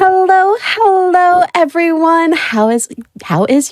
Hello, everyone. How is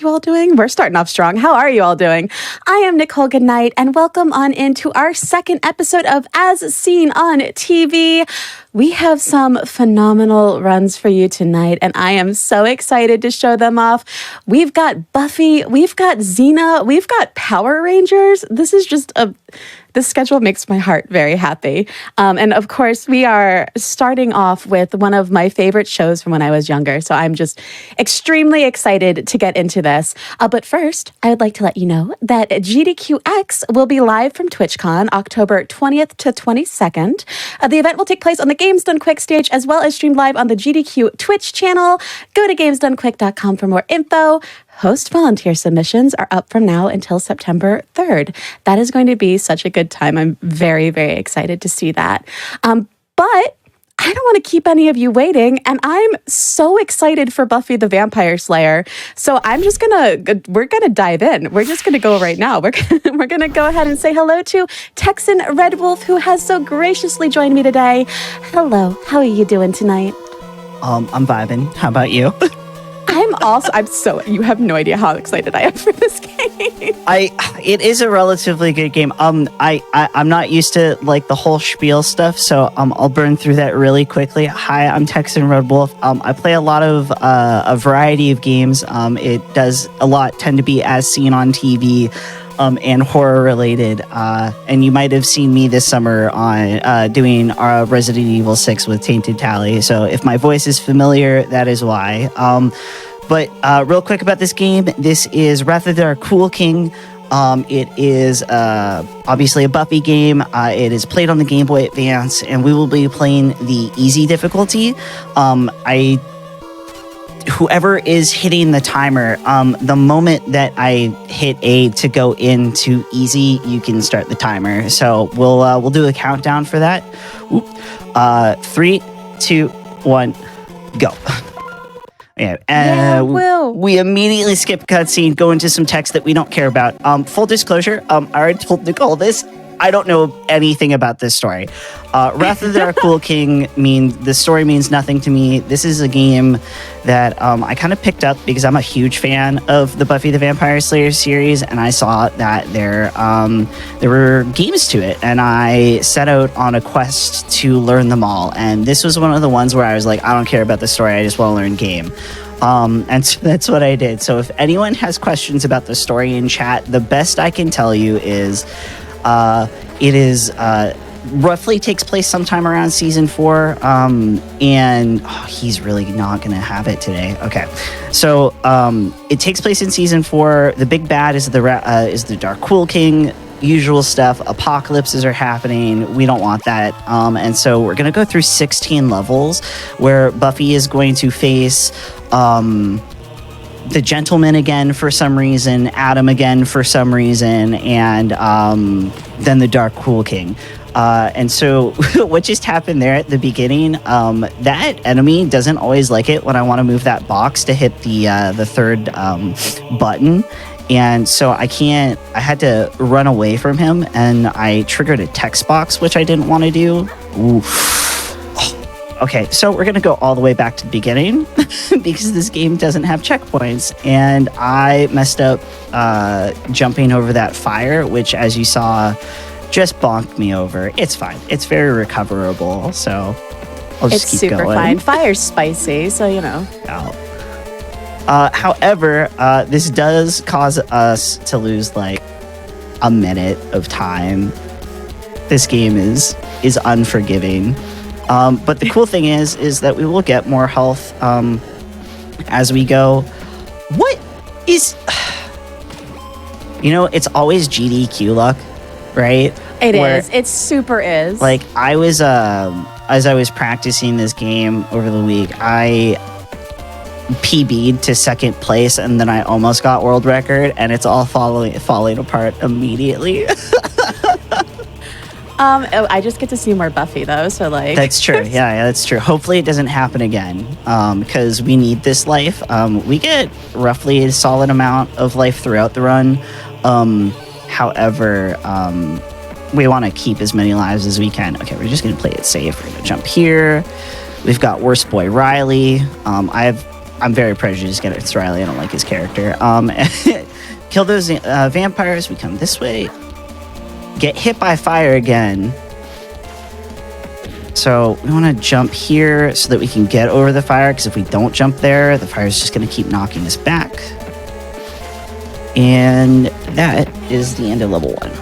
you all doing? We're starting off strong. How are you all doing? I am Nichole Goodnight, and welcome on into our second episode of As Seen on TV. We have some phenomenal runs for you tonight, and I am so excited to show them off. We've got Buffy, we've got Xena, we've got Power Rangers. This schedule makes my heart very happy. And of course, we are starting off with one of my favorite shows from when I was younger. So I'm just extremely excited to get into this. But first, I would like to let you know that GDQX will be live from TwitchCon October 20th to 22nd. The event will take place on the Games Done Quick stage as well as streamed live on the GDQ Twitch channel. Go to gamesdonequick.com for more info. Host volunteer submissions are up from now until September 3rd. That is going to be such a good time. I'm very, very excited to see that. But I don't want to keep any of you waiting, and I'm so excited for Buffy the Vampire Slayer. So we're gonna dive in. We're just gonna go right now. We're gonna go ahead and say hello to Texan Red Wolf, who has so graciously joined me today. Hello, how are you doing tonight? I'm vibing. How about you? You have no idea how excited I am for this game. It is a relatively good game. I'm not used to like the whole spiel stuff, so I'll burn through that really quickly. Hi, I'm Texan Red Wolf. I play a lot of a variety of games. It does a lot tend to be as seen on TV. And horror related. And you might have seen me this summer on doing Resident Evil 6 with Tainted Tally. So if my voice is familiar, that is why. But real quick about this game, this is Wrath of the Darkhul King. It is obviously a Buffy game. It is played on the Game Boy Advance, and we will be playing the easy difficulty. Whoever is hitting the timer, the moment that I hit A to go into easy, you can start the timer. So we'll do a countdown for that. 3, 2, 1, go. We immediately skip cutscene, go into some text that we don't care about. Full disclosure, I already told Nichole this. I don't know anything about this story. Wrath of the Darkhul King the story means nothing to me. This is a game that I kind of picked up because I'm a huge fan of the Buffy the Vampire Slayer series, and I saw that there were games to it, and I set out on a quest to learn them all. And this was one of the ones where I was like, I don't care about the story, I just want to learn game. And so that's what I did. So if anyone has questions about the story in chat, the best I can tell you is it is roughly takes place sometime around season 4, and he's really not gonna have it today. Okay, so it takes place in season 4. The big bad is the Darkhul King. Usual stuff. Apocalypses are happening. We don't want that. And so we're gonna go through 16 levels where Buffy is going to face the Gentleman again for some reason, Adam again for some reason, and then the Darkhul King. And so what just happened there at the beginning, that enemy doesn't always like it when I want to move that box to hit the third button. And so I had to run away from him, and I triggered a text box, which I didn't want to do. Ooh. Okay, so we're going to go all the way back to the beginning because this game doesn't have checkpoints, and I messed up jumping over that fire, which, as you saw, just bonked me over. It's fine. It's very recoverable, so I'll just keep going. It's super fine. Fire's spicy, so you know. However, this does cause us to lose like a minute of time. This game is unforgiving. But the cool thing is that we will get more health as we go. What is... it's always GDQ luck, right? It is. It super is. Like, I was, as I was practicing this game over the week, I PB'd to second place, and then I almost got world record, and it's all falling apart immediately. I just get to see more Buffy though, so like that's true. Yeah, that's true. Hopefully it doesn't happen again, because we need this life. We get roughly a solid amount of life throughout the run. However, we want to keep as many lives as we can. Okay, we're just gonna play it safe. We're gonna jump here. We've got Worst Boy Riley. I'm very prejudiced against Riley. I don't like his character. Kill those vampires. We come this way. Get hit by fire again. So we want to jump here so that we can get over the fire, because if we don't jump there, the fire is just going to keep knocking us back. And that is the end of level 1.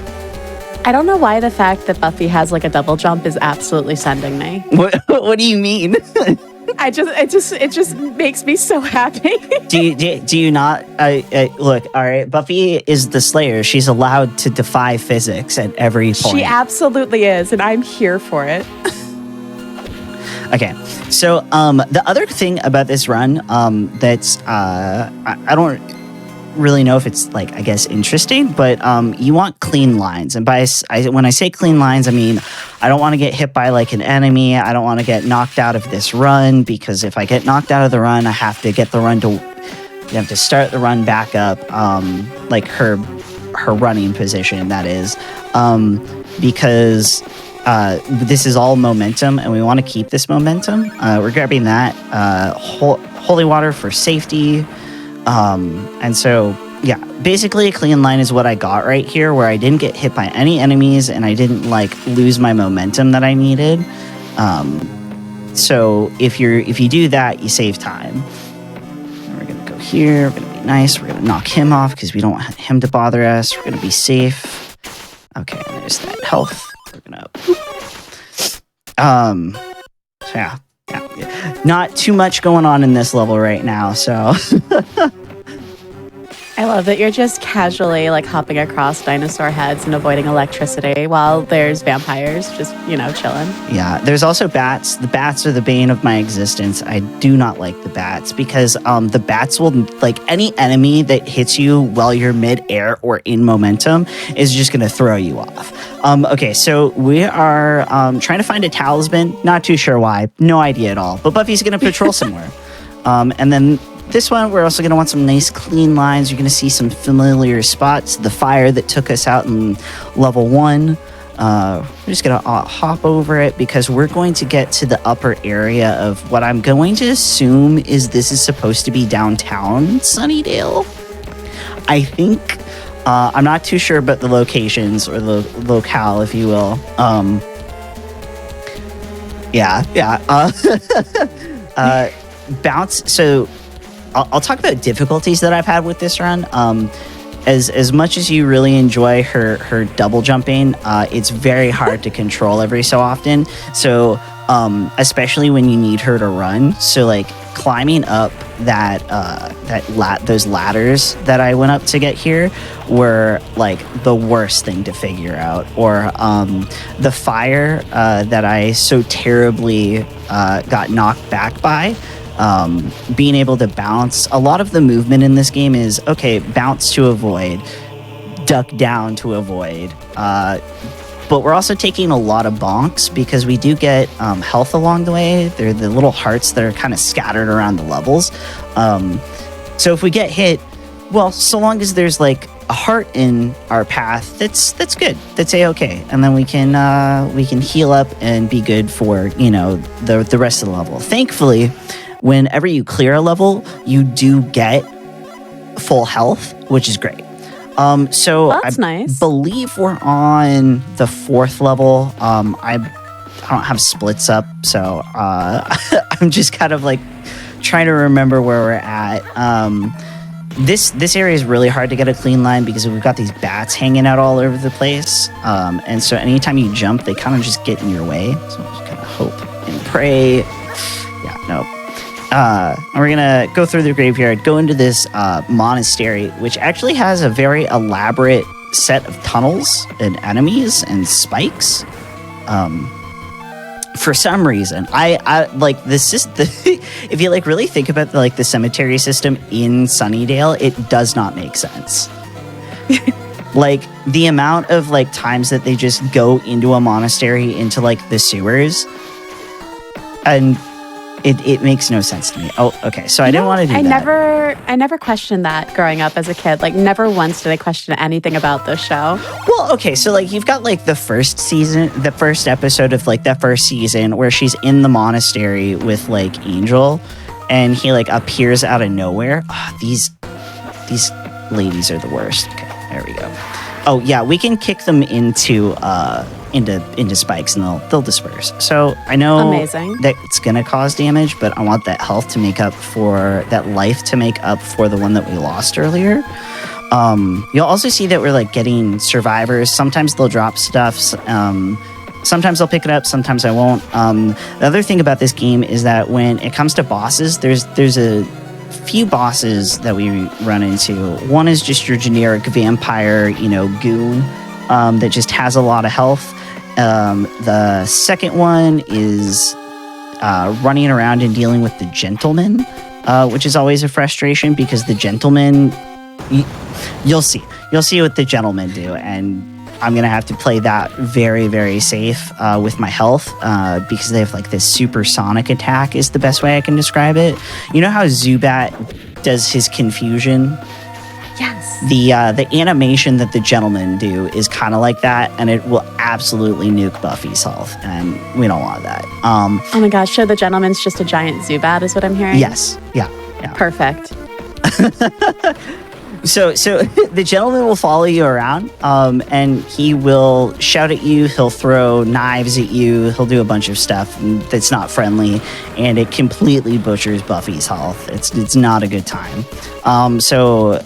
I don't know why the fact that Buffy has like a double jump is absolutely sending me. What do you mean? It just makes me so happy. do you not look? All right, Buffy is the Slayer. She's allowed to defy physics at every point. She absolutely is, and I'm here for it. Okay, so the other thing about this run that's I don't really know if it's like, I guess, interesting, but you want clean lines. And when I say clean lines, I mean I don't want to get hit by like an enemy. I don't want to get knocked out of this run, because if I get knocked out of the run, I have to get the run to, you have to start the run back up, like her running position, that is, because this is all momentum, and we want to keep this momentum. We're grabbing that holy water for safety. And so, yeah, basically a clean line is what I got right here, where I didn't get hit by any enemies and I didn't like lose my momentum that I needed. So if you do that, you save time. And we're going to go here. We're going to be nice. We're going to knock him off because we don't want him to bother us. We're going to be safe. Okay, there's that health. We're going to, so yeah. Not too much going on in this level right now, so. I love that you're just casually like hopping across dinosaur heads and avoiding electricity while there's vampires just, chilling. Yeah, there's also bats. The bats are the bane of my existence. I do not like the bats because the bats will, like, any enemy that hits you while you're mid-air or in momentum is just going to throw you off. Okay, so we are trying to find a talisman. Not too sure why. No idea at all. But Buffy's going to patrol somewhere. And then this one, we're also going to want some nice clean lines. You're going to see some familiar spots. The fire that took us out in level 1. We're just going to hop over it because we're going to get to the upper area of what I'm going to assume this is supposed to be downtown Sunnydale. I think. I'm not too sure about the locations or the locale, if you will. Bounce. So I'll talk about difficulties that I've had with this run. As much as you really enjoy her double jumping, it's very hard to control every so often. So especially when you need her to run. So like climbing up those ladders that I went up to get here were like the worst thing to figure out. Or the fire that I so terribly got knocked back by. Being able to bounce. A lot of the movement in this game is, okay, bounce to avoid, duck down to avoid. But we're also taking a lot of bonks because we do get health along the way. They're the little hearts that are kind of scattered around the levels. So if we get hit, well, so long as there's like a heart in our path, that's good. That's a-okay. And then we can heal up and be good for, the rest of the level. Thankfully, whenever you clear a level, you do get full health, which is great. So that's nice. Believe we're on the 4th level. I don't have splits up, so I'm just kind of like trying to remember where we're at. This area is really hard to get a clean line because we've got these bats hanging out all over the place. And so anytime you jump, they kind of just get in your way. So just kind of hope and pray. Yeah, nope. And we're going to go through the graveyard, go into this monastery, which actually has a very elaborate set of tunnels and enemies and spikes. For some reason, I like this is if you like really think about the cemetery system in Sunnydale, it does not make sense. Like the amount of like times that they just go into a monastery into like the sewers, and It makes no sense to me. Oh, okay. So I didn't want to do that. I never questioned that growing up as a kid. Like, never once did I question anything about this show. Well, okay. So, like, you've got, like, the first episode of, like, that first season where she's in the monastery with, like, Angel, and he, like, appears out of nowhere. Oh, these ladies are the worst. Okay, there we go. Oh, yeah, we can kick them into spikes and they'll disperse. So I know that it's going to cause damage, but I want that health to make up for that life to make up for the one that we lost earlier. You'll also see that we're like getting survivors. Sometimes they'll drop stuff. Sometimes I'll pick it up. Sometimes I won't. The other thing about this game is that when it comes to bosses, there's a few bosses that we run into. One is just your generic vampire, goon that just has a lot of health. The second one is running around and dealing with the gentleman, which is always a frustration because the gentleman, you'll see what the gentlemen do, and I'm going to have to play that very, very safe with my health because they have like this supersonic attack is the best way I can describe it. You know how Zubat does his confusion? Yes. The animation that the gentlemen do is kind of like that, and it will absolutely nuke Buffy's health, and we don't want that. Oh my gosh, so the gentleman's just a giant Zubat is what I'm hearing? Yes. Yeah. Perfect. So the gentleman will follow you around, and he will shout at you. He'll throw knives at you. He'll do a bunch of stuff that's not friendly, and it completely butchers Buffy's health. It's not a good time. So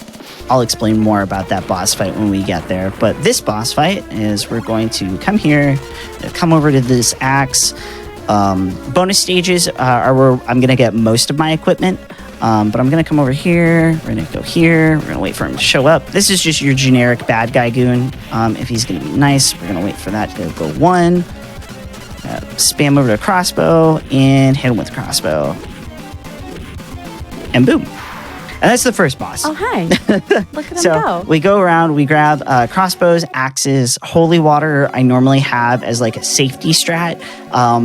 I'll explain more about that boss fight when we get there. But this boss fight is we're going to come here, come over to this axe. Bonus stages are where I'm going to get most of my equipment. But I'm going to come over here. We're going to go here. We're going to wait for him to show up. This is just your generic bad guy goon. If he's going to be nice, we're going to wait for that to go one. Spam over to crossbow and hit him with crossbow. And boom. And that's the first boss. Oh, hi. Look at him go. We go around, we grab crossbows, axes, holy water. I normally have as like a safety strat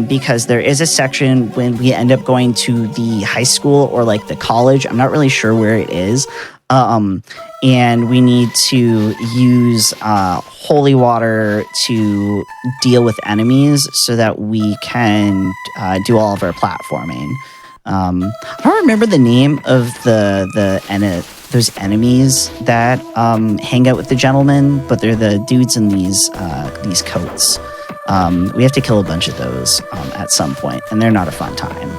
because there is a section when we end up going to the high school or like the college. I'm not really sure where it is. And we need to use holy water to deal with enemies so that we can do all of our platforming. I don't remember the name of those enemies that hang out with the gentleman, but they're the dudes in these coats. We have to kill a bunch of those at some point, and they're not a fun time.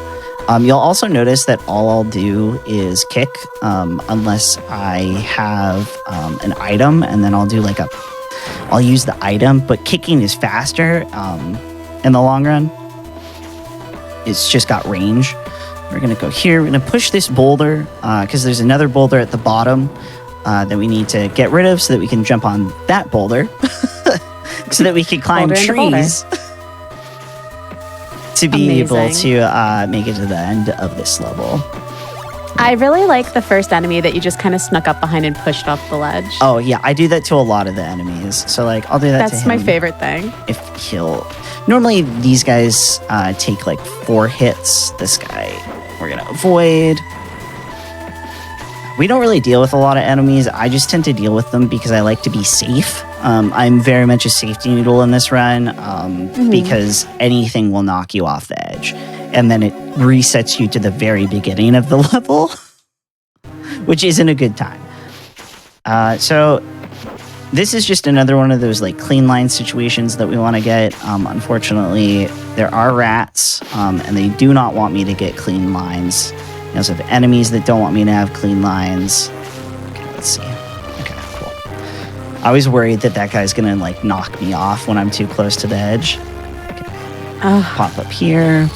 You'll also notice that all I'll do is kick unless I have an item, and then I'll do I'll use the item, but kicking is faster in the long run. It's just got range. We're going to go here. We're going to push this boulder because there's another boulder at the bottom that we need to get rid of so that we can jump on that boulder so that we can climb trees to be able to make it to the end of this level. I really like the first enemy that you just kind of snuck up behind and pushed off the ledge. Oh, yeah. I do that to a lot of the enemies. So, I'll do that to him. That's my favorite thing. If he'll... Normally, these guys take, 4 hits. This guy, we're going to avoid. We don't really deal with a lot of enemies. I just tend to deal with them because I like to be safe. I'm very much a safety noodle in this run because anything will knock you off the edge. And then it resets you to the very beginning of the level, which isn't a good time. So this is just another one of those clean line situations that we want to get. Unfortunately, there are rats, and they do not want me to get clean lines. I also have enemies that don't want me to have clean lines. Okay, let's see. Okay, cool. I was worried that guy's gonna knock me off when I'm too close to the edge. Okay. Pop up here.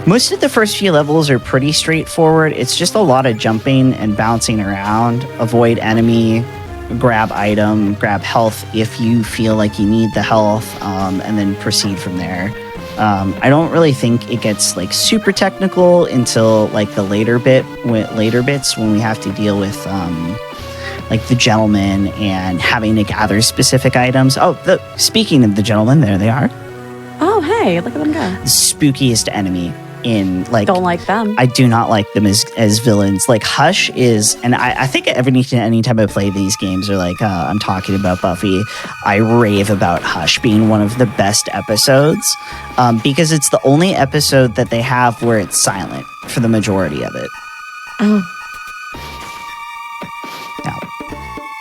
Most of the first few levels are pretty straightforward. It's just a lot of jumping and bouncing around. Avoid enemy, grab item, grab health if you feel like you need the health, and then proceed from there. I don't really think it gets super technical until the later bits when we have to deal with the gentleman and having to gather specific items. Oh, speaking of the gentleman, there they are. Oh, hey, look at them go. The spookiest enemy in like. Don't like them. I do not like them as villains. Like Hush is, and I think anytime I play these games or like I'm talking about Buffy, I rave about Hush being one of the best episodes because it's the only episode that they have where it's silent for the majority of it. Oh. Yeah.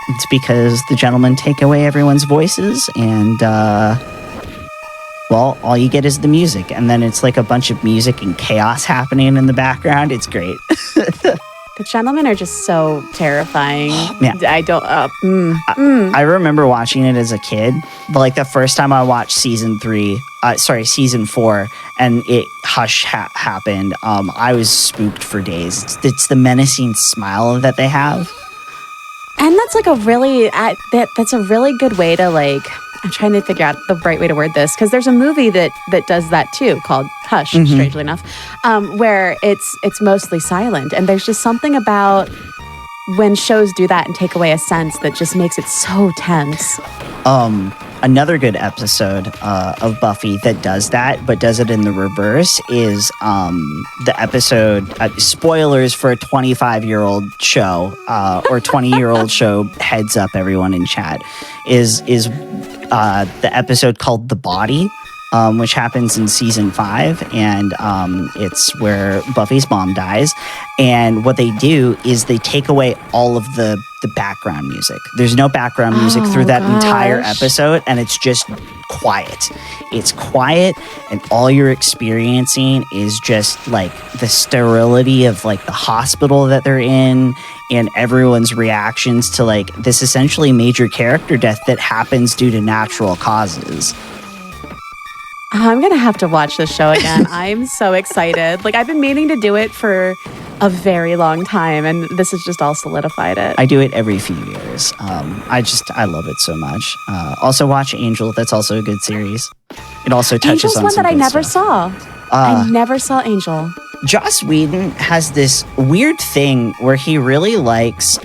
It's because the gentlemen take away everyone's voices and well, all you get is the music, and then it's like a bunch of music and chaos happening in the background. It's great. The gentlemen are just so terrifying. Yeah. I don't. I remember watching it as a kid, but like the first time I watched season 4, and Hush happened. I was spooked for days. It's the menacing smile that they have, and that's like that's a really good way to like. I'm trying to figure out the right way to word this because there's a movie that does that too called Hush, strangely enough, where it's mostly silent, and there's just something about when shows do that and take away a sense that just makes it so tense. Another good episode of Buffy that does that, but does it in the reverse, is the episode, spoilers for a 25-year-old show, or 20-year-old show, heads up everyone in chat, is the episode called The Body, which happens in season 5, and it's where Buffy's mom dies, and what they do is they take away all of the background music. There's no background music through that entire episode, and it's just quiet. It's quiet, and all you're experiencing is just like the sterility of like the hospital that they're in and everyone's reactions to like this essentially major character death that happens due to natural causes. I'm going to have to watch this show again. I'm so excited. Like, I've been meaning to do it for a very long time, and this has just all solidified it. I do it every few years. I love it so much. Also watch Angel. That's also a good series. It also touches Angel's on one some that I good never stuff. saw. I never saw Angel. Joss Whedon has this weird thing where he really likes...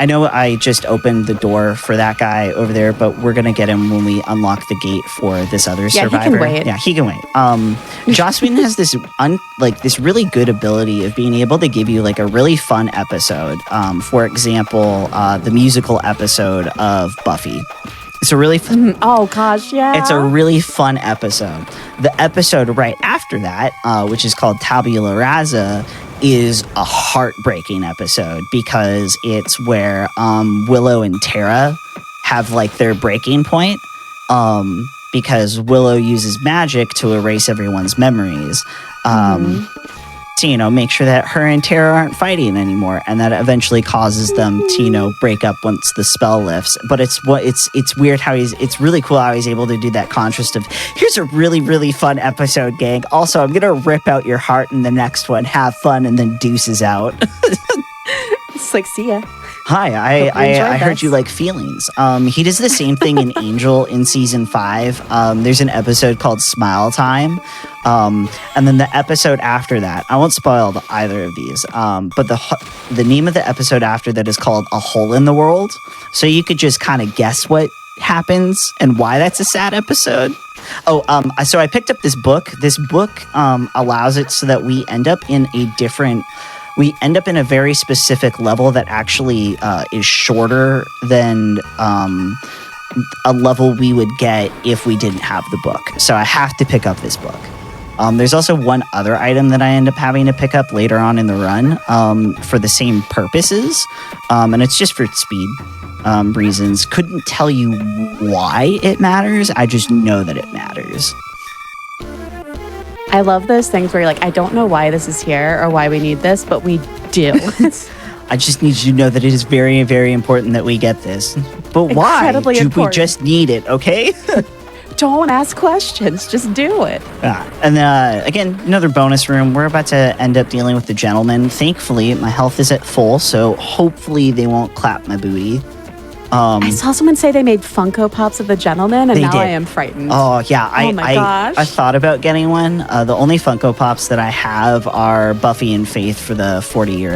I know I just opened the door for that guy over there, but we're going to get him when we unlock the gate for this other survivor. He can wait. Yeah, he can wait. Joss Whedon has this this really good ability of being able to give you like a really fun episode. For example, the musical episode of Buffy. It's a really fun... Oh, gosh, yeah. It's a really fun episode. The episode right after that, which is called Tabula Rasa, is a heartbreaking episode because it's where Willow and Tara have like their breaking point because Willow uses magic to erase everyone's memories. To, make sure that her and Tara aren't fighting anymore, and that eventually causes them to, break up once the spell lifts. But it's weird how it's really cool how he's able to do that contrast of, here's a really, really fun episode, gang. Also, I'm going to rip out your heart in the next one, have fun, and then deuces out. It's like, see ya. Hi, I heard you like feelings. He does the same thing in Angel in season 5. There's an episode called Smile Time. And then the episode after that, I won't spoil either of these, but the name of the episode after that is called A Hole in the World. So you could just kind of guess what happens and why that's a sad episode. So I picked up this book. This book allows it so that we end up in a very specific level that actually is shorter than a level we would get if we didn't have the book. So I have to pick up this book. There's also one other item that I end up having to pick up later on in the run for the same purposes. And it's just for speed reasons. Couldn't tell you why it matters. I just know that it matters. I love those things where you're like, I don't know why this is here or why we need this, but we do. I just need you to know that it is very, very important that we get this. But why? Incredibly important. We just need it, okay? Don't ask questions. Just do it. And then, again, another bonus room. We're about to end up dealing with the gentleman. Thankfully, my health is at full, so hopefully they won't clap my booty. I saw someone say they made Funko Pops of the gentleman, and now did. I am frightened. Oh, yeah. Oh my gosh. I thought about getting one. The only Funko Pops that I have are Buffy and Faith for the 20-year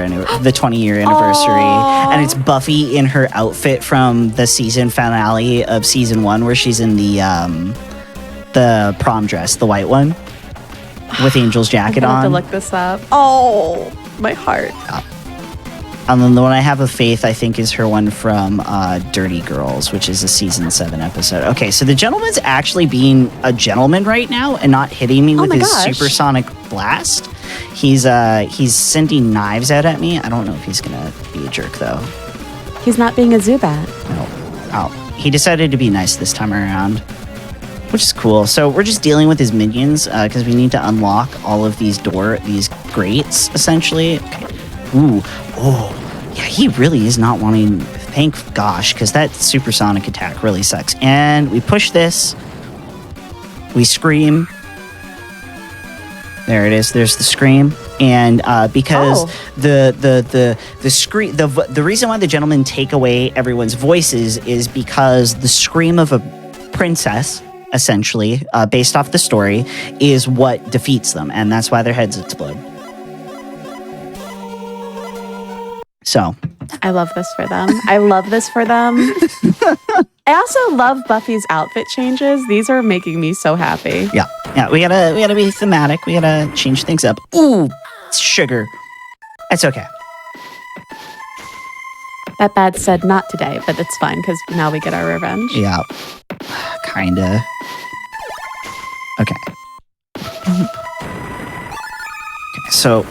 anniversary. And it's Buffy in her outfit from the season finale of season 1 where she's in the prom dress, the white one. with Angel's jacket I have to on. look this up. Oh, my heart. And then the one I have of Faith, I think, is her one from Dirty Girls, which is a season 7 episode. Okay, so the gentleman's actually being a gentleman right now and not hitting me with his supersonic blast. He's sending knives out at me. I don't know if he's gonna be a jerk though. He's not being a Zubat. No. Oh, he decided to be nice this time around, which is cool. So we're just dealing with his minions because we need to unlock all of these grates essentially. Okay. Ooh, oh, yeah, he really is not wanting, thank gosh, because that supersonic attack really sucks. And we push this, we scream. There it is, there's the scream. And because the scream, the reason why the gentlemen take away everyone's voices is because the scream of a princess, essentially, based off the story, is what defeats them, and that's why their heads explode. So I love this for them. I love this for them. I also love Buffy's outfit changes. These are making me so happy. Yeah, we gotta be thematic. We gotta change things up. Ooh, sugar. It's okay. That bad said not today, but it's fine because now we get our revenge. Yeah, kinda. Okay. So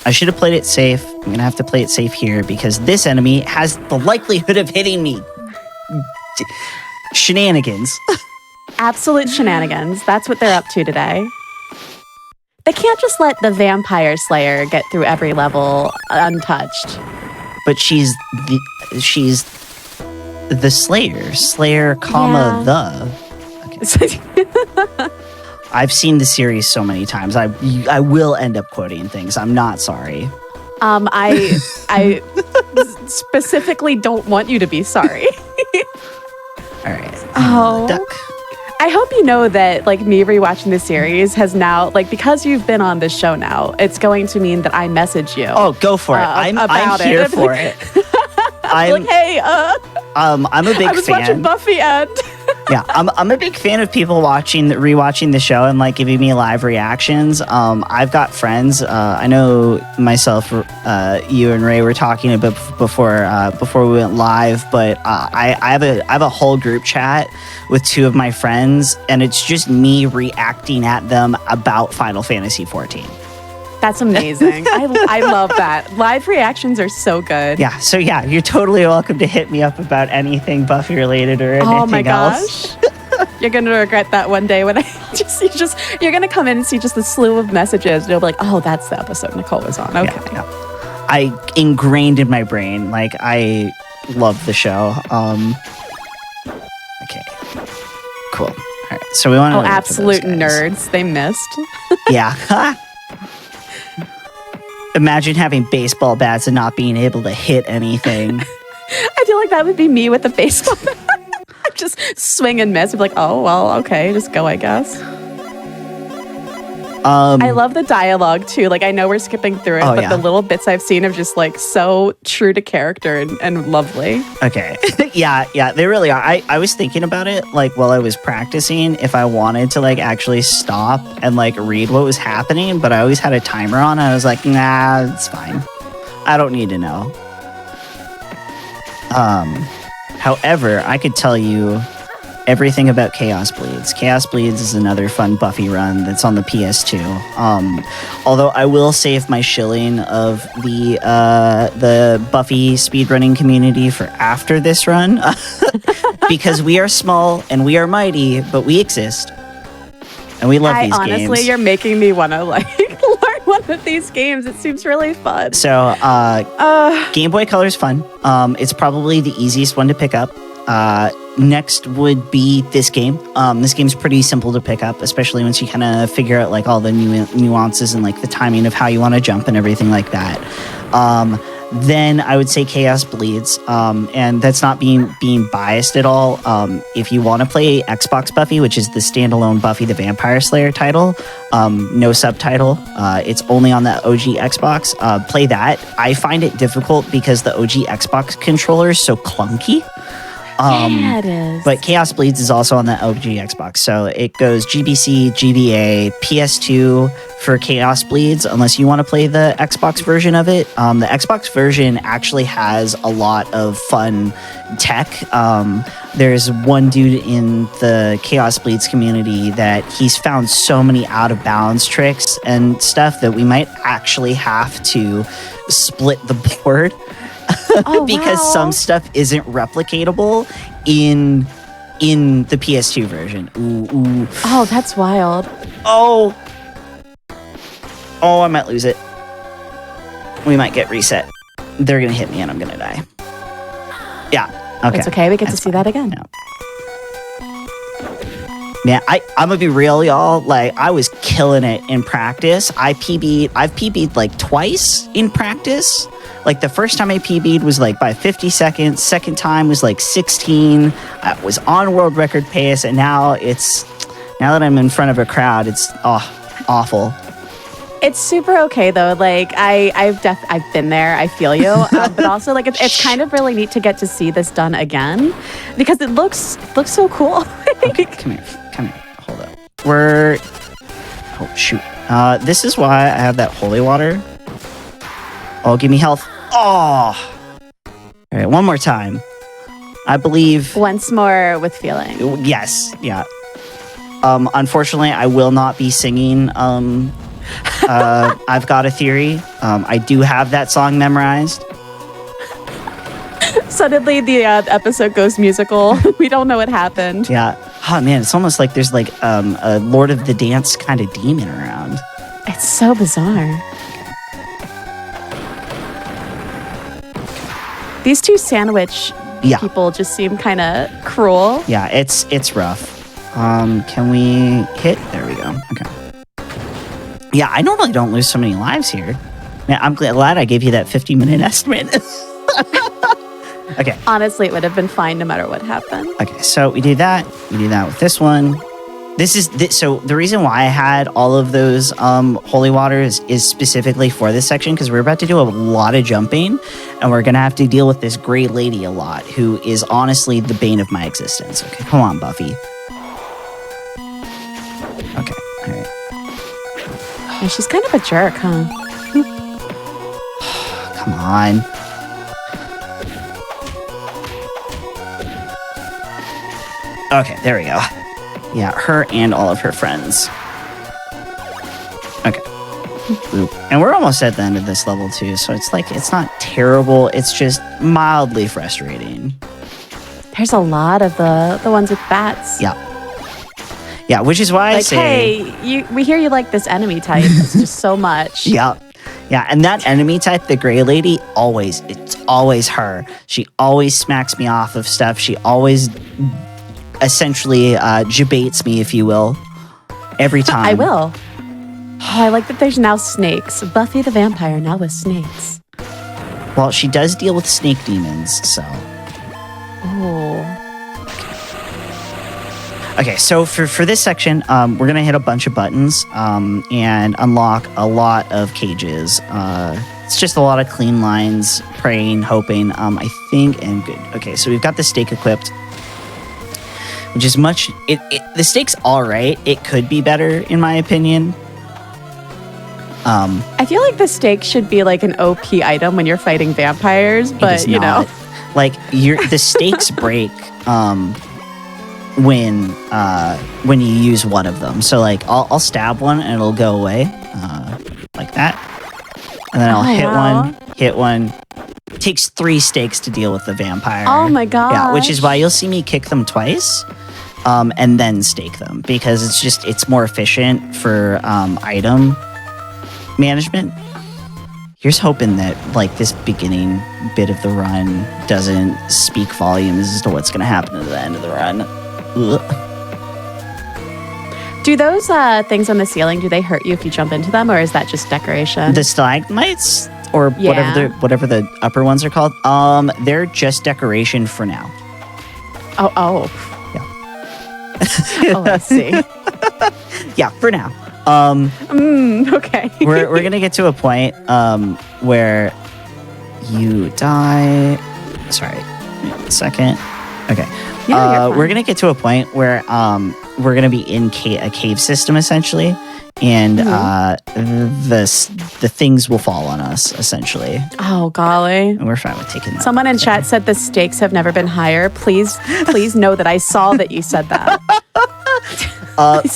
I should have played it safe. I'm gonna have to play it safe here because this enemy has the likelihood of hitting me. Shenanigans. Absolute shenanigans. That's what they're up to today. They can't just let the vampire slayer get through every level untouched. But she's the slayer, comma, the. Okay. I've seen the series so many times. I will end up quoting things. I'm not sorry. I specifically don't want you to be sorry. All right. Oh. Duck. I hope you know that, like, me rewatching the series has now, like, because you've been on this show now, it's going to mean that I message you. Oh, go for it. I'm here for it. I'm like, hey, I'm a big fan. I was watching Buffy and yeah, I'm a big fan of people rewatching the show and like giving me live reactions. I've got friends. I know myself, you and Ray were talking about before we went live, but I have a whole group chat with two of my friends, and it's just me reacting at them about Final Fantasy 14. That's amazing. I love that. Live reactions are so good. Yeah. So yeah, you're totally welcome to hit me up about anything Buffy related or anything else. Oh my gosh. You're gonna regret that one day when you're gonna come in and see just a slew of messages. And you'll be like, oh, that's the episode Nichole was on. Okay. Yeah. I ingrained in my brain, like I love the show. Okay. Cool. All right. So we want to. Oh, absolute nerds. They missed. Yeah. Imagine having baseball bats and not being able to hit anything. I feel like that would be me with a baseball bat. I just swing and miss. I'd be like, oh, well, okay, just go, I guess. I love the dialogue, too. Like, I know we're skipping through it, but the little bits I've seen are just, like, so true to character and lovely. Okay. yeah, they really are. I was thinking about it, like, while I was practicing, if I wanted to, like, actually stop and, like, read what was happening, but I always had a timer on, and I was like, nah, it's fine. I don't need to know. However, I could tell you everything about Chaos Bleeds. Chaos Bleeds is another fun Buffy run that's on the PS2. Although I will save my shilling of the Buffy speedrunning community for after this run, because we are small and we are mighty, but we exist. And we love these games. Honestly, you're making me want to like learn one of these games. It seems really fun. So, Game Boy Color is fun. It's probably the easiest one to pick up. Next would be this game. This game's pretty simple to pick up, especially once you kind of figure out like all the nuances and like the timing of how you want to jump and everything like that. Then I would say Chaos Bleeds, and that's not being biased at all. If you want to play Xbox Buffy, which is the standalone Buffy the Vampire Slayer title, no subtitle, it's only on the OG Xbox, play that. I find it difficult because the OG Xbox controller is so clunky. Yeah, it is. But Chaos Bleeds is also on the LG Xbox. So it goes GBC, GBA, PS2 for Chaos Bleeds, unless you want to play the Xbox version of it. The Xbox version actually has a lot of fun tech. There's one dude in the Chaos Bleeds community that he's found so many out of bounds tricks and stuff that we might actually have to split the board. Because some stuff isn't replicatable in the PS2 version. Ooh. Oh, that's wild. Oh, I might lose it. We might get reset. They're gonna hit me and I'm gonna die. Yeah. Okay. It's okay. We get to see that again. Yeah. I'm gonna be real, y'all. Like, I was killing it in practice. I've PB'd like twice in practice. Like, the first time I PB'd was like by 50 seconds. Second time was like 16. I was on world record pace, and now that I'm in front of a crowd, it's awful. It's super okay though. Like I've been there. I feel you. But also, like, it's kind of really neat to get to see this done again because it looks so cool. Okay, come here. Hold up. Oh shoot. This is why I have that holy water. Oh, give me health. Oh. All right, one more time. I believe. Once more with feeling. Yes. Yeah. Unfortunately, I will not be singing. I've got a theory. I do have that song memorized. Suddenly, the episode goes musical. We don't know what happened. Yeah. Oh man, it's almost like there's like a Lord of the Dance kind of demon around. It's so bizarre. These two sandwich people just seem kind of cruel. Yeah, it's rough. Can we hit? There we go. Okay. Yeah, I normally don't lose so many lives here. Man, I'm glad I gave you that 50-minute estimate. Okay. Honestly, it would have been fine no matter what happened. Okay, so we do that. We do that with this one. So the reason why I had all of those holy waters is specifically for this section because we're about to do a lot of jumping and we're going to have to deal with this gray lady a lot who is honestly the bane of my existence. Okay, come on, Buffy. Okay, all right. Yeah, she's kind of a jerk, huh? Come on. Okay, there we go. Yeah, her and all of her friends. Okay. Oop. And we're almost at the end of this level too, so it's like, it's not terrible, it's just mildly frustrating. There's a lot of the ones with bats. Yeah. Yeah, which is why I say... Hey, we hear you like this enemy type. It's just so much. Yeah. Yeah, and that enemy type, the gray lady, it's always her. She always smacks me off of stuff. She always essentially debates me, if you will, every time. I will. Oh, I like that there's now snakes. Buffy the vampire now with snakes. Well, she does deal with snake demons, so... Oh. Okay, so for this section, we're going to hit a bunch of buttons and unlock a lot of cages. It's just a lot of clean lines, praying, hoping, I think, and good. Okay, so we've got the stake equipped, which is much... the stake's all right. It could be better, in my opinion. I feel like the stake should be like an OP item when you're fighting vampires, but, you know. Like, the stakes break... when you use one of them. So like I'll stab one and it'll go away like that, and then I'll hit one. It takes 3 stakes to deal with the vampire. Oh my god! Yeah, which is why you'll see me kick them twice and then stake them, because it's more efficient for item management. Here's hoping that like this beginning bit of the run doesn't speak volumes as to what's going to happen at the end of the run. Ugh. Do those things on the ceiling, do they hurt you if you jump into them, or is that just decoration? The stalagmites, or whatever the upper ones are called, they're just decoration for now. Oh. Yeah. Oh, I see. Yeah, for now. Okay. we're gonna get to a point where you die. Sorry, wait a second. Okay. Yeah, you're We're fine. gonna get to a point where we're gonna be in a cave system essentially, and the things will fall on us essentially, Oh, golly. and we're fine with taking that. Someone in chat said the stakes have never been higher. Please know that I saw that you said that.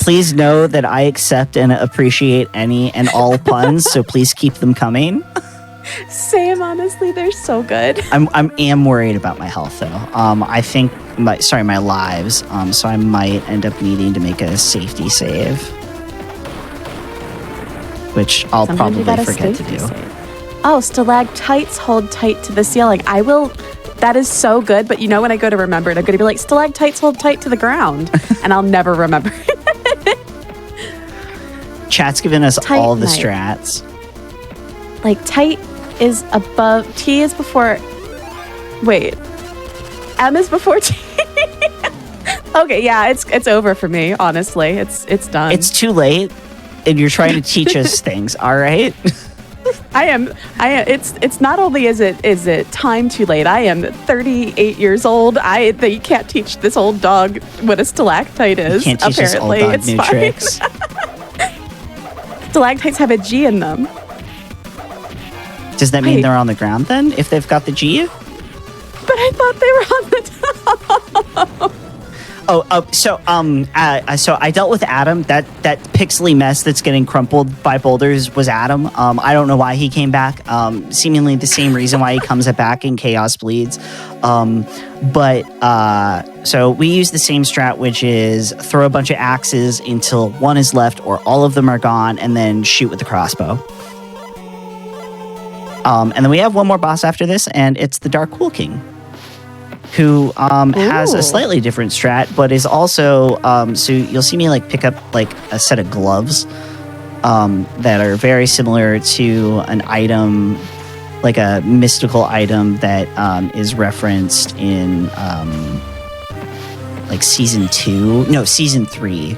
Please know that I accept and appreciate any and all puns, so please keep them coming. Same, honestly, they're so good. I am worried about my health though. I think my lives. So I might end up needing to make a safety save, which I'll Sometimes you probably gotta forget to safety do. save. Oh, stalactites hold tight to the ceiling. I will. That is so good, but when I go to remember it, I'm going to be like, stalactites hold tight to the ground, and I'll never remember it. Chat's given us Tight all the night. strats. Like, tight is above, T is before, wait, M is before T. Okay, yeah, it's over for me, honestly. It's done. It's too late, and you're trying to teach us things. All right. I am. It's not only is it time too late. I am 38 years old. You can't teach this old dog what a stalactite is. Can't teach us old Apparently, dog it's new fine. tricks. Stalactites have a G in them. Does that mean Wait. they're on the ground then? If they've got the G? But I thought they were on the top. So I dealt with Adam. That pixely mess that's getting crumpled by boulders was Adam. I don't know why he came back. Seemingly the same reason why he comes back in Chaos Bleeds. So we use the same strat, which is throw a bunch of axes until one is left or all of them are gone, and then shoot with the crossbow. And then we have one more boss after this, and it's the Darkhul King, who has a Ooh. slightly different strat, but is also so you'll see me like pick up like a set of gloves that are very similar to an item, like a mystical item that is referenced in like season 3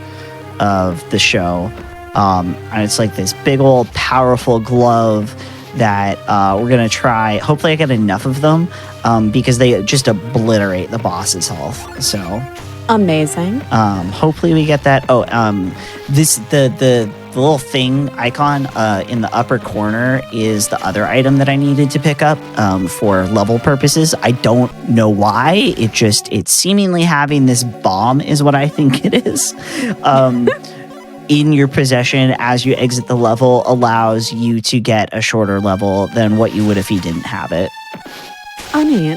of the show, and it's like this big old powerful glove that we're gonna try. Hopefully I get enough of them because they just obliterate the boss's health. So Amazing. hopefully we get that. The little thing icon in the upper corner is the other item that I needed to pick up for level purposes. I don't know why. It's seemingly having this bomb is what I think it is. In your possession as you exit the level allows you to get a shorter level than what you would if you didn't have it. Oh, neat.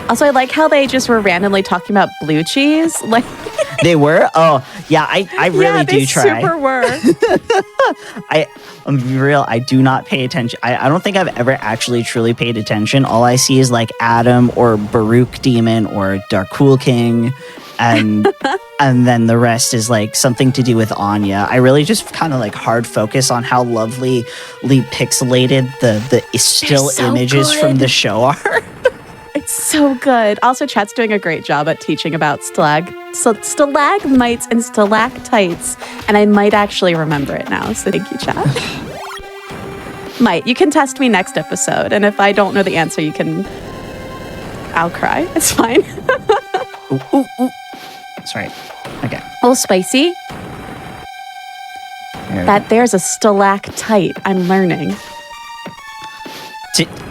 Also, I like how they just were randomly talking about blue cheese. Like, They were? Oh, yeah, I really yeah, do they try. super were. I'm be real, I do not pay attention. I don't think I've ever actually truly paid attention. All I see is like Adam or Baruch Demon or Darkhul King, and and then the rest is like something to do with Anya. I really just kind of like hard focus on how lovely pixelated the still so images good. from the show are. It's so good. Also, chat's doing a great job at teaching about stalagmites and stalactites, and I might actually remember it now. So thank you, chat. Might, you can test me next episode, and if I don't know the answer, I'll cry. It's fine. Ooh, ooh, ooh. Sorry. Okay. Oh, spicy. There's a stalactite. I'm learning.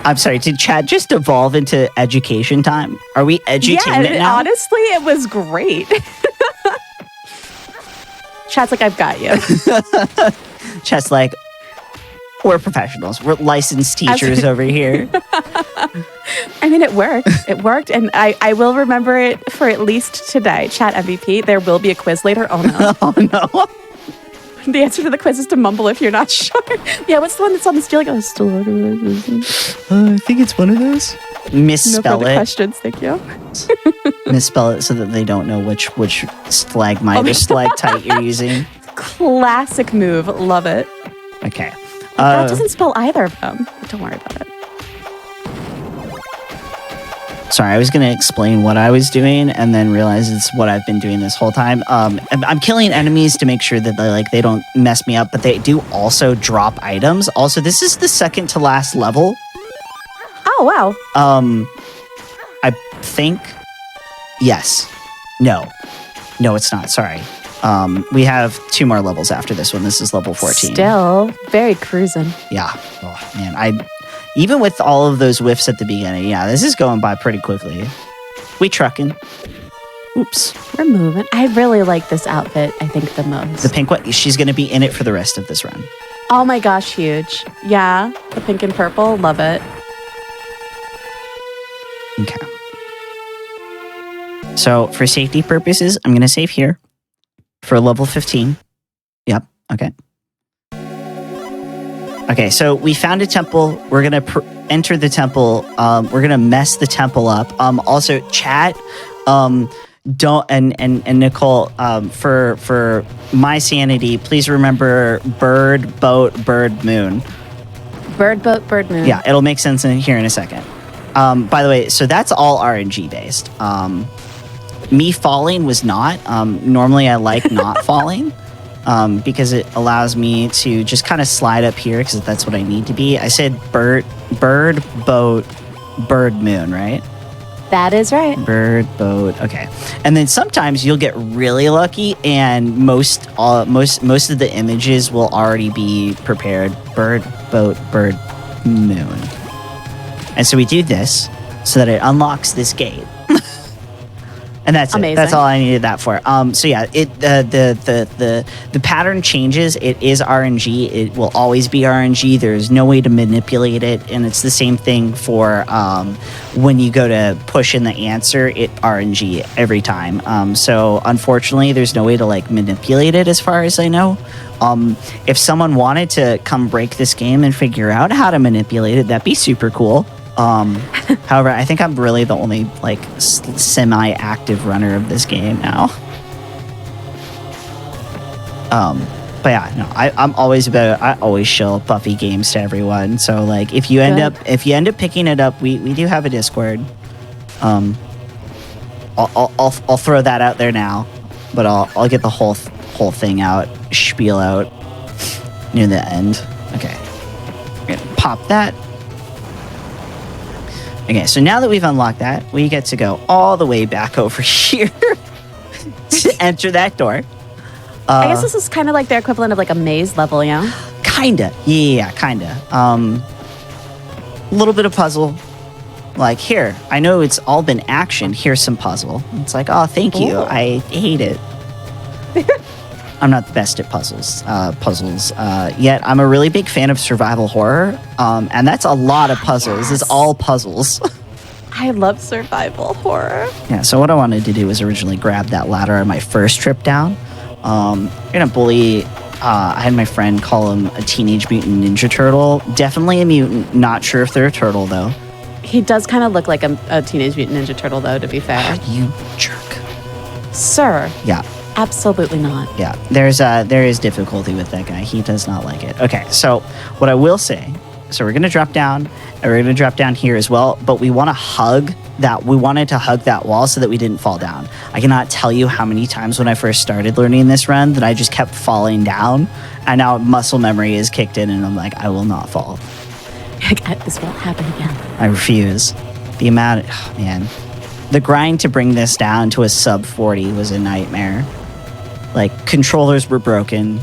I'm sorry, did chat just evolve into education time? Are we edutainment now? Honestly, it was great. Chat's like, I've got you. Chat's like, we're professionals. We're licensed teachers over here. I mean, it worked. It worked, and I will remember it for at least today. Chat MVP, there will be a quiz later. Oh, no. Oh, no. The answer to the quiz is to mumble if you're not sure. Yeah, what's the one that's on the ceiling? Oh, still I think it's one of those. Misspell no further it. questions, thank you. Misspell it so that they don't know which stalagmite or stalactite you're using. Classic move. Love it. Okay. That doesn't spell either of them. But don't worry about it. Sorry, I was going to explain what I was doing and then realize it's what I've been doing this whole time. I'm killing enemies to make sure that they don't mess me up, but they do also drop items. Also, this is the second to last level. Oh, wow. I think Yes. No, it's not. Sorry. We have 2 more levels after this one. This is level 14. Still very cruising. Yeah. Oh, man. Even with all of those whiffs at the beginning, yeah, this is going by pretty quickly. We trucking. Oops. We're moving. I really like this outfit, I think, the most. The pink one, she's going to be in it for the rest of this run. Oh my gosh, huge. Yeah, the pink and purple, love it. Okay. So for safety purposes, I'm going to save here for level 15. Yep. Okay. Okay, so we found a temple. We're going to enter the temple. We're going to mess the temple up. Also, chat, don't and Nichole, for my sanity, please remember bird, boat, bird, moon. Bird, boat, bird, moon. Yeah, it'll make sense here in a second. By the way, so that's all RNG based. Me falling was not. Normally I like not falling because it allows me to just kind of slide up here because that's what I need to be. I said bird, boat, bird, moon, right? That is right. Bird, boat, okay. And then sometimes you'll get really lucky and most of the images will already be prepared. Bird, boat, bird, moon. And so we do this so that it unlocks this gate. And that's amazing. It. That's all I needed that for. So yeah, the pattern changes. It is RNG. It will always be RNG. There's no way to manipulate it, and it's the same thing for when you go to push in the answer. It RNG every time. So unfortunately, there's no way to like manipulate it, as far as I know. If someone wanted to come break this game and figure out how to manipulate it, that'd be super cool. However, I think I'm really the only like semi-active runner of this game now. But yeah, no, I'm always about. I always show Buffy games to everyone. So like, if you end up picking it up, we do have a Discord. I'll throw that out there now, but I'll get the whole thing out, spiel out near the end. Okay, we're gonna pop that. Okay, so now that we've unlocked that, we get to go all the way back over here to enter that door. I guess this is kind of like their equivalent of like a maze level, yeah? Kinda. Yeah, kinda. A little bit of puzzle. Like, here, I know it's all been action. Here's some puzzle. It's like, oh, thank you. Ooh. I hate it. I'm not the best at puzzles, yet I'm a really big fan of survival horror, and that's a lot of puzzles. Yes. It's all puzzles. I love survival horror. Yeah, so what I wanted to do was originally grab that ladder on my first trip down. You're gonna bully, I had my friend call him a Teenage Mutant Ninja Turtle. Definitely a mutant, not sure if they're a turtle, though. He does kind of look like a Teenage Mutant Ninja Turtle, though, to be fair. You jerk. Sir. Yeah. Absolutely not. Yeah, there is difficulty with that guy. He does not like it. Okay, so what I will say, so we're gonna drop down, and we're gonna drop down here as well. But we want to hug that. We wanted to hug that wall so that we didn't fall down. I cannot tell you how many times when I first started learning this run that I just kept falling down, and now muscle memory is kicked in, and I'm like, I will not fall. This won't happen again. I refuse. The amount, oh, man, the grind to bring this down to a sub 40 was a nightmare. Like, controllers were broken.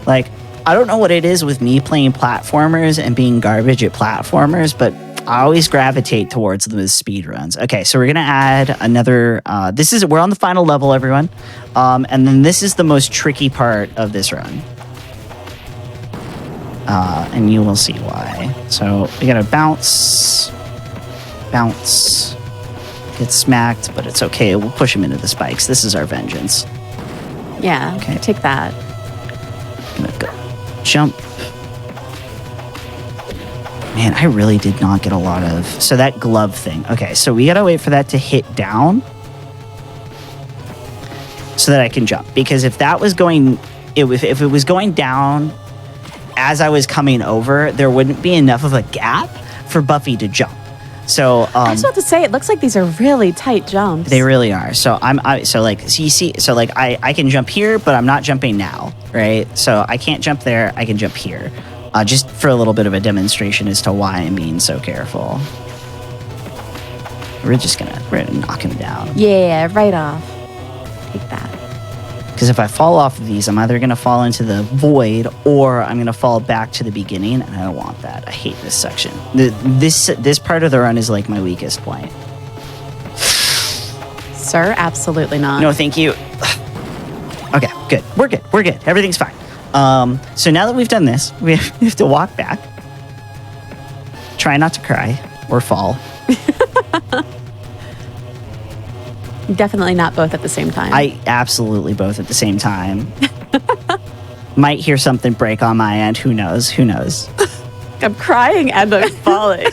Like, I don't know what it is with me playing platformers and being garbage at platformers, but I always gravitate towards them as speedruns. Okay, so we're going to add another... we're on the final level, everyone. And then this is the most tricky part of this run. And you will see why. So, we got to bounce... Get smacked, but it's okay. We'll push him into the spikes. This is our vengeance. Yeah, okay. Take that. I'm gonna go jump. Man, I really did not get a lot of... So that glove thing. Okay, so we gotta wait for that to hit down so that I can jump. Because if that was going... If it was going down as I was coming over, there wouldn't be enough of a gap for Buffy to jump. So I was about to say, it looks like these are really tight jumps. They really are. So I can jump here, but I'm not jumping now, right? So I can't jump there. I can jump here, just for a little bit of a demonstration as to why I'm being so careful. we're gonna knock him down. Yeah, right off. Take that. Because if I fall off of these, I'm either gonna fall into the void or I'm gonna fall back to the beginning, and I don't want that. I hate this section. This part of the run is like my weakest point. Sir, absolutely not. No, thank you. Okay, good. We're good. Everything's fine. So now that we've done this, we have to walk back. Try not to cry or fall. Definitely not both at the same time. I absolutely both at the same time. Might hear something break on my end. Who knows? I'm crying and I'm falling.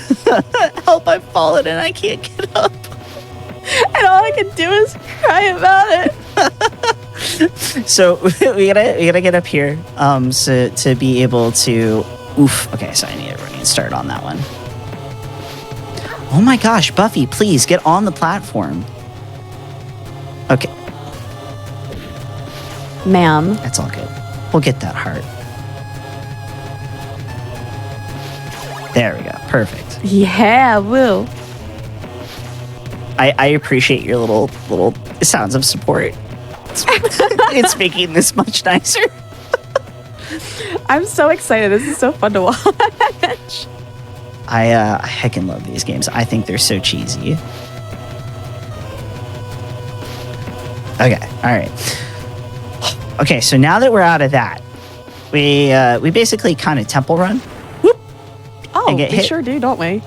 Help, I've fallen and I can't get up. And all I can do is cry about it. So we gotta get up here so to be able to... Oof. Okay, so I need a running start on that one. Oh my gosh, Buffy, please get on the platform. Okay. Ma'am. That's all good. We'll get that heart. There we go. Perfect. Yeah, woo. I appreciate your little sounds of support. It's making this much nicer. I'm so excited. This is so fun to watch. I heckin' love these games. I think they're so cheesy. Okay, all right. Okay, so now that we're out of that, we basically kind of temple run. Whoop, Oh, we hit. sure do, don't we?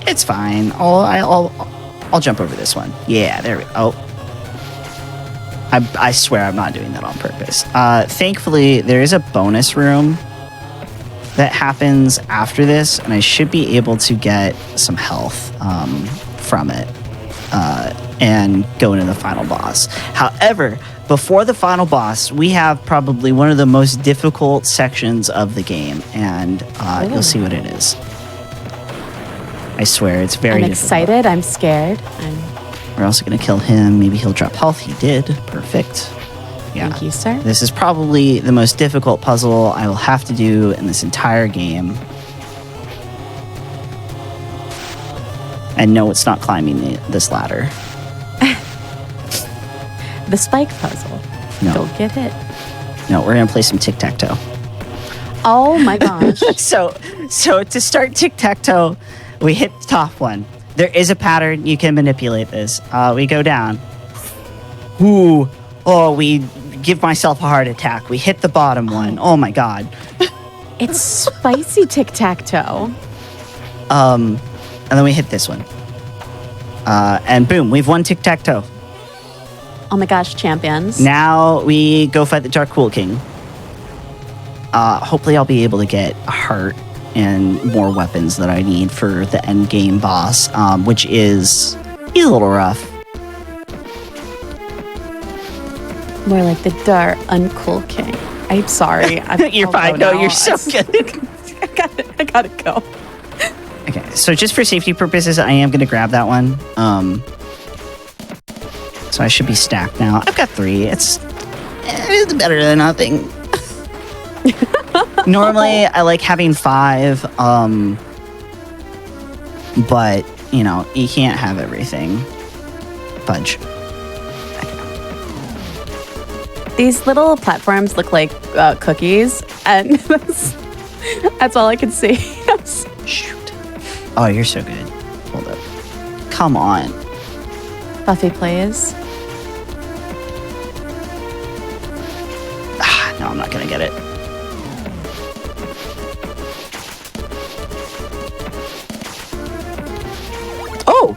It's fine. I'll jump over this one. Yeah, there we go. Oh. I swear I'm not doing that on purpose. Thankfully, there is a bonus room that happens after this, and I should be able to get some health from it and go into the final boss. However, before the final boss, we have probably one of the most difficult sections of the game, and you'll see what it is. I swear, it's very I'm difficult. excited. I'm scared. We're also going to kill him. Maybe he'll drop health. He did. Perfect. Yeah. Thank you, sir. This is probably the most difficult puzzle I will have to do in this entire game. And no, it's not climbing this ladder. The spike puzzle. No. Don't get hit. No, we're going to play some tic-tac-toe. Oh my gosh. So to start tic-tac-toe, we hit the top one. There is a pattern. You can manipulate this. We go down. Ooh. Oh, we give myself a heart attack. We hit the bottom one. Oh my god. It's spicy tic-tac-toe. And then we hit this one. And boom, we've won tic-tac-toe. Oh my gosh, champions. Now we go fight the Darkhul King. Hopefully I'll be able to get a heart and more weapons that I need for the end game boss, which he's a little rough. More like the Dar Uncool King. I'm sorry. You're fine. No, you're so good. I gotta go. Okay, so just for safety purposes, I am going to grab that one. So I should be stacked now. I've got 3. It's better than nothing. Normally, I like having 5, but, you know, you can't have everything. Fudge. These little platforms look like cookies, and that's all I can see. Shoot. Oh, you're so good. Hold up. Come on. Buffy plays. No, I'm not going to get it. Oh!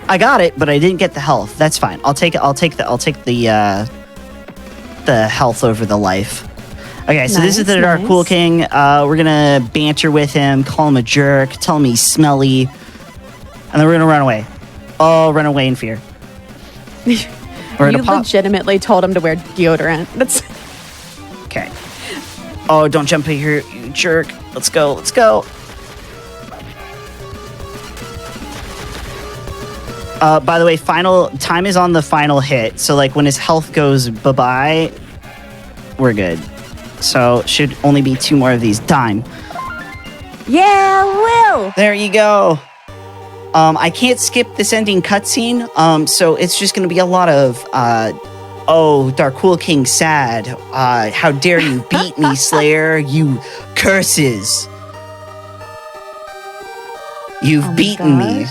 I got it, but I didn't get the health. That's fine. I'll take it. I'll take the health over the life. Okay, so this is the Darkhul King. We're gonna banter with him, call him a jerk, tell him he's smelly, and then we're gonna run away. Oh, run away in fear. You legitimately told him to wear deodorant. That's okay. Oh, don't jump in here, you jerk. Let's go. Let's go. By the way, final time is on the final hit. So, like, when his health goes bye-bye, we're good. So, should only be 2 more of these. Dime. yeah, Will. There you go. I can't skip this ending cutscene, so it's just going to be a lot of, oh, Darkhul King sad. How dare you beat me, Slayer, you curses. You've beaten me.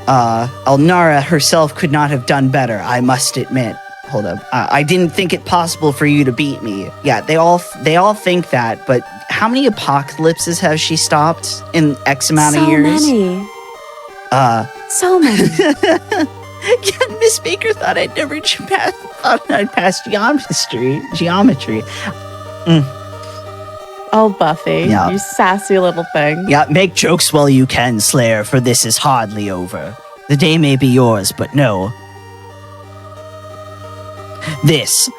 Elnara herself could not have done better, I must admit. Hold up. I didn't think it possible for you to beat me. Yeah, they all think that, but how many apocalypses has she stopped in X amount of years? So many. Yeah, Miss Baker thought I'd never pass geometry. Oh, Buffy, yeah. You sassy little thing. Yeah, make jokes while you can, Slayer, for this is hardly over. The day may be yours, but no. This.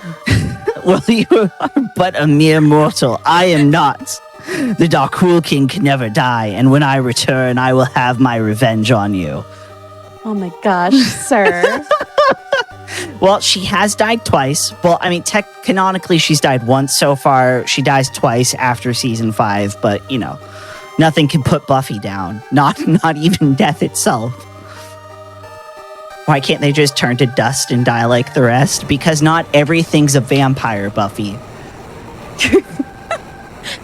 Well, you are but a mere mortal. I am not. The Darkhul King can never die, and when I return, I will have my revenge on you. Oh my gosh, sir. Well, she has died twice. Well, I mean, canonically, she's died once so far. She dies twice after season 5, but, nothing can put Buffy down. Not even death itself. Why can't they just turn to dust and die like the rest? Because not everything's a vampire, Buffy.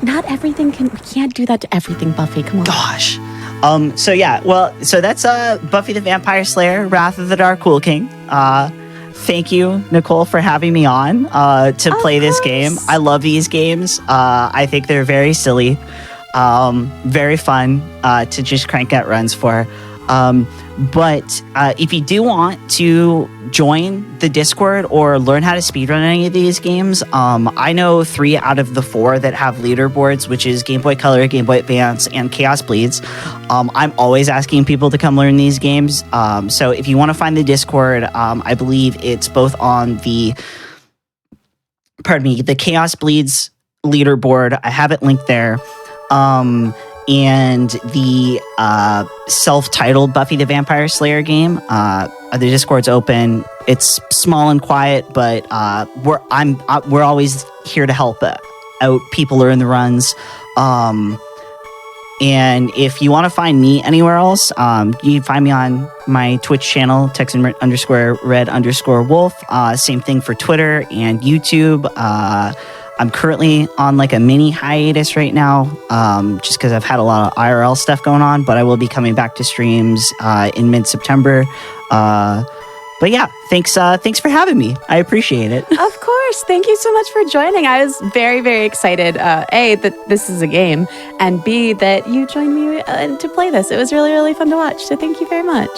Not everything we can't do that to everything, Buffy. Come on. Gosh. So that's Buffy the Vampire Slayer, Wrath of the Darkhul King. Thank you, Nichole, for having me on to play this game. I love these games. I think they're very silly, very fun to just crank out runs for. But if you do want to join the Discord or learn how to speedrun any of these games, I know 3 out of the 4 that have leaderboards, which is Game Boy Color, Game Boy Advance, and Chaos Bleeds. I'm always asking people to come learn these games. So if you want to find the Discord, I believe it's both on the Chaos Bleeds leaderboard. I have it linked there. And the self-titled Buffy the Vampire Slayer game. The Discord's open. It's small and quiet, but we're always here to help out people who are in the runs. And if you want to find me anywhere else, you can find me on my Twitch channel, Texan_Red_Wolf. Same thing for Twitter and YouTube. I'm currently on like a mini hiatus right now, just because I've had a lot of IRL stuff going on, but I will be coming back to streams in mid-September. But yeah, thanks for having me. I appreciate it. Of course. Thank you so much for joining. I was very, very excited, A, that this is a game, and B, that you joined me to play this. It was really, really fun to watch, so thank you very much.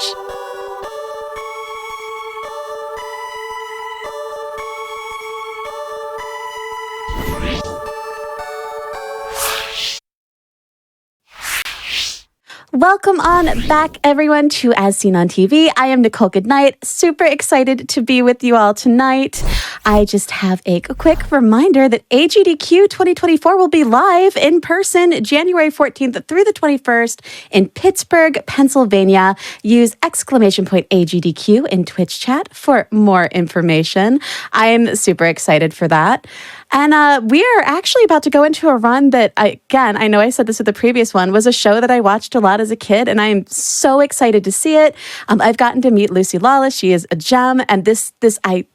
Welcome on back, everyone, to As Seen on TV. I am Nichole Goodnight. Super excited to be with you all tonight. I just have a quick reminder that AGDQ 2024 will be live in person January 14th through the 21st in Pittsburgh, Pennsylvania. Use !AGDQ in Twitch chat for more information. I am super excited for that. And we are actually about to go into a run that, I know I said this with the previous one, was a show that I watched a lot as a kid, and I am so excited to see it. I've gotten to meet Lucy Lawless. She is a gem, and I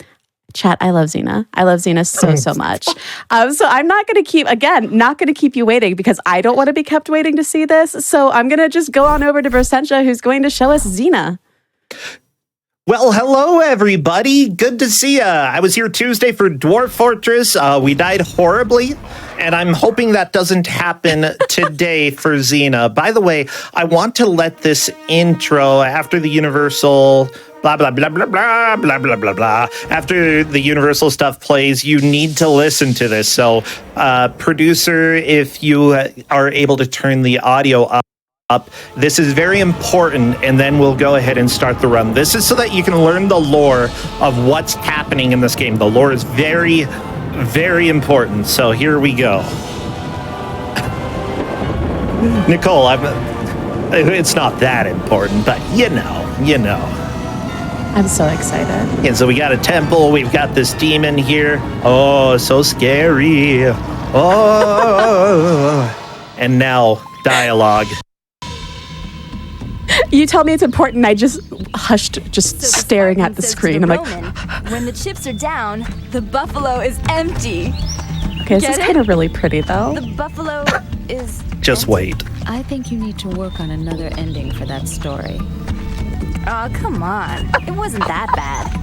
love Xena. I love Xena so much. So I'm not going to keep you waiting because I don't want to be kept waiting to see this. So I'm going to just go on over to Brossentia, who's going to show us Xena. Well, hello, everybody. Good to see ya. I was here Tuesday for Dwarf Fortress. We died horribly, and I'm hoping that doesn't happen today for Xena. By the way, I want to let this intro after the Universal blah, blah, blah, blah, blah, blah, blah, blah, blah. After the Universal stuff plays, you need to listen to this. So, producer, if you are able to turn the audio up. This is very important, and then we'll go ahead and start the run. This is so that you can learn the lore of what's happening in this game. The lore is very, very important. So here we go. Nichole, it's not that important, but you know. I'm so excited. And so we got a temple. We've got this demon here. Oh, so scary. Oh. And now dialogue. You tell me it's important. I just hushed, just So staring at the Spartan screen. says I'm to like, Roman, when the chips are down, the buffalo is empty. okay, this Get is it? kind of really pretty, though. The buffalo is Just empty. wait. I think you need to work on another ending for that story. Oh, come on. It wasn't that bad.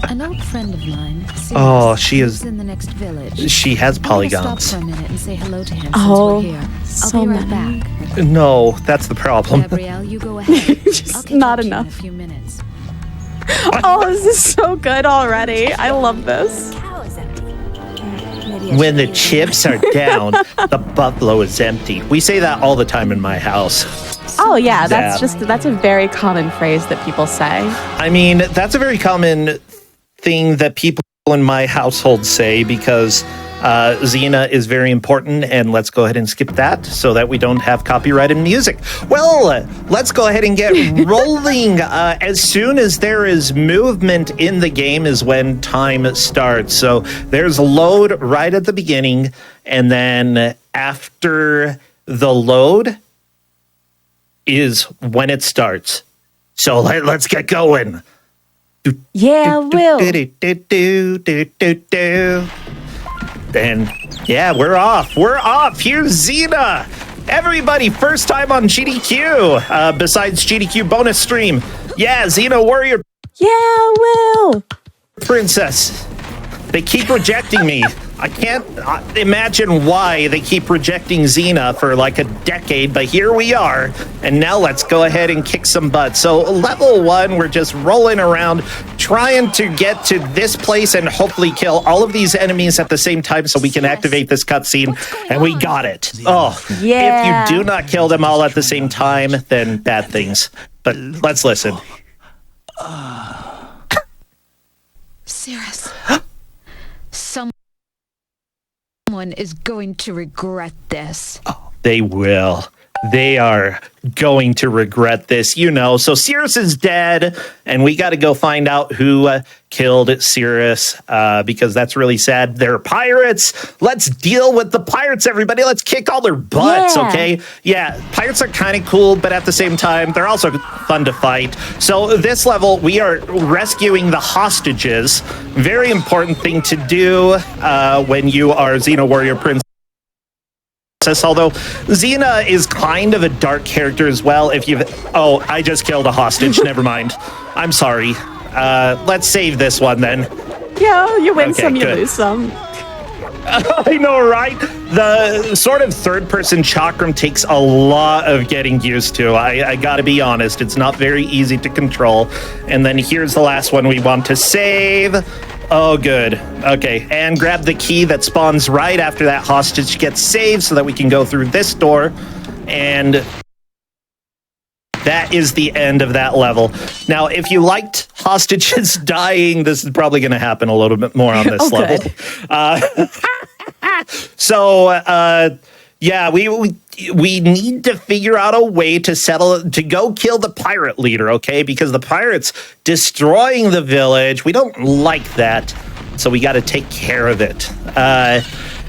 An old friend of mine. Oh, Sirius, she lives is- in the next village. She has I'm gonna stop polygons. for a minute and say hello to him Oh, since we're here. I'll so be right many. back. No, that's the problem. Gabrielle, you go ahead. Just I'll catch not up to you in enough. a few minutes. Oh, this is so good already. I love this. Cow is empty. Maybe I When the should leave chips are down, the buffalo is empty. We say that all the time in my house. Oh yeah, that's Yeah. that's a very common phrase that people say. I mean, that's a very common thing that people in my household say because Xena is very important, and let's go ahead and skip that so that we don't have copyrighted music. Well, let's go ahead and get rolling. As soon as there is movement in the game is when time starts. So there's a load right at the beginning, and then after the load is when it starts. So let's get going. Yeah, Will. And yeah, we're off. We're off. Here's Xena. Everybody, first time on GDQ, besides GDQ bonus stream. Yeah, Xena Warrior Yeah, Will. Princess. They keep rejecting me. I can't imagine why they keep rejecting Xena for like a decade, but here we are. And now let's go ahead and kick some butt. So level 1, we're just rolling around, trying to get to this place and hopefully kill all of these enemies at the same time so we can activate this cutscene. And we got it. Oh, Yeah. if you do not kill them all at the same time, then bad things. But let's listen. Sirius. Someone is going to regret this. They will. They are going to regret this, you know. So Sirius is dead, and we got to go find out who killed Sirius because that's really sad. They're pirates. Let's deal with the pirates, everybody. Let's kick all their butts, Yeah. okay? Yeah, pirates are kind of cool, but at the same time, they're also fun to fight. So this level, we are rescuing the hostages. Very important thing to do when you are Xena Warrior Princess. Although Xena is kind of a dark character as well. If you've I just killed a hostage. Never mind. I'm sorry. Let's save this one then. Yeah, you win Okay, some, you good. lose some. I know, right? The sort of third-person chakram takes a lot of getting used to. I gotta be honest. It's not very easy to control. And then here's the last one we want to save. Oh, good. Okay, and grab the key that spawns right after that hostage gets saved so that we can go through this door. And that is the end of that level. Now, if you liked hostages dying, this is probably going to happen a little bit more on this Oh, level. good. Yeah, we need to figure out a way to go kill the pirate leader, okay? Because the pirates destroying the village, we don't like that. So we got to take care of it.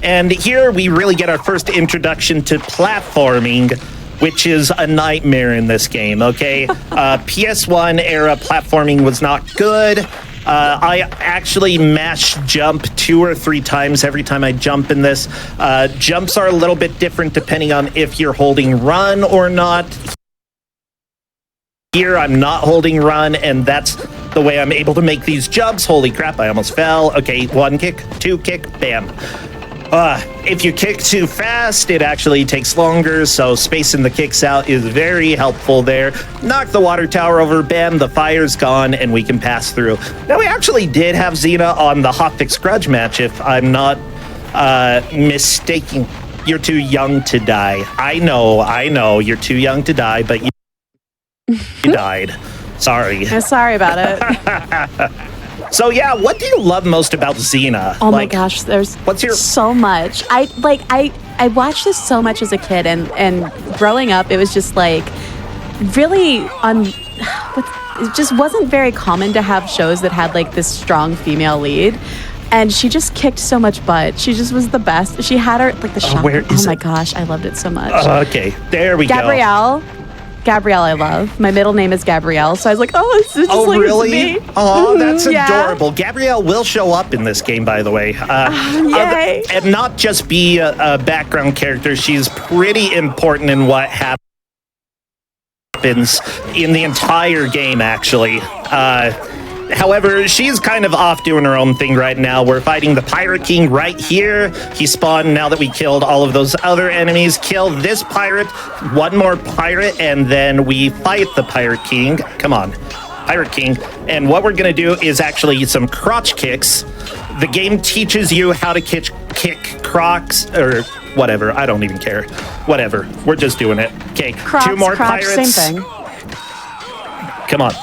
And here we really get our first introduction to platforming, which is a nightmare in this game, okay? PS1 era platforming was not good. I actually mash jump 2 or 3 times every time I jump in this. Jumps are a little bit different depending on if you're holding run or not. Here I'm not holding run, and that's the way I'm able to make these jumps. Holy crap, I almost fell. Okay, 1 kick, 2 kick, bam. If you kick too fast, it actually takes longer, so spacing the kicks out is very helpful there. Knock the water tower over, bam, the fire's gone, and we can pass through. Now, we actually did have Xena on the Hotfix grudge match, if I'm not mistaken. You're too young to die. I know, you're too young to die, but you died. Sorry. I'm sorry about it. So yeah, what do you love most about Xena? Oh my gosh, there's what's your- so much. I watched this so much as a kid, and growing up, it was just like really it just wasn't very common to have shows that had like this strong female lead. And she just kicked so much butt. She just was the best. She had her like the shot. where is Oh my it? gosh, I loved it so much. Okay, there we go. Gabrielle, Gabrielle I love. My middle name is Gabrielle, so I was like, oh, this is just like really? me. Oh, that's yeah. adorable. Gabrielle will show up in this game, by the way. Yay. And not just be a background character. She's pretty important in what happens in the entire game, actually. However, she's kind of off doing her own thing right now. We're fighting the Pirate King right here. He spawned now that we killed all of those other enemies. Kill this pirate, one more pirate, and then we fight the Pirate King. Come on, Pirate King. And what we're going to do is actually some crotch kicks. The game teaches you how to kick crocs, or whatever. I don't even care. Whatever. We're just doing it. Okay, Crocs, 2 more crotch, pirates. same thing. Come on.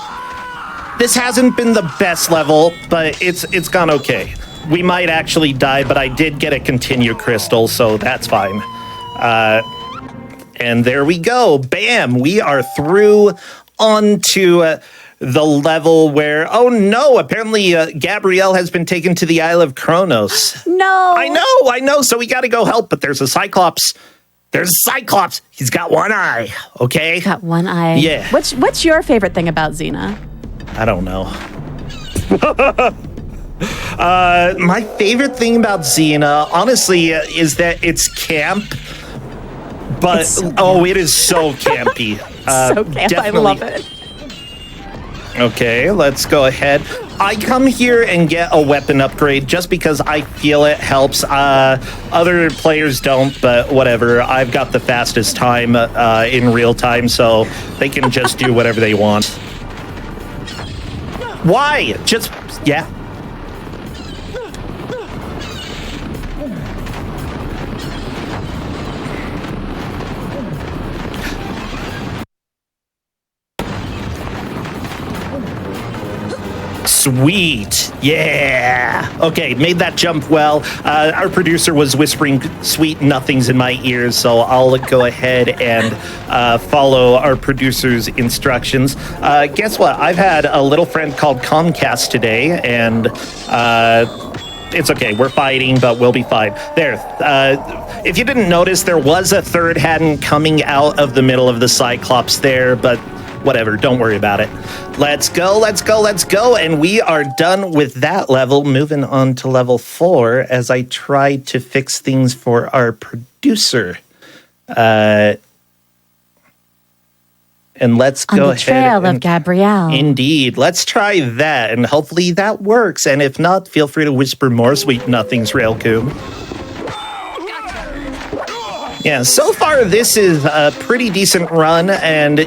This hasn't been the best level, but it's gone okay. We might actually die, but I did get a continue crystal, so that's fine. And there we go. Bam! We are through onto the level where, oh no, apparently Gabrielle has been taken to the Isle of Kronos. No. I know, so we gotta go help, but there's a Cyclops. There's a Cyclops. He's got one eye, okay? Got one eye. Yeah. What's your favorite thing about Xena? I don't know. My favorite thing about Xena, honestly, is that it's camp. But, it is so campy. So camp. I love it. Okay, let's go ahead. I come here and get a weapon upgrade just because I feel it helps. Other players don't, but whatever. I've got the fastest time in real time, so they can just do whatever they want. Why? Just, yeah. Sweet. Yeah. Okay, made that jump well. Our producer was whispering sweet nothings in my ears, so I'll go ahead and follow our producer's instructions. Guess what? I've had a little friend called Comcast today, and it's okay. We're fighting, but we'll be fine. There. If you didn't notice, there was a third hand coming out of the middle of the Cyclops there, but whatever, don't worry about it. Let's go. And we are done with that level. Moving on to level 4 as I try to fix things for our producer. And let's go ahead. On the trail of Gabrielle. Indeed. Let's try that, and hopefully that works. And if not, feel free to whisper more sweet nothings, Railcoom. Yeah, so far this is a pretty decent run, and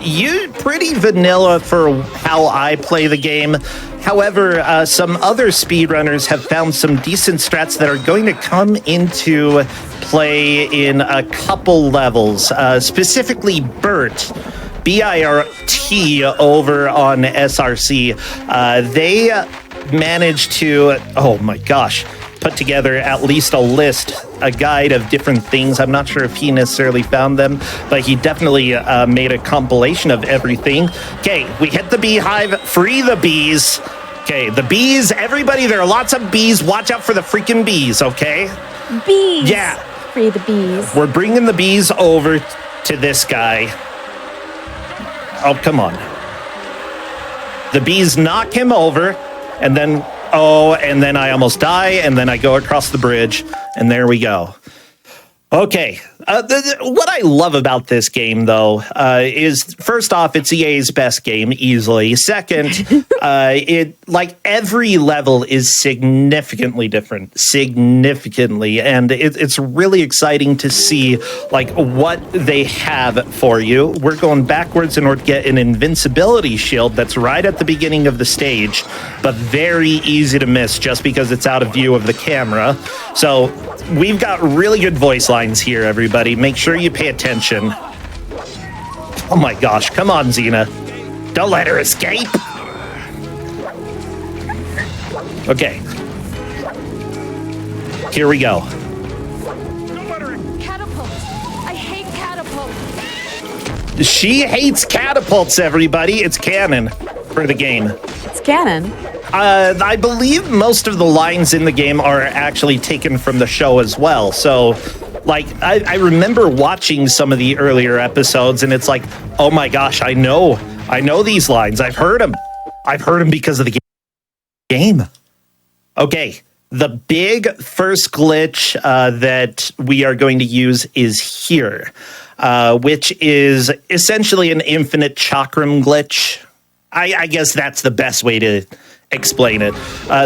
pretty vanilla for how I play the game. However, some other speedrunners have found some decent strats that are going to come into play in a couple levels, specifically Bert. B-I-R-T over on SRC. They managed to, oh my gosh, put together at least a guide of different things. I'm not sure if he necessarily found them, but he definitely made a compilation of everything. Okay, we hit the beehive, free the bees. Okay, the bees, everybody, there are lots of bees. Watch out for the freaking bees, okay? Bees. Yeah. Free the bees. We're bringing the bees over to this guy. Oh, come on. The bees knock him over, and then I almost die, and then I go across the bridge, and there we go. Okay. What I love about this game, though, is first off, it's EA's best game, easily. Second, every level is significantly different, and it's really exciting to see what they have for you. We're going backwards in order to get an invincibility shield that's right at the beginning of the stage, but very easy to miss just because it's out of view of the camera. So we've got really good voice lines here, everybody. Make sure you pay attention. Oh my gosh, come on, Xena. Don't let her escape. Okay. Here we go. Catapult. I hate catapult. She hates catapults, everybody. It's canon for the game. It's canon. I believe most of the lines in the game are actually taken from the show as well, so Like, I remember watching some of the earlier episodes, and it's like, oh my gosh, I know these lines. I've heard them. I've heard them because of the game. Okay, the big first glitch that we are going to use is here, which is essentially an infinite chakram glitch. I guess that's the best way to explain it.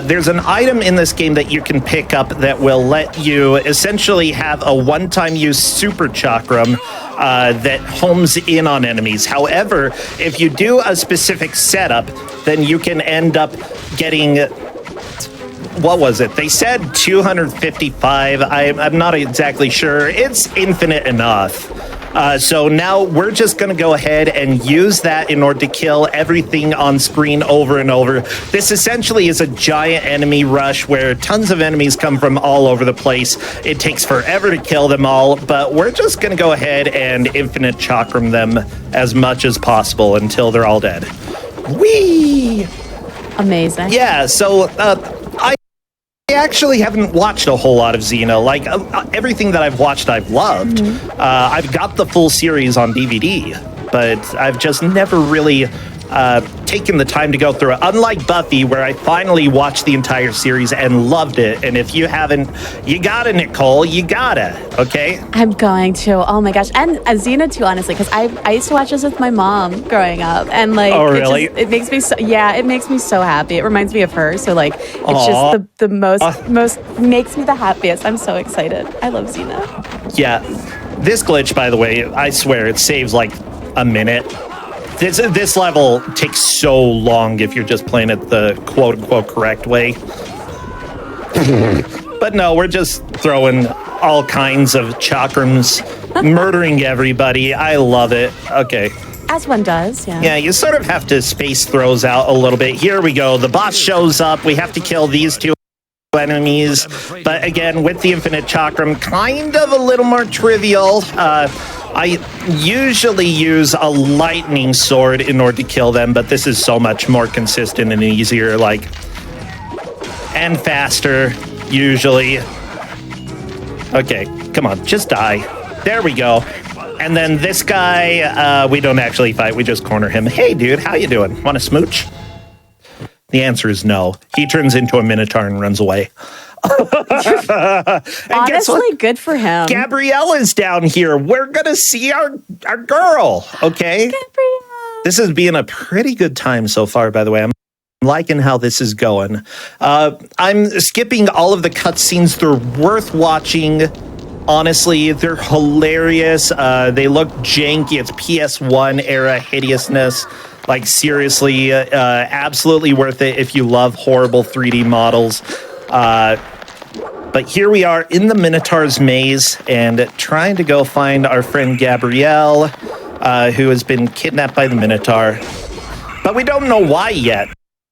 There's an item in this game that you can pick up that will let you essentially have a one-time use super chakram that homes in on enemies. However, if you do a specific setup, then you can end up getting... What was it? They said 255. I'm not exactly sure. It's infinite enough. So now we're just going to go ahead and use that in order to kill everything on screen over and over. This essentially is a giant enemy rush where tons of enemies come from all over the place. It takes forever to kill them all, but we're just going to go ahead and infinite chakram them as much as possible until they're all dead. Whee! Amazing. Yeah, so I actually haven't watched a whole lot of Xena. Like, everything that I've watched, I've loved. I've got the full series on DVD, but I've just never really taken the time to go through it. Unlike Buffy, where I finally watched the entire series and loved it. And if you haven't, you gotta, Nichole. You gotta, okay? I'm going to. Oh my gosh. And Xena too, honestly, because I used to watch this with my mom growing up. And like, oh, really? it makes me so, yeah, it makes me so happy. It reminds me of her. So like, it's just the most makes me the happiest. I'm so excited. I love Xena. Yeah. This glitch, by the way, I swear it saves like a minute. This level takes so long if you're just playing it the quote-unquote correct way. But no, we're just throwing all kinds of chakrams, murdering everybody. I love it. Okay. As one does, yeah. Yeah, you sort of have to space throws out a little bit. Here we go. The boss shows up. We have to kill these two enemies. But again, with the infinite chakram, kind of a little more trivial. I usually use a lightning sword in order to kill them, but this is so much more consistent and easier, like, and faster, usually. Okay, come on, just die. There we go. And then this guy, we don't actually fight, we just corner him. Hey, dude, how you doing? Want a smooch? The answer is no. He turns into a minotaur and runs away. Honestly, good for him. Gabriella's down here. We're gonna see our girl. Okay. Gabrielle. This is being a pretty good time so far, by the way. I'm liking how this is going. I'm skipping all of the cutscenes. They're worth watching. Honestly, they're hilarious. They look janky. It's PS1 era hideousness. Like, seriously, absolutely worth it if you love horrible 3D models. But here we are in the Minotaur's maze and trying to go find our friend Gabrielle, who has been kidnapped by the Minotaur. But we don't know why yet.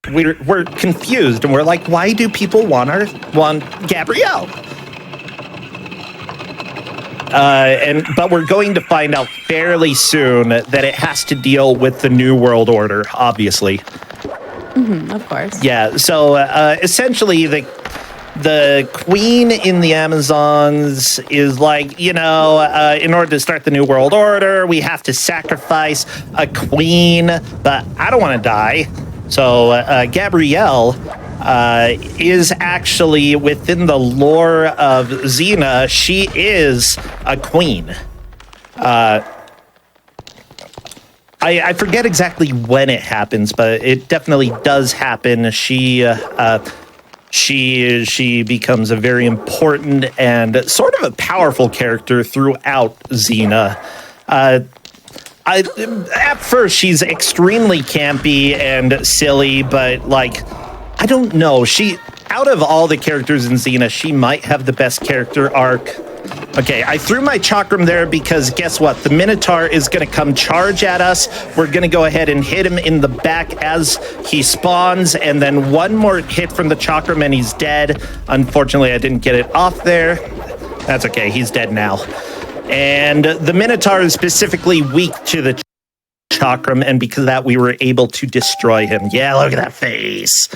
We're confused, and we're like, why do people want Gabrielle? But we're going to find out fairly soon that it has to deal with the New World Order, obviously. Of course. Yeah, so essentially the queen in the Amazons is like, in order to start the New World Order, we have to sacrifice a queen, but I don't want to die. So Gabrielle is actually, within the lore of Xena, she is a queen. I forget exactly when it happens, but it definitely does happen. She becomes a very important and sort of a powerful character throughout Xena. At first, she's extremely campy and silly, but like, I don't know. Out of all the characters in Xena, she might have the best character arc. Okay, I threw my chakram there because guess what? The Minotaur is going to come charge at us. We're going to go ahead and hit him in the back as he spawns, and then one more hit from the chakram and he's dead. Unfortunately, I didn't get it off there. That's okay, he's dead now. And the Minotaur is specifically weak to the chakram, and because of that, we were able to destroy him. Yeah, look at that face.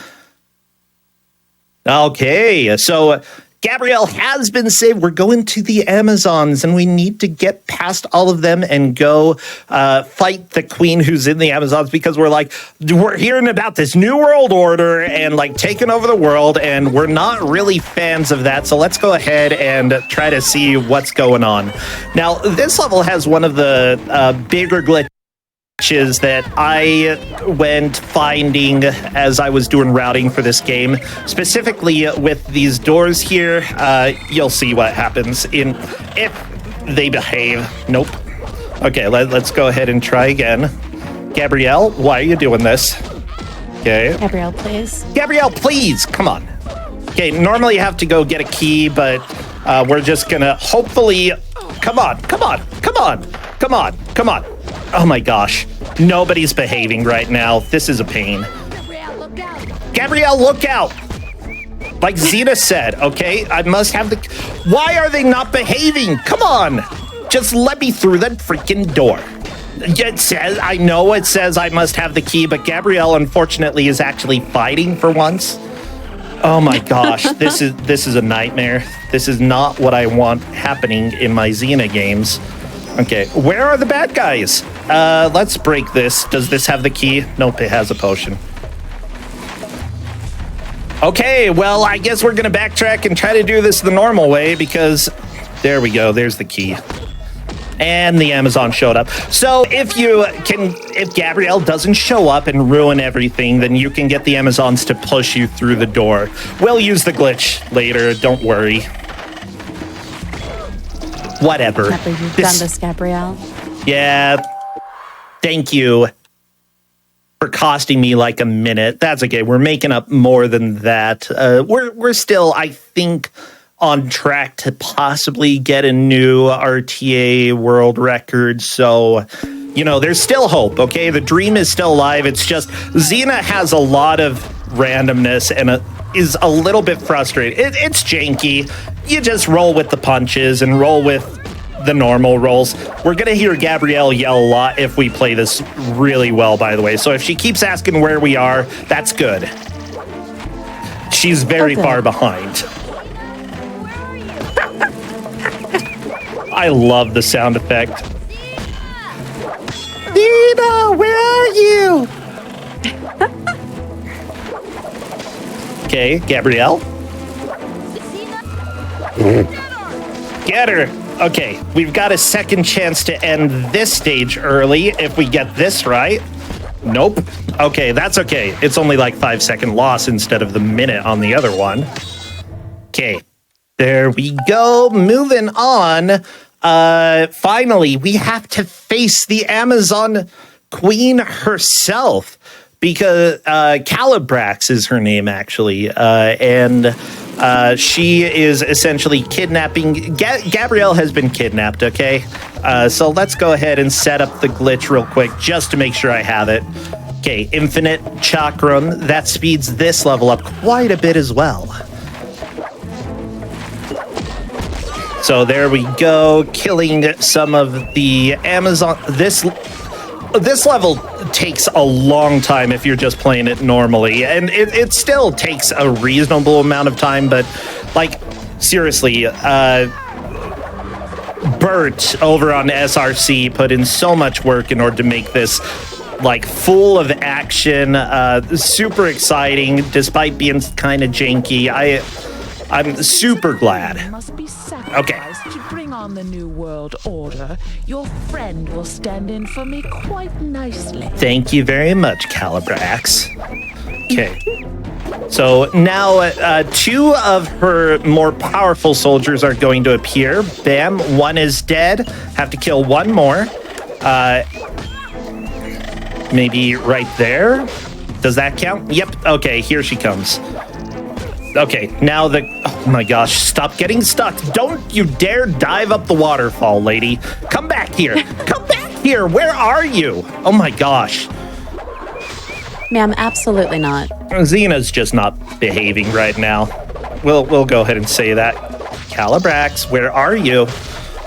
Okay, so Gabrielle has been saved. We're going to the Amazons, and we need to get past all of them and go fight the queen who's in the Amazons, because we're hearing about this new world order and taking over the world, and we're not really fans of that. So let's go ahead and try to see what's going on. Now, this level has one of the bigger glitches that I went finding as I was doing routing for this game, specifically with these doors here. You'll see what happens if they behave. Nope. Okay, let's go ahead and try again. Gabrielle, why are you doing this? Okay. Gabrielle, please. Gabrielle, please, come on. Okay, normally you have to go get a key, but we're just gonna hopefully... Come on. Oh my gosh. Nobody's behaving right now. This is a pain. Gabrielle, look out! Like Xena said, okay? I must have the... Why are they not behaving? Come on! Just let me through that freaking door. It says, I know it says I must have the key, but Gabrielle, unfortunately, is actually fighting for once. Oh my gosh, this is a nightmare. This is not what I want happening in my Xena games. Okay, where are the bad guys? Let's break this. Does this have the key? Nope, it has a potion. Okay, well, I guess we're gonna backtrack and try to do this the normal way, because there we go, there's the key. And the Amazon showed up. So if Gabrielle doesn't show up and ruin everything, then you can get the Amazons to push you through the door. We'll use the glitch later, don't worry. Whatever. Can't believe you've done this, Gabrielle. Yeah. Thank you for costing me like a minute. That's okay. We're making up more than that. We're still, I think, on track to possibly get a new RTA world record. So, there's still hope, okay? The dream is still alive. It's just Xena has a lot of randomness and is a little bit frustrating. It's janky. You just roll with the punches and roll with the normal rolls. We're going to hear Gabrielle yell a lot if we play this really well, by the way. So if she keeps asking where we are, that's good. She's very far behind. I love the sound effect. Xena, where are you? Okay, Gabrielle. Get her. Okay, we've got a second chance to end this stage early if we get this right. Nope. Okay, that's okay. It's only 5-second loss instead of the minute on the other one. Okay, there we go. Moving on. Finally, we have to face the Amazon Queen herself, because Calibrax is her name, actually, and she is essentially kidnapping... Gabrielle has been kidnapped, okay? So let's go ahead and set up the glitch real quick, just to make sure I have it. Okay, Infinite Chakram. That speeds this level up quite a bit as well. So there we go, killing some of the Amazon... This level takes a long time if you're just playing it normally, and it still takes a reasonable amount of time, but seriously, Bert over on SRC put in so much work in order to make this full of action, super exciting despite being kind of janky. I'm super glad. Must be sacrificed to bring on the new world order. Your friend will stand in for me quite nicely. Thank you very much, Calibrax. Okay. So now two of her more powerful soldiers are going to appear. Bam, one is dead. Have to kill one more. Maybe right there. Does that count? Yep. Okay, here she comes. Okay, now oh my gosh, stop getting stuck. Don't you dare dive up the waterfall, lady. Come back here. Come back here. Where are you? Oh my gosh. Ma'am, absolutely not. Xena's just not behaving right now. We'll go ahead and say that. Calibrax, where are you?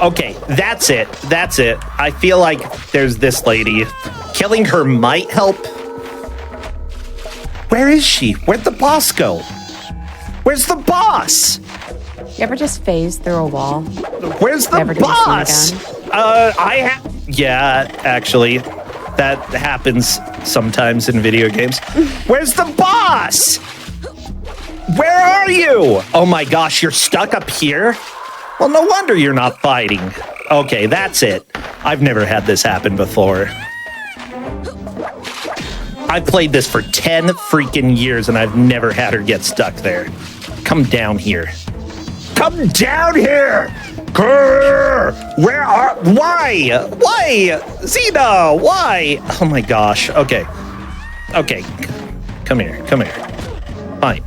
Okay, that's it. That's it. I feel like there's this lady. Killing her might help. Where is she? Where'd the boss go? Where's the boss? You ever just phase through a wall? Where's the Never do this boss? thing Yeah, actually, that happens sometimes in video games. Where's the boss? Where are you? Oh my gosh, you're stuck up here? Well, no wonder you're not fighting. Okay, that's it. I've never had this happen before. I've played this for 10 freaking years and I've never had her get stuck there. Come down here. Come down here! Grrr! Why? Why? Xena, why? Oh my gosh. Okay. Okay. Come here. Come here. Fine.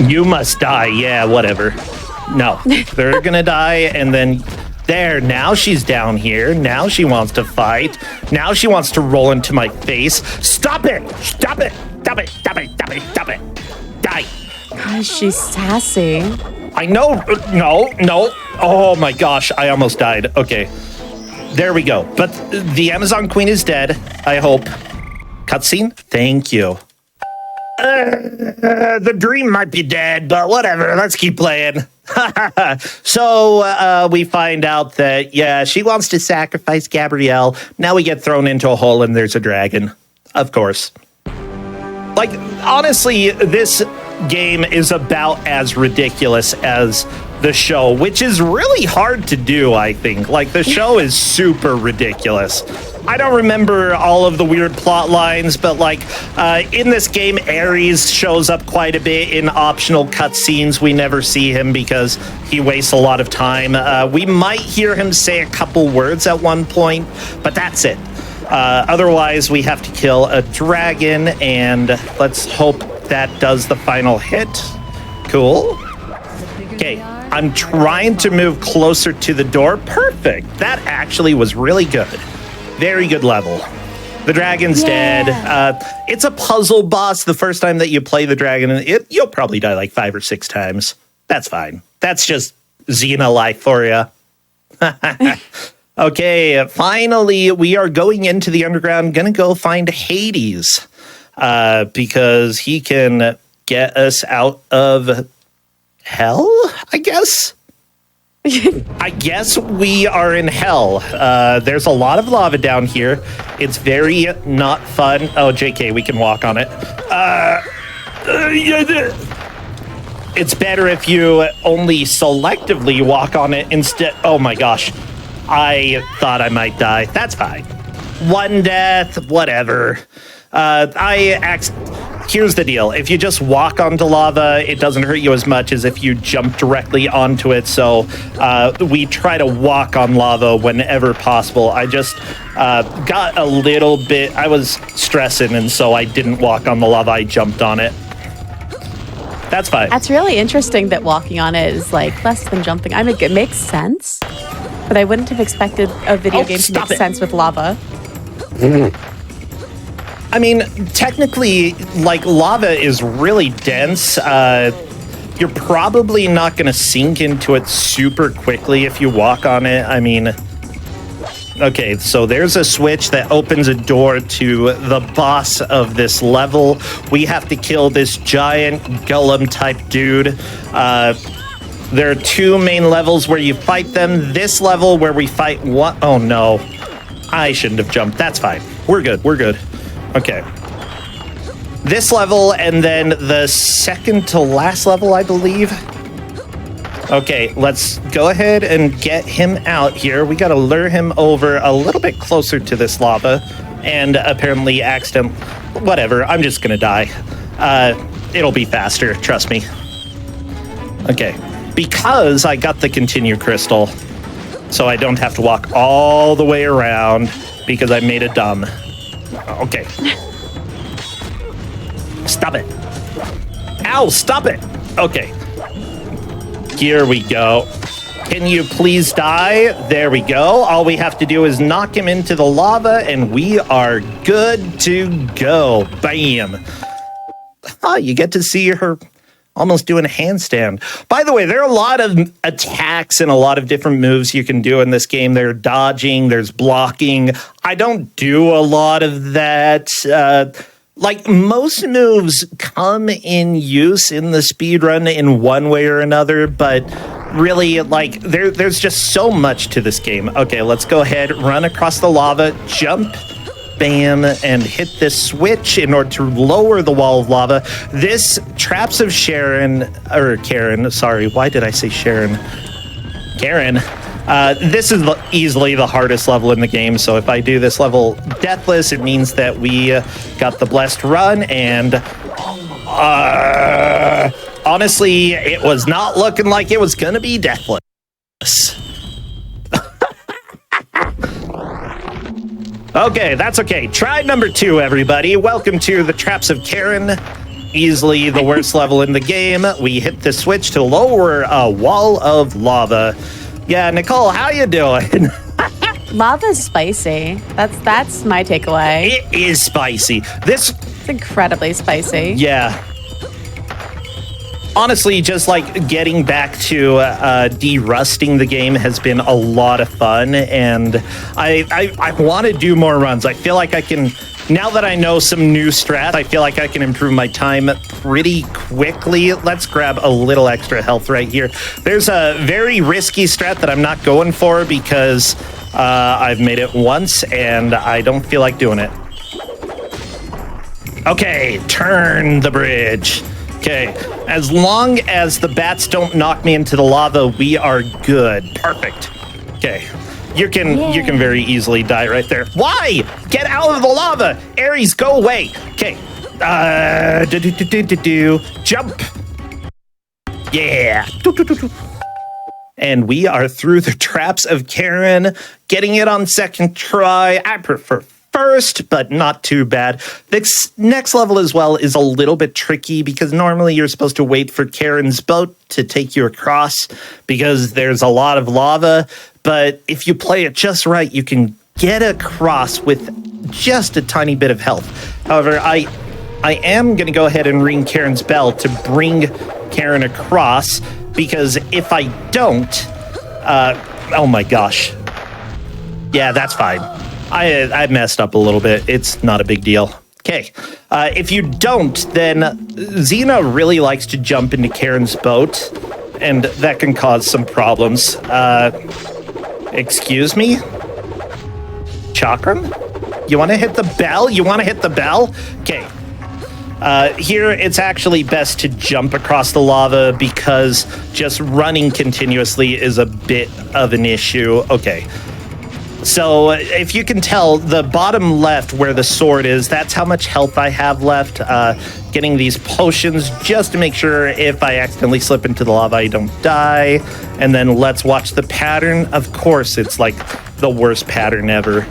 You must die. Yeah, whatever. No, they're gonna die, and then there. Now she's down here. Now she wants to fight. Now she wants to roll into my face. Stop it! Stop it! Stop it! Stop it! Stop it! Stop it! Die! Gosh, she's sassy. I know. No. Oh my gosh, I almost died. Okay, there we go. But the Amazon Queen is dead. I hope. Cutscene. Thank you. The dream might be dead, but whatever. Let's keep playing. So we find out that, yeah, she wants to sacrifice Gabrielle. Now we get thrown into a hole and there's a dragon. Of course. Like, honestly, this game is about as ridiculous as the show, which is really hard to do, I think. Like, the show is super ridiculous. I don't remember all of the weird plot lines, but like in this game, Ares shows up quite a bit in optional cutscenes. We never see him because he wastes a lot of time. We might hear him say a couple words at one point, but that's it. Otherwise, we have to kill a dragon, and let's hope that does the final hit. Cool. Okay, I'm trying to move closer to the door. Perfect. That actually was really good. Very good level. The dragon's dead. It's a puzzle boss. The first time that you play the dragon, you'll probably die like 5 or 6 times. That's fine. That's just Xena life for you. Okay, finally, we are going into the underground. Gonna go find Hades because he can get us out of hell, I guess. I guess we are in hell. There's a lot of lava down here. It's very not fun. Oh, JK, we can walk on it. It's better if you only selectively walk on it instead. Oh my gosh. I thought I might die. That's fine. One death, whatever. Here's the deal. If you just walk onto lava, it doesn't hurt you as much as if you jump directly onto it. So we try to walk on lava whenever possible. I just got a little bit, I was stressing, and so I didn't walk on the lava. I jumped on it. That's fine. That's really interesting that walking on it is like less than jumping. I mean, it makes sense, but I wouldn't have expected a video game to make sense with lava. I mean, technically, like, lava is really dense. You're probably not going to sink into it super quickly if you walk on it. I mean, okay, so there's a switch that opens a door to the boss of this level. We have to kill this giant golem-type dude. There are 2 main levels where you fight them. This level where we fight one... Oh, no. I shouldn't have jumped. That's fine. We're good. We're good. Okay. This level, and then the second to last level, I believe. Okay, let's go ahead and get him out here. We gotta lure him over a little bit closer to this lava, and apparently accident. Whatever, I'm just gonna die. It'll be faster, trust me. Okay, because I got the continue crystal, so I don't have to walk all the way around because I made a dumb. Okay. Stop it. Ow, stop it. Okay. Here we go. Can you please die? There we go. All we have to do is knock him into the lava and we are good to go. Bam. Oh, you get to see her Almost doing a handstand. By the way, there are a lot of attacks and a lot of different moves you can do in this game. There's dodging, there's blocking. I don't do a lot of that. Like most moves come in use in the speedrun in one way or another, but really, like, there's just so much to this game. Okay, let's go ahead, run across the lava, jump, bam, and hit this switch in order to lower the wall of lava. This Traps of Karen, sorry, why did I say Sharon? Karen. This is easily the hardest level in the game, so if I do this level deathless, it means that we got the blessed run, and honestly, it was not looking like it was gonna be deathless. Okay, that's okay. Try number 2, everybody. Welcome to the Traps of Karen. Easily the worst level in the game. We hit the switch to lower a wall of lava. Yeah, Nichole, how you doing? Lava's spicy. That's my takeaway. It is spicy. It's incredibly spicy. Yeah. Honestly, just like getting back to de-rusting the game has been a lot of fun, and I want to do more runs. I feel like I can, now that I know some new strats, I feel like I can improve my time pretty quickly. Let's grab a little extra health right here. There's a very risky strat that I'm not going for because I've made it once and I don't feel like doing it. Okay, turn the bridge. Okay, as long as the bats don't knock me into the lava, we are good. Perfect. Okay, you can very easily die right there. Why? Get out of the lava! Aries, go away! Okay, jump! Yeah! And we are through the Traps of Karen, getting it on second try. I prefer first, but not too bad. This next level as well is a little bit tricky because normally you're supposed to wait for Karen's boat to take you across because there's a lot of lava. But if you play it just right, you can get across with just a tiny bit of health. However, I am going to go ahead and ring Karen's bell to bring Karen across because if I don't, oh my gosh. Yeah, that's fine. I messed up a little bit. It's not a big deal. Okay. If you don't, then Xena really likes to jump into Karen's boat, and that can cause some problems. Excuse me? Chakram? You want to hit the bell? You want to hit the bell? Okay. Here, it's actually best to jump across the lava because just running continuously is a bit of an issue. Okay. So if you can tell, the bottom left where the sword is, that's how much health I have left. Getting these potions just to make sure if I accidentally slip into the lava, I don't die. And then let's watch the pattern. Of course, it's like the worst pattern ever.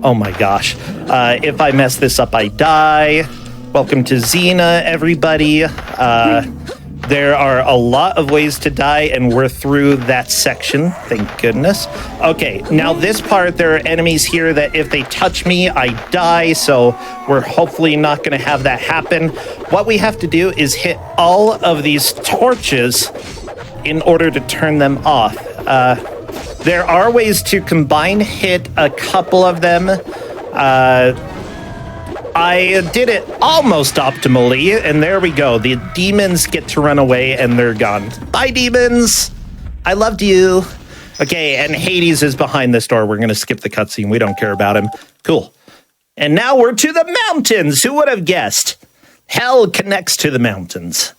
Oh my gosh. If I mess this up, I die. Welcome to Xena, everybody. There are a lot of ways to die, and we're through that section. Thank goodness. Okay, now this part, there are enemies here that if they touch me, I die, so we're hopefully not going to have that happen. What we have to do is hit all of these torches in order to turn them off. There are ways to combine hit a couple of them. I did it almost optimally, and there we go. The demons get to run away, and they're gone. Bye, demons! I loved you. Okay, and Hades is behind this door. We're going to skip the cutscene. We don't care about him. Cool. And now we're to the mountains. Who would have guessed? Hell connects to the mountains.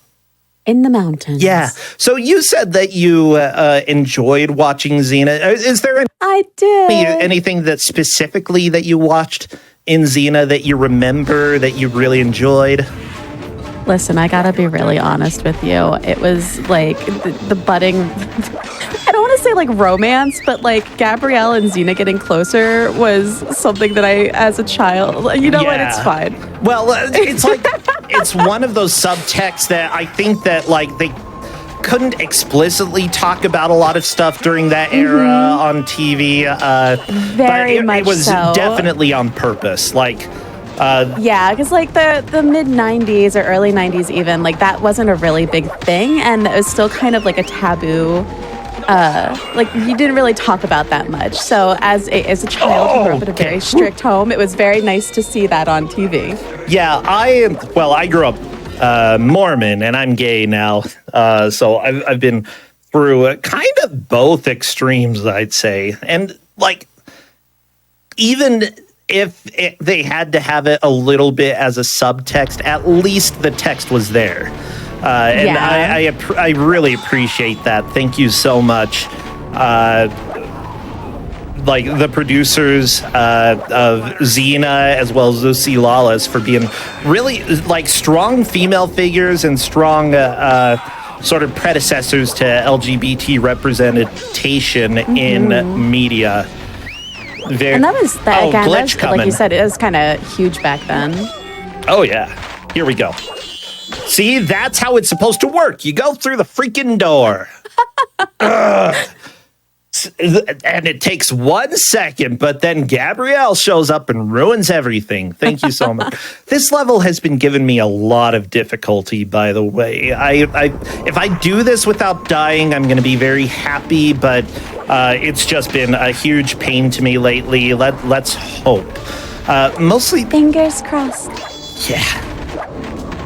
In the mountains. Yeah. So you said that you enjoyed watching Xena. Is there I did. anything that specifically that you watched in Xena that you remember that you really enjoyed? Listen, I gotta be really honest with you. It was like the budding, I don't want to say like romance, but like Gabrielle and Xena getting closer was something that I, as a child, you know what, it's fine. Well, it's like, it's one of those subtexts that I think that like they couldn't explicitly talk about a lot of stuff during that era on TV. Very much it was so. definitely on purpose. Like, Yeah, because like the mid 90s or early 90s even, like that wasn't a really big thing, and it was still kind of like a taboo. Like you didn't really talk about that much. So as a child who grew up in a very strict home, it was very nice to see that on TV. Yeah, I grew up Mormon and I'm gay now. So I've been through kind of both extremes, I'd say. And like, even if they had to have it a little bit as a subtext, at least the text was there. And yeah. I really appreciate that. Thank you so much. Like the producers of Xena as well as Lucy Lawless for being really like strong female figures and strong sort of predecessors to LGBT representation in media. And that was that again. That was, like you said, it was kind of huge back then. Oh yeah, here we go. See, that's how it's supposed to work. You go through the freaking door. And it takes 1 second, but then Gabrielle shows up and ruins everything. Thank you so much. This level has been giving me a lot of difficulty, by the way. If I do this without dying, I'm going to be very happy, but it's just been a huge pain to me lately. Let's hope. Mostly... Fingers crossed. Yeah.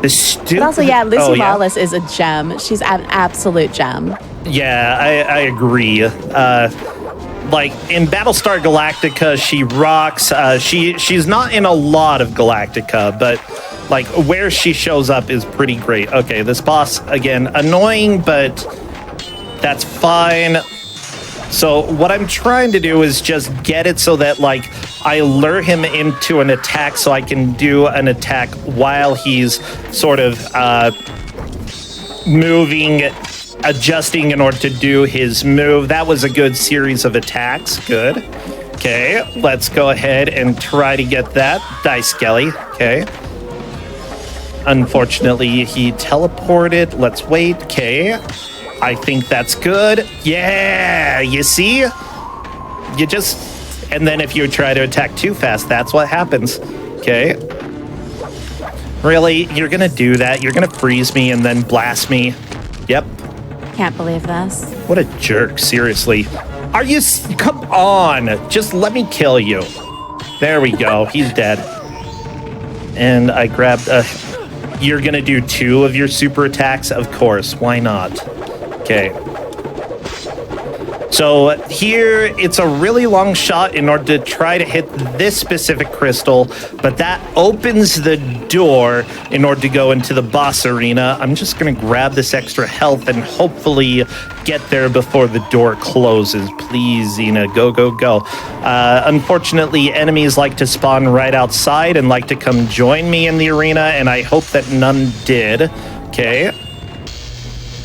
But also, yeah, Lucy Lawless is a gem. She's an absolute gem. Yeah, I agree. Like in Battlestar Galactica, she rocks. She's not in a lot of Galactica, but like where she shows up is pretty great. Okay, this boss again, annoying, but that's fine. So what I'm trying to do is just get it so that like I lure him into an attack so I can do an attack while he's sort of moving, adjusting in order to do his move. That was a good series of attacks. Good. Okay, let's go ahead and try to get that. Die, Skelly. Okay. Unfortunately, he teleported. Let's wait. Okay. I think that's good. Yeah, you see? You just... And then if you try to attack too fast, that's what happens. Okay. Really? You're gonna do that? You're gonna freeze me and then blast me? Yep. Can't believe this. What a jerk, seriously. Are you... Come on! Just let me kill you. There we go. He's dead. And I grabbed a... You're gonna do 2 of your super attacks? Of course. Why not? Okay. So here, it's a really long shot in order to try to hit this specific crystal, but that opens the door in order to go into the boss arena. I'm just going to grab this extra health and hopefully get there before the door closes. Please, Xena, go, go, go. Unfortunately, enemies like to spawn right outside and like to come join me in the arena, and I hope that none did. Okay.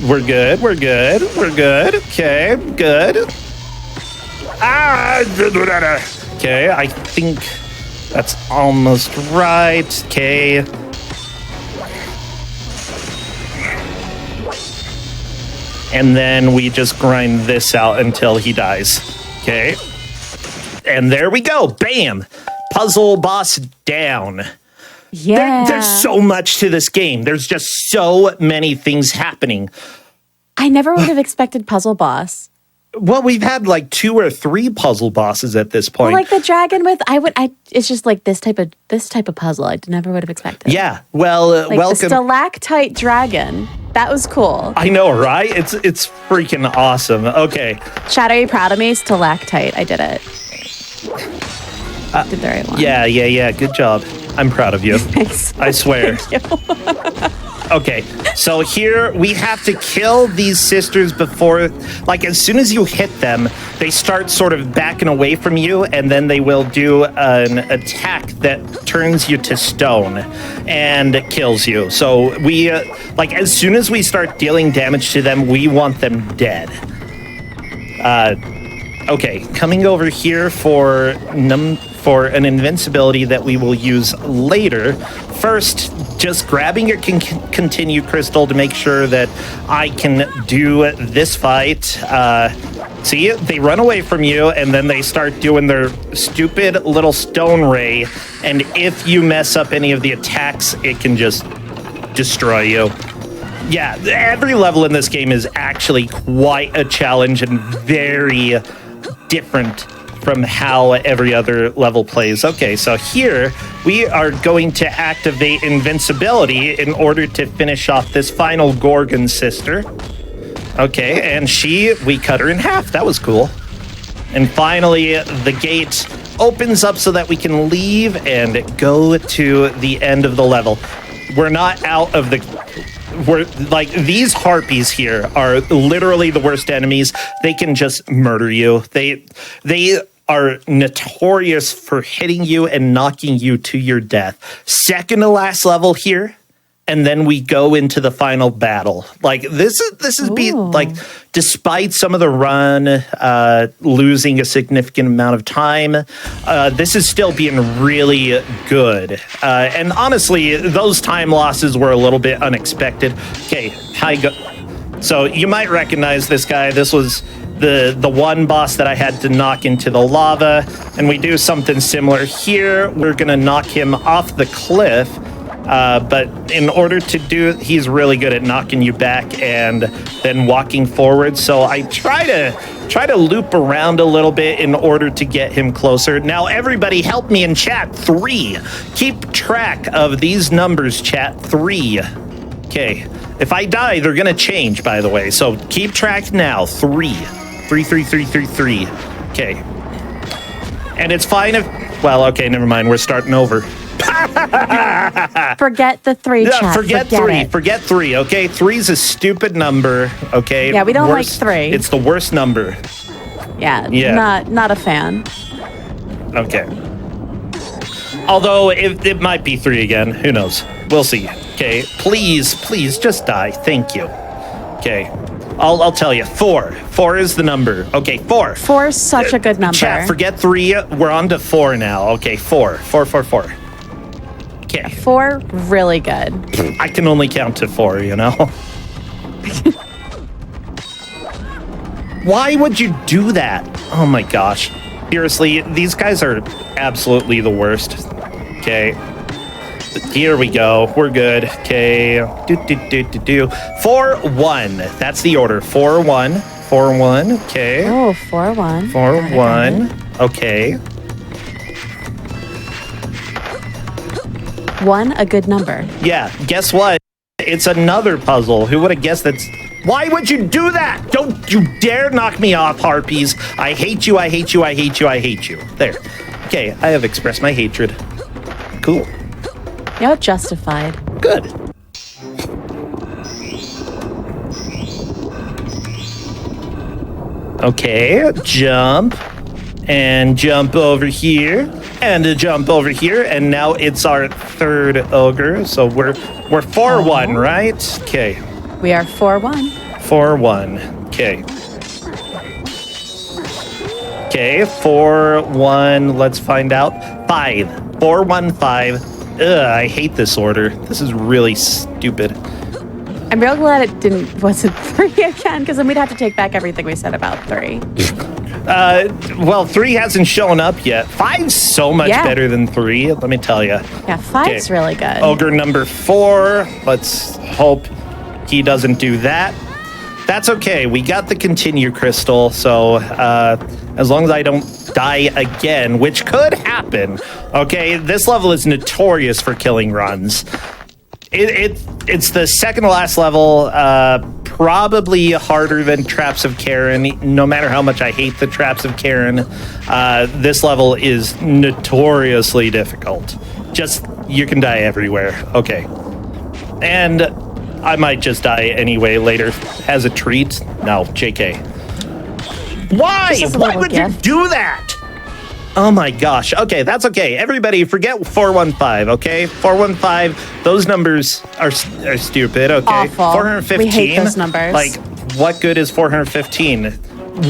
We're good, we're good, we're good. Okay, good. Okay, I think that's almost right. Okay. And then we just grind this out until he dies. Okay. And there we go. Bam. Puzzle boss down. Yeah. There's so much to this game. There's just so many things happening. I never would have expected puzzle boss. Well, we've had like 2 or 3 puzzle bosses at this point. Well, like the dragon with it's just like this type of puzzle I never would have expected. Yeah. Well, like welcome. The stalactite dragon. That was cool. I know, right? It's freaking awesome. Okay. Chad, are you proud of me? Stalactite. I did it. Did the right one. Yeah. Good job. I'm proud of you. Thanks. I swear. Thank you. Okay, so here we have to kill these sisters before, like as soon as you hit them, they start sort of backing away from you, and then they will do an attack that turns you to stone and kills you. So we, like as soon as we start dealing damage to them, we want them dead. Okay, coming over here for an invincibility that we will use later. First, just grabbing your continue crystal to make sure that I can do this fight. See, they run away from you, and then they start doing their stupid little stone ray. And if you mess up any of the attacks, it can just destroy you. Yeah, every level in this game is actually quite a challenge and very different from how every other level plays. Okay, so here we are going to activate invincibility in order to finish off this final Gorgon sister. Okay, and we cut her in half. That was cool. And finally, the gate opens up so that we can leave and go to the end of the level. We're not out of these harpies here are literally the worst enemies. They can just murder you. They are notorious for hitting you and knocking you to your death. Second to last level here. And then we go into the final battle. Like this is despite some of the run losing a significant amount of time, this is still being really good. And honestly, those time losses were a little bit unexpected. Okay, so you might recognize this guy. This was the one boss that I had to knock into the lava, and we do something similar here. We're gonna knock him off the cliff. But in order to he's really good at knocking you back and then walking forward. So I try to loop around a little bit in order to get him closer. Now, everybody help me in chat. 3. Keep track of these numbers, chat. 3. Okay. If I die, they're going to change, by the way. So keep track now. 3. 3, 3, 3, 3, 3. Okay. And it's fine if... Well, okay, never mind. We're starting over. Forget the 3, yeah, chat. Forget 3. Forget 3, okay? 3's a stupid number, okay? Yeah, we don't like 3. It's the worst number. Yeah. Not a fan. Okay. Although, it might be 3 again. Who knows? We'll see. Okay, please, just die. Thank you. Okay. I'll tell you. 4. 4 is the number. Okay, 4. 4 is such a good number. Chat, forget 3. We're on to 4 now. Okay, 4. 4, 4, 4. Okay. 4, really good. I can only count to 4, you know? Why would you do that? Oh my gosh. Seriously, these guys are absolutely the worst. Okay. Here we go. We're good. Okay. 4, 1. That's the order. 4, 1. 4, 1. Okay. Oh, 4, 1. 4, 1. Okay. 1, a good number. Yeah. Guess what? It's another puzzle. Who would have guessed that's... Why would you do that? Don't you dare knock me off, harpies. I hate you. I hate you. I hate you. I hate you. There. Okay. I have expressed my hatred. Cool. Yeah, justified. Good. Okay, jump. And jump over here. And a jump over here. And now it's our 3rd ogre. So we're 4-1, right? Okay. We are 4-1. 4-1. Okay. Okay, 4-1. Let's find out. 5. 4-1-5. Ugh, I hate this order. This is really stupid. I'm real glad it wasn't 3 again, because then we'd have to take back everything we said about 3. Well, 3 hasn't shown up yet. 5's so much better than 3, let me tell you. Yeah, 5's really good. Ogre number 4. Let's hope he doesn't do that. That's okay. We got the continue crystal, so as long as I don't die again, which could happen. Okay, this level is notorious for killing runs. It's the second to last level, probably harder than Traps of Karen. No matter how much I hate the Traps of Karen, this level is notoriously difficult. Just, you can die everywhere. Okay. And I might just die anyway later as a treat. No, JK. Why? Why would you do that? Oh my gosh. Okay, that's okay. Everybody forget 415, okay? 415, those numbers are stupid, okay? Awful. 415. We hate those numbers. Like, what good is 415?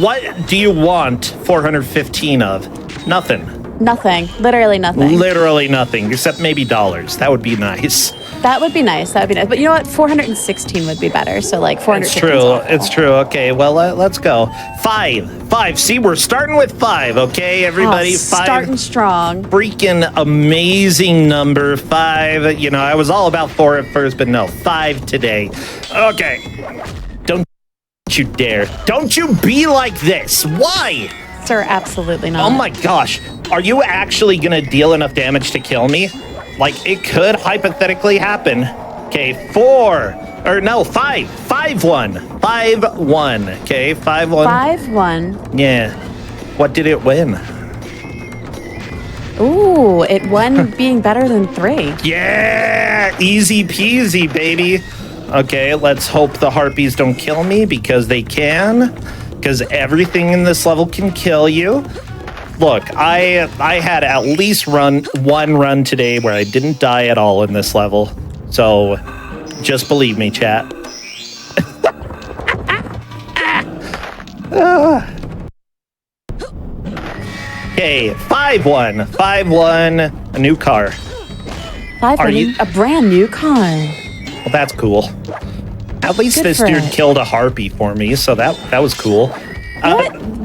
What do you want 415 of? Nothing. Nothing. Literally nothing. Literally nothing, except maybe dollars. That would be nice. That would be nice. That would be nice. But you know what? 416 would be better. So like 400. It's true. It's true. Okay, well, let's go. Five. See, we're starting with 5, okay, everybody? 5. Starting strong. Freaking amazing number 5. You know, I was all about 4 at first, but no, 5 today. Okay. Don't you dare. Don't you be like this. Why? Sir, absolutely not. Oh my gosh. Are you actually going to deal enough damage to kill me? Like, it could hypothetically happen. Okay, 5-1. 5-1. Okay, 5-1. 5-1. Yeah. What did it win? Ooh, it won being better than 3. Yeah! Easy peasy, baby. Okay, let's hope the harpies don't kill me because they can. Because everything in this level can kill you. Look, I had at least one run today where I didn't die at all in this level. So, just believe me, chat. Okay, 5-1. 5-1, a new car. 5-1, a brand new car. Well, that's cool. At least Good this for dude it. killed a harpy for me, so that was cool.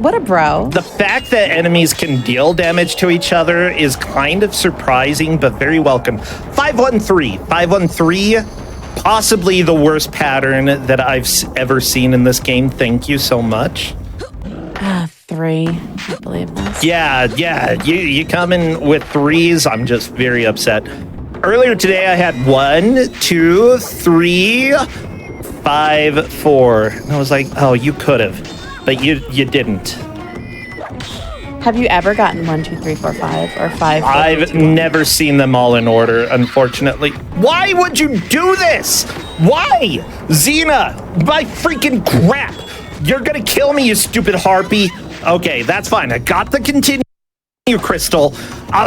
What a bro. The fact that enemies can deal damage to each other is kind of surprising, but very welcome. 5-1-3. 5-1-3, possibly the worst pattern that I've ever seen in this game. Thank you so much. 3. I can't believe this. Yeah, you come in with 3s. I'm just very upset. Earlier today, I had 1, 2, 3, 5, 4. And I was like, oh, you could have. But you didn't. Have you ever gotten 1, 2, 3, 4, 5, or 5? 4, I've 3, 2, 1? never seen them all in order, unfortunately. Why would you do this? Why? Xena, my freaking crap. You're gonna kill me, you stupid harpy. Okay, that's fine. I got the continue crystal.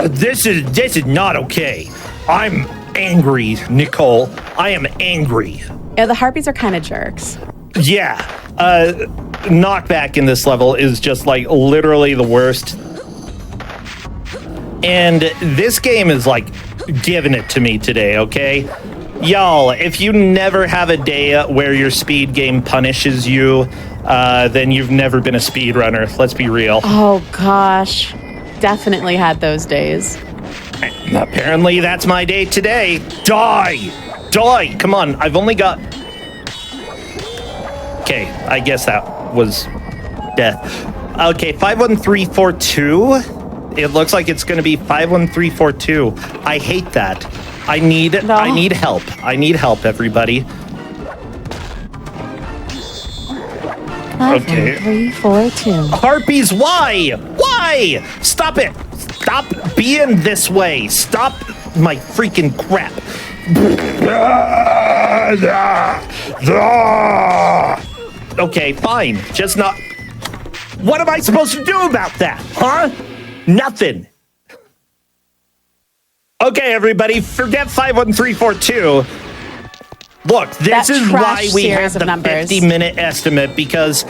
This is not okay. I'm angry, Nichole. I am angry. Yeah, the harpies are kind of jerks. Yeah, knockback in this level is just like literally the worst. And this game is like giving it to me today, okay? Y'all, if you never have a day where your speed game punishes you, then you've never been a speedrunner. Let's be real. Oh gosh, definitely had those days. Apparently that's my day today. Die! Come on, I've only got... Okay, I guess that was death. Okay, 51342. It looks like it's going to be 51342. I hate that. I need help. I need help, everybody. 5, Okay. 1, 3, 4, 2. Harpies, why? Why? Stop it. Stop being this way. Stop my freaking crap. Okay, fine. Just not... What am I supposed to do about that? Huh? Nothing. Okay, everybody, forget 51342. Look, this is why we have the 50-minute estimate, because...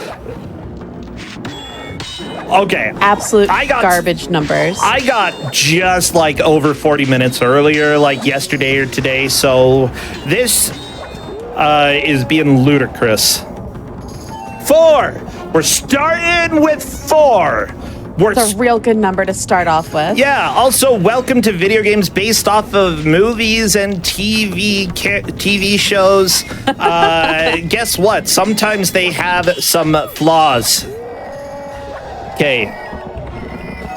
Okay. Absolute garbage numbers. I got just like over 40 minutes earlier, like yesterday or today, so this is being ludicrous. 4! We're starting with 4! It's a real good number to start off with. Yeah, also welcome to video games based off of movies and TV shows. Guess what? Sometimes they have some flaws. Okay.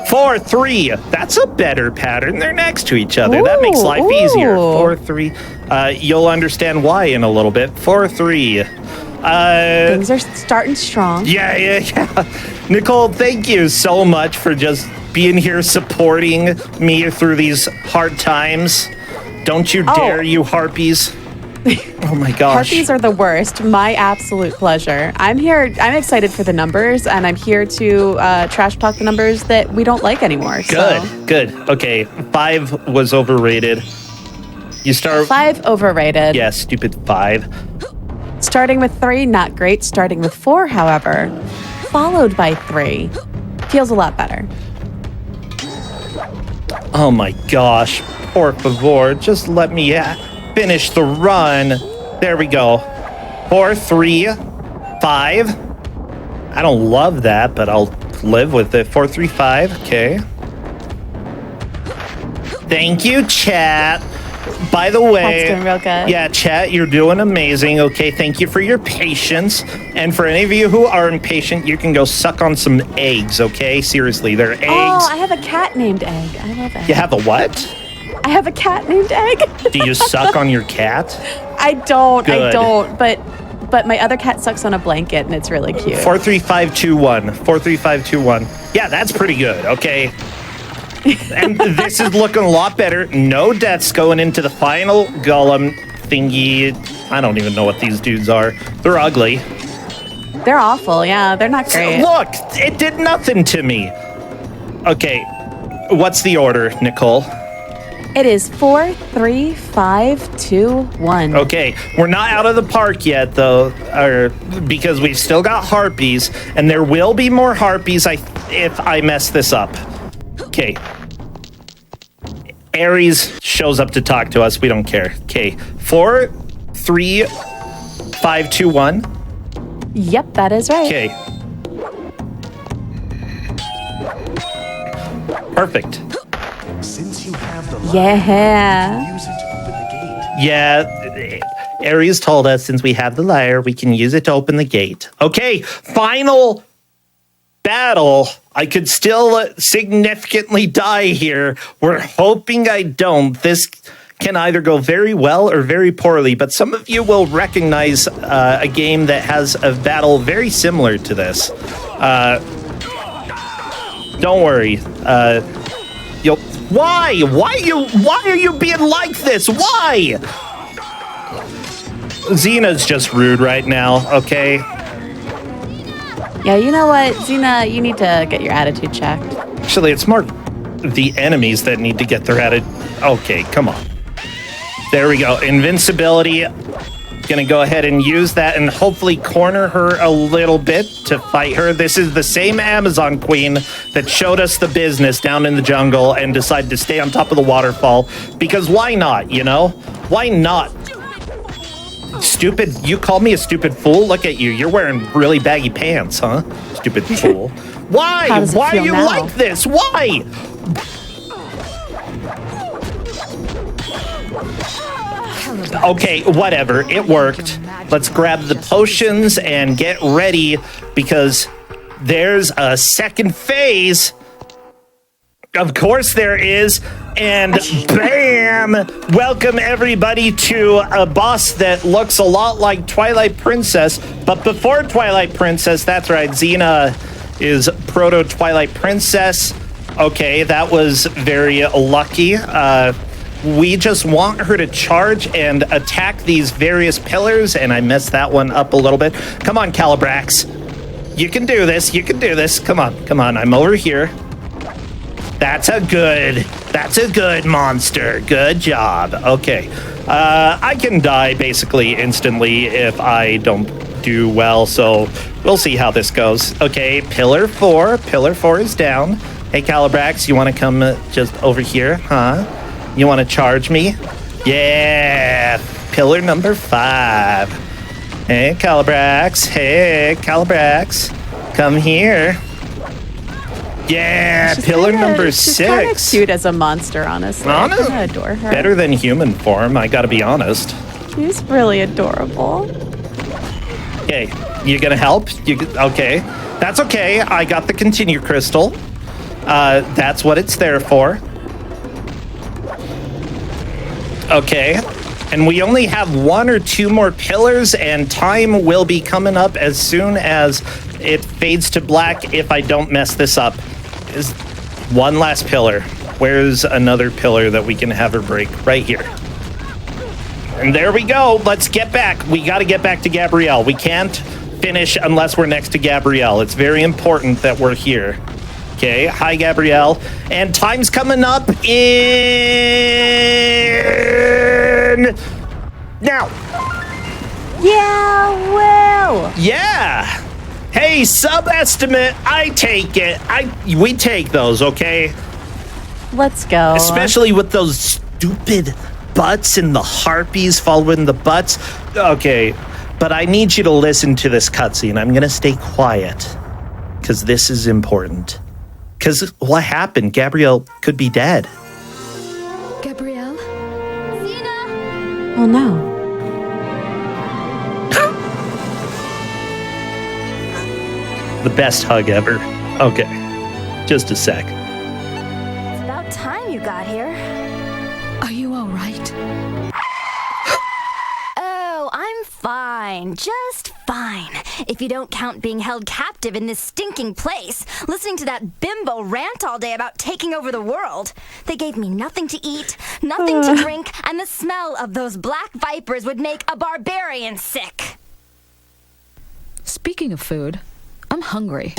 4, 3. That's a better pattern. They're next to each other. That makes life easier. 4, 3. You'll understand why in a little bit. 4, 3. Things are starting strong. Yeah. Nichole, thank you so much for just being here supporting me through these hard times. Don't you dare, you harpies. Oh my gosh. Harpies are the worst. My absolute pleasure. I'm here. I'm excited for the numbers, and I'm here to trash talk the numbers that we don't like anymore. Good. Okay, 5 was overrated. You start 5 overrated. Yeah, stupid 5. Starting with 3, not great. Starting with 4, however, followed by 3, feels a lot better. Oh my gosh. Por favor, just let me finish the run. There we go. 4, 3, 5. I don't love that, but I'll live with it. 4, 3, 5. Okay. Thank you, chat. By the way, That's doing real good. Yeah, chat, you're doing amazing. Okay, thank you for your patience. And for any of you who are impatient, you can go suck on some eggs, okay? Seriously, they're eggs. Oh, I have a cat named Egg. I love it. You have a what? I have a cat named Egg. Do you suck on your cat? I don't. Good. But my other cat sucks on a blanket, and it's really cute. 4, 3, 5, 2, 1. 4, 3, 5, 2, 1. Yeah, that's pretty good, okay? And this is looking a lot better. No deaths going into the final golem thingy. I don't even know what these dudes are. They're ugly. They're awful. Yeah, they're not great. Look, it did nothing to me. Okay, what's the order, Nichole? It is 4, 3, 5, 2, 1. Okay, we're not out of the park yet, though, because we've still got harpies, and there will be more harpies if I mess this up. Okay. Ares shows up to talk to us. We don't care. Okay. 4, 3, 5, 2, 1. Yep, that is right. Okay. Perfect. Since you have the Yeah. use it to open the gate. Yeah. Ares told us since we have the lyre, we can use it to open the gate. Okay. Final battle. I could still significantly die here. We're hoping I don't. This can either go very well or very poorly, but some of you will recognize a game that has a battle very similar to this. Don't worry. Why? Why are you being like this? Why? Xena's just rude right now, okay? Yeah, you know what, Xena, you need to get your attitude checked. Actually, it's more the enemies that need to get their attitude. Okay, come on. There we go. Invincibility. Gonna go ahead and use that and hopefully corner her a little bit to fight her. This is the same Amazon Queen that showed us the business down in the jungle and decided to stay on top of the waterfall. Because why not, you know? Why not? Stupid, you call me a stupid fool? Look at you. You're wearing really baggy pants, huh? Stupid fool. Why? How does it Why are feel you now? like this? Why? Okay, whatever. It worked. Let's grab the potions and get ready because there's a second phase. Of course there is. And bam! Welcome everybody to a boss that looks a lot like Twilight Princess. But before Twilight Princess, that's right, Xena is proto Twilight Princess. Okay, that was very lucky. We just want her to charge and attack these various pillars, and I messed that one up a little bit. Come on, Calibrax. You can do this. You can do this. Come on. Come on. I'm over here. That's a good monster. Good job. Okay. I can die basically instantly if I don't do well, so we'll see how this goes. Okay, pillar 4. Pillar 4 is down. Hey, Calibrax, you want to come just over here, huh? You want to charge me? Yeah. Pillar number 5. Hey, Calibrax. Hey, Calibrax. Come here. Yeah, pillar number 6. She's kind of cute as a monster, honestly. I kind of adore her. Better than human form, I gotta be honest. She's really adorable. Okay, you gonna help? Okay, that's okay. I got the continue crystal. That's what it's there for. Okay, and we only have 1 or 2 more pillars, and time will be coming up as soon as it fades to black if I don't mess this up. Is one last pillar. Where's another pillar that we can have her break? Right here. And there we go. Let's get back. We got to get back to Gabrielle. We can't finish unless we're next to Gabrielle. It's very important that we're here. Okay, hi, Gabrielle. And time's coming up in... now. Yeah, well. Yeah. Hey, sub-estimate, I take it. We take those, okay? Let's go. Especially with those stupid butts and the harpies following the butts. Okay, but I need you to listen to this cutscene. I'm going to stay quiet because this is important. Because what happened? Gabrielle could be dead. Gabrielle? Xena! Oh no. The best hug ever. Okay, just a sec. It's about time you got here. Are you all right? Oh, I'm fine. Just fine. If you don't count being held captive in this stinking place, listening to that bimbo rant all day about taking over the world. They gave me nothing to eat, nothing to drink, and the smell of those black vipers would make a barbarian sick. Speaking of food, I'm hungry.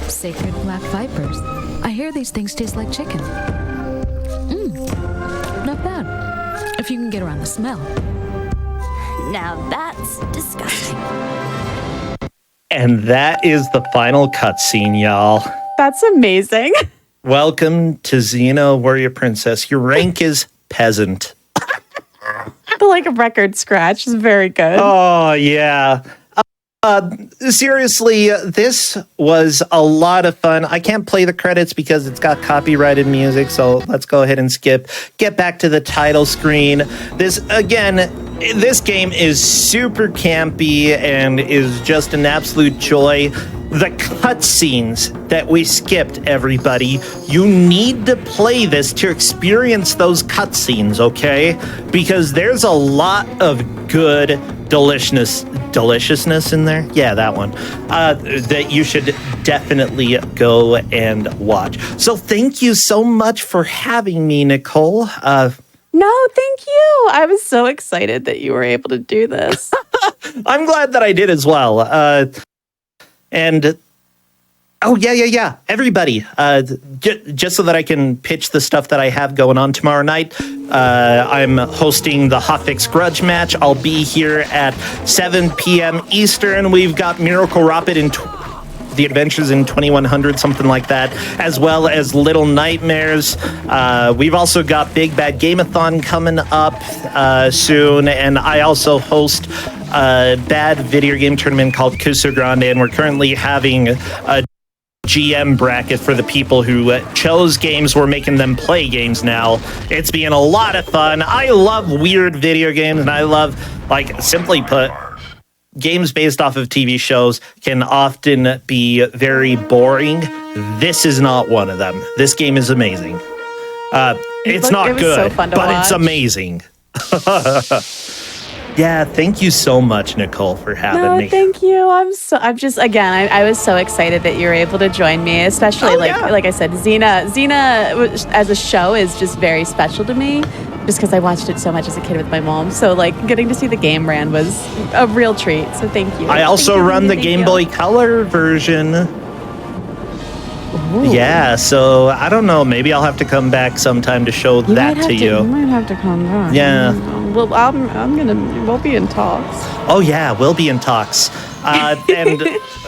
Sacred black vipers. I hear these things taste like chicken. Not bad. If you can get around the smell. Now that's disgusting. And that is the final cutscene, y'all. That's amazing. Welcome to Xena, Warrior Princess. Your rank is peasant. The record scratch is very good. Oh, yeah. Seriously, this was a lot of fun. I can't play the credits because it's got copyrighted music, so let's go ahead and skip. Get back to the title screen. This game is super campy and is just an absolute joy. The cutscenes that we skipped, everybody, you need to play this to experience those cutscenes, okay? Because there's a lot of good deliciousness in there. Yeah, that one. That you should definitely go and watch. So thank you so much for having me, Nichole. No, thank you. I was so excited that you were able to do this. I'm glad that I did as well. And oh, yeah. Everybody, just so that I can pitch the stuff that I have going on tomorrow night, I'm hosting the Hotfix Grudge match. I'll be here at 7 p.m. Eastern. We've got Miracle Rapid in The Adventures in 2100, something like that, as well as Little Nightmares. We've also got Big Bad Game-a-thon coming up soon, and I also host a bad video game tournament called Cuso Grande, and we're currently having a GM bracket for the people who chose games. We're making them play games now. It's being a lot of fun. I love weird video games, and I love, simply put, games based off of TV shows can often be very boring. This is not one of them. This game is amazing. It's not good, so fun to but watch. it's amazing. Yeah, thank you so much, Nichole, for having me. Thank you. I was so excited that you were able to join me, especially like I said, Xena as a show is just very special to me, just because I watched it so much as a kid with my mom. So getting to see the game ran was a real treat. So thank you. I also run the Game Boy Color version. Ooh. Yeah, so I don't know. Maybe I'll have to come back sometime to show that to you. You might have to come back. Yeah. Well, we'll be in talks. Oh yeah, we'll be in talks. And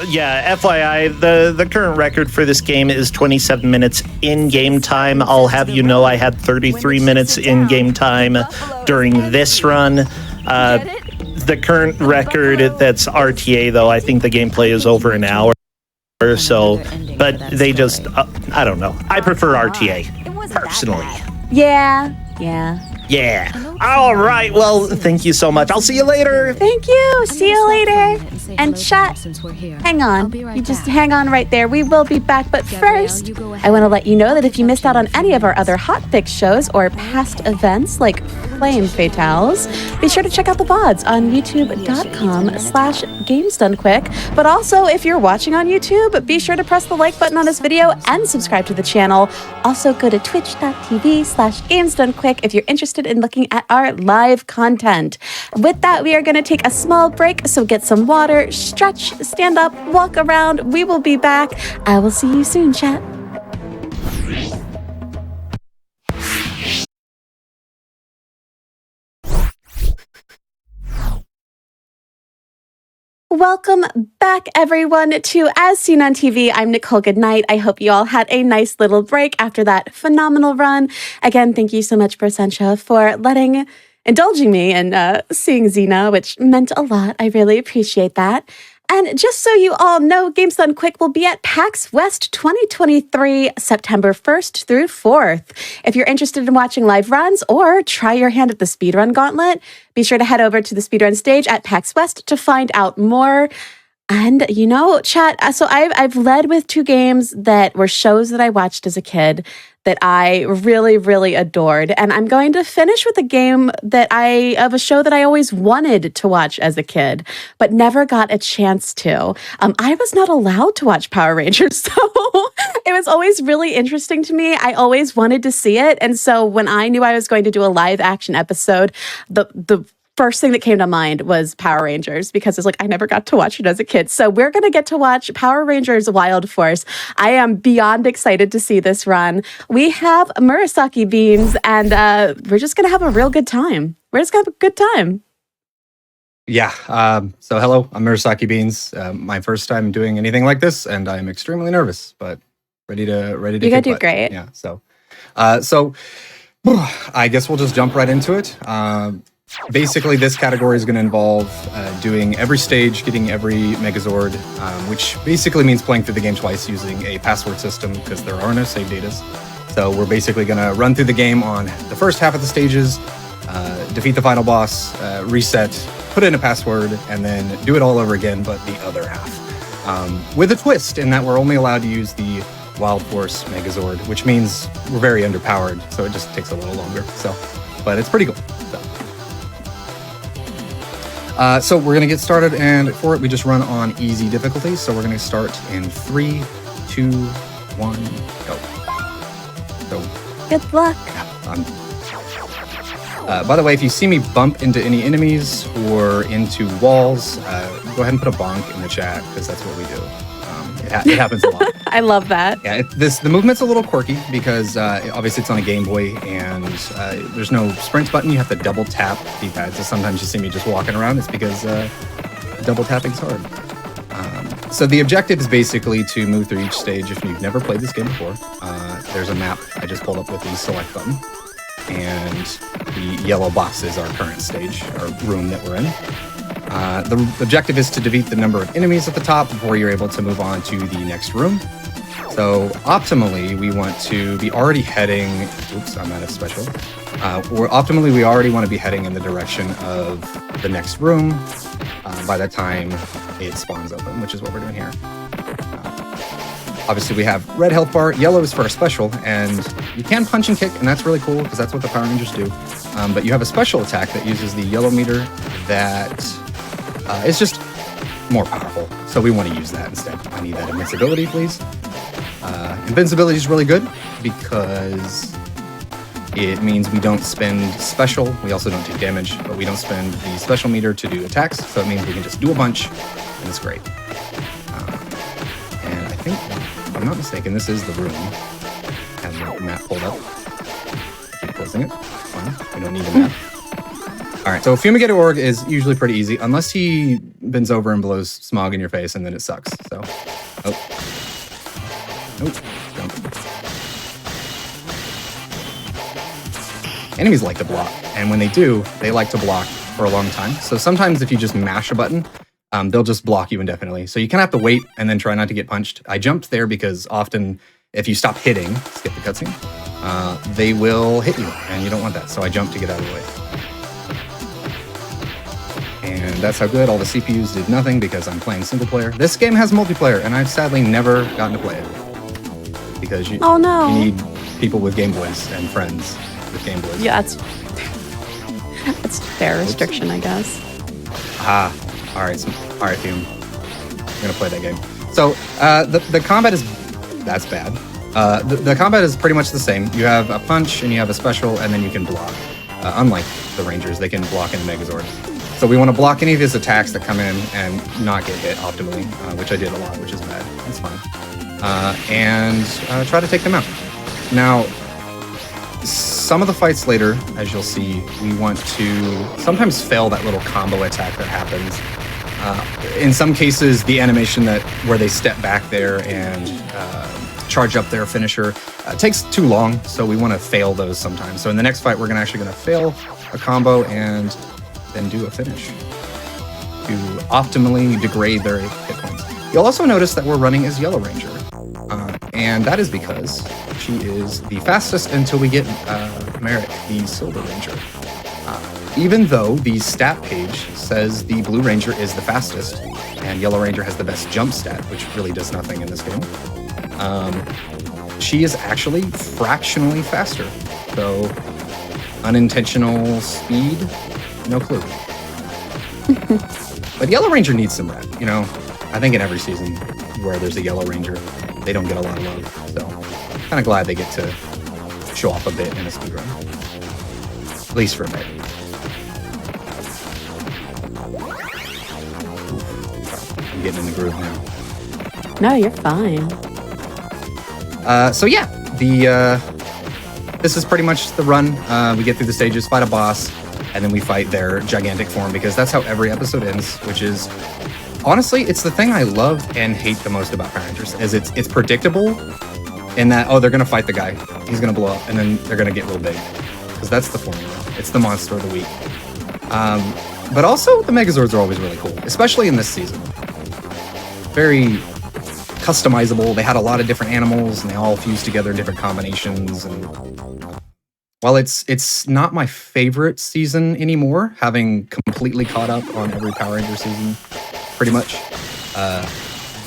yeah, FYI, the current record for this game is 27 minutes in game time. I'll have you know I had 33 minutes in game time during this run. The current record that's RTA though, I think the gameplay is over an hour or so, but they just I don't know. I prefer RTA personally. Yeah. Yeah. All right. Well, thank you so much. I'll see you later. Thank you. See you later. And chat. Hang on. You just hang on right there. We will be back. But first, I want to let you know that if you missed out on any of our other Hotfix shows or past events like Flame Fatales, be sure to check out the VODs on youtube.com/GamesDoneQuick. But also, if you're watching on YouTube, be sure to press the like button on this video and subscribe to the channel. Also, go to twitch.tv/GamesDoneQuick if you're interested in looking at our live content. With that, we are going to take a small break, so get some water, stretch, stand up, walk around. We will be back. I will see you soon, chat. Welcome back, everyone, to As Seen on TV. I'm Nichole Goodnight. I hope you all had a nice little break after that phenomenal run. Again, thank you so much, Persentia, for indulging me in seeing Xena, which meant a lot. I really appreciate that. And just so you all know, Games Done Quick will be at PAX West 2023, September 1st through 4th. If you're interested in watching live runs or try your hand at the Speedrun Gauntlet, be sure to head over to the Speedrun stage at PAX West to find out more. And, chat, so I've led with 2 games that were shows that I watched as a kid that I really, really adored. And I'm going to finish with a game of a show that I always wanted to watch as a kid, but never got a chance to. I was not allowed to watch Power Rangers, so it was always really interesting to me. I always wanted to see it. And so when I knew I was going to do a live action episode, the first thing that came to mind was Power Rangers, because it's like I never got to watch it as a kid. So we're going to get to watch Power Rangers Wild Force. I am beyond excited to see this run. We have Murasaki beans, and we're just going to have a real good time. We're just going to have a good time. Yeah. So hello, I'm Murasaki Beans. My first time doing anything like this, and I'm extremely nervous, but ready to. You're gonna do great. Yeah. So I guess we'll just jump right into it. Basically, this category is going to involve doing every stage, getting every Megazord, which basically means playing through the game twice using a password system because there are no save datas. So we're basically going to run through the game on the first half of the stages, defeat the final boss, reset, put in a password, and then do it all over again, but the other half. With a twist in that we're only allowed to use the Wild Force Megazord, which means we're very underpowered, so it just takes a little longer. But it's pretty cool. So we're going to get started, and for it, we just run on easy difficulty. So we're going to start in 3, 2, 1, go. So, good luck. By the way, if you see me bump into any enemies or into walls, go ahead and put a bonk in the chat, because that's what we do. It happens a lot. I love that. Yeah, the movement's a little quirky because obviously it's on a Game Boy and there's no sprint button. You have to double tap D-pad. So sometimes you see me just walking around. It's because double tapping's hard. So the objective is basically to move through each stage. If you've never played this game before, there's a map I just pulled up with the select button. And the yellow box is our current stage, or room that we're in. The objective is to defeat the number of enemies at the top before you're able to move on to the next room. So optimally, we want to be already heading... Oops, I'm out of special. Optimally, we already want to be heading in the direction of the next room by the time it spawns open, which is what we're doing here. Obviously, we have red health bar, yellow is for a special, and you can punch and kick, and that's really cool because that's what the Power Rangers do. But you have a special attack that uses the yellow meter that is just more powerful. So we want to use that instead. I need that invincibility, please. Invincibility is really good because it means we don't spend special. We also don't take damage, but we don't spend the special meter to do attacks. So it means we can just do a bunch, and it's great. And I think, if I'm not mistaken, this is the room. I have the map pulled up. Keep closing it. Fine. We don't need the map. All right, so Fumigated Org is usually pretty easy, unless he bends over and blows smog in your face, and then it sucks. So, jump. Enemies like to block, and when they do, they like to block for a long time. So sometimes if you just mash a button, they'll just block you indefinitely. So you kind of have to wait and then try not to get punched. I jumped there because often if you stop hitting, skip the cutscene, they will hit you, and you don't want that. So I jumped to get out of the way. And that's how good. All the CPUs did nothing because I'm playing single player. This game has multiplayer, and I've sadly never gotten to play it. Because you need people with Game Boys and friends with Game Boys. Yeah, that's a fair restriction, I guess. All right, Fume. I'm gonna play that game. So the combat is that's bad. The combat is pretty much the same. You have a punch and you have a special, and then you can block. Unlike the Rangers, they can block in the Megazord. So we want to block any of his attacks that come in and not get hit optimally, which I did a lot, which is bad. That's fine. And try to take them out. Now, some of the fights later, as you'll see, we want to sometimes fail that little combo attack that happens. In some cases, the animation where they step back there and charge up their finisher takes too long, so we want to fail those sometimes. So in the next fight, we're actually going to fail a combo and then do a finish to optimally degrade their hit points. You'll also notice that we're running as Yellow Ranger, and that is because she is the fastest until we get Merrick, the Silver Ranger. Even though the stat page says the Blue Ranger is the fastest and Yellow Ranger has the best jump stat, which really does nothing in this game, she is actually fractionally faster. So unintentional speed, no clue. But Yellow Ranger needs some rep, you know? I think in every season where there's a Yellow Ranger, they don't get a lot of love. So kind of glad they get to show off a bit in a speedrun. At least for a bit. I'm getting in the groove now. No, you're fine. So yeah, this is pretty much the run. We get through the stages, fight a boss, and then we fight their gigantic form, because that's how every episode ends, which is, honestly, it's the thing I love and hate the most about Power Rangers, is it's predictable in that, oh, they're going to fight the guy, he's going to blow up, and then they're going to get real big, because that's the formula. It's the monster of the week. But also, the Megazords are always really cool, especially in this season. Very customizable. They had a lot of different animals, and they all fused together in different combinations. And while it's not my favorite season anymore, having completely caught up on every Power Ranger season, pretty much,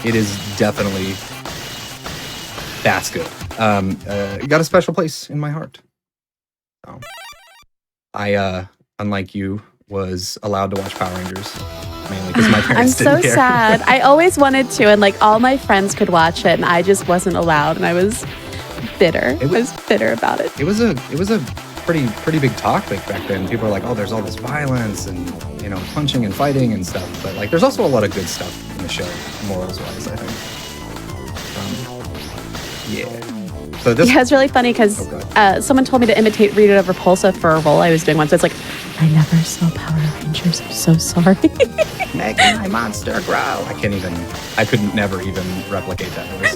it is definitely, that's good. It got a special place in my heart. So, I, unlike you, was allowed to watch Power Rangers. Mainly because my parents didn't care. I'm so sad. I always wanted to, and like all my friends could watch it, and I just wasn't allowed, and I was bitter. I was bitter about it. It was a pretty big topic back then. People were like, "Oh, there's all this violence and punching and fighting and stuff," but like, there's also a lot of good stuff in the show, morals wise, I think. Yeah. So this, it's really funny because someone told me to imitate Rita Repulsa for a role I was doing once. It's like, I never saw Power Rangers. I'm so sorry. Make my monster grow. I couldn't never even replicate that voice.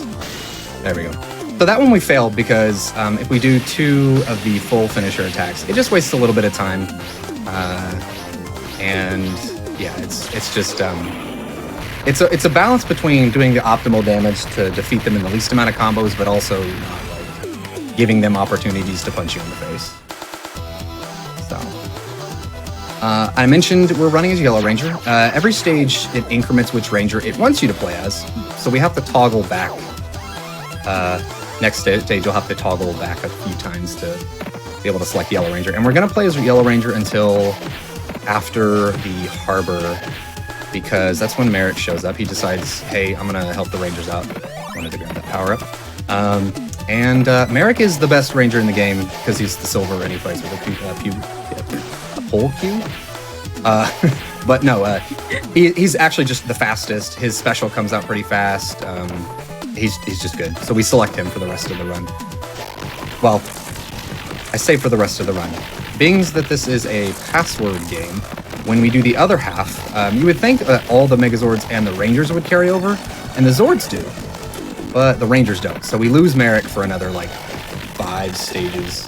There we go. So that one we failed because if we do 2 of the full finisher attacks, it just wastes a little bit of time. And yeah, it's just it's a balance between doing the optimal damage to defeat them in the least amount of combos, but also not like giving them opportunities to punch you in the face. So I mentioned we're running as Yellow Ranger. Every stage it increments which Ranger it wants you to play as, so we have to toggle back. Next stage you'll have to toggle back a few times to be able to select Yellow Ranger, and we're gonna play as Yellow Ranger until after the harbor, because that's when Merrick shows up. He decides, hey, I'm gonna help the Rangers out. I wanted to grab that power up. And Merrick is the best Ranger in the game because he's the silver and he fights with a pole cue. But no, he's actually just the fastest. His special comes out pretty fast. He's just good. So we select him for the rest of the run. Well, I say for the rest of the run. Being that this is a password game, when we do the other half, you would think that all the Megazords and the Rangers would carry over, and the Zords do, but the Rangers don't. So we lose Merrick for another, 5 stages,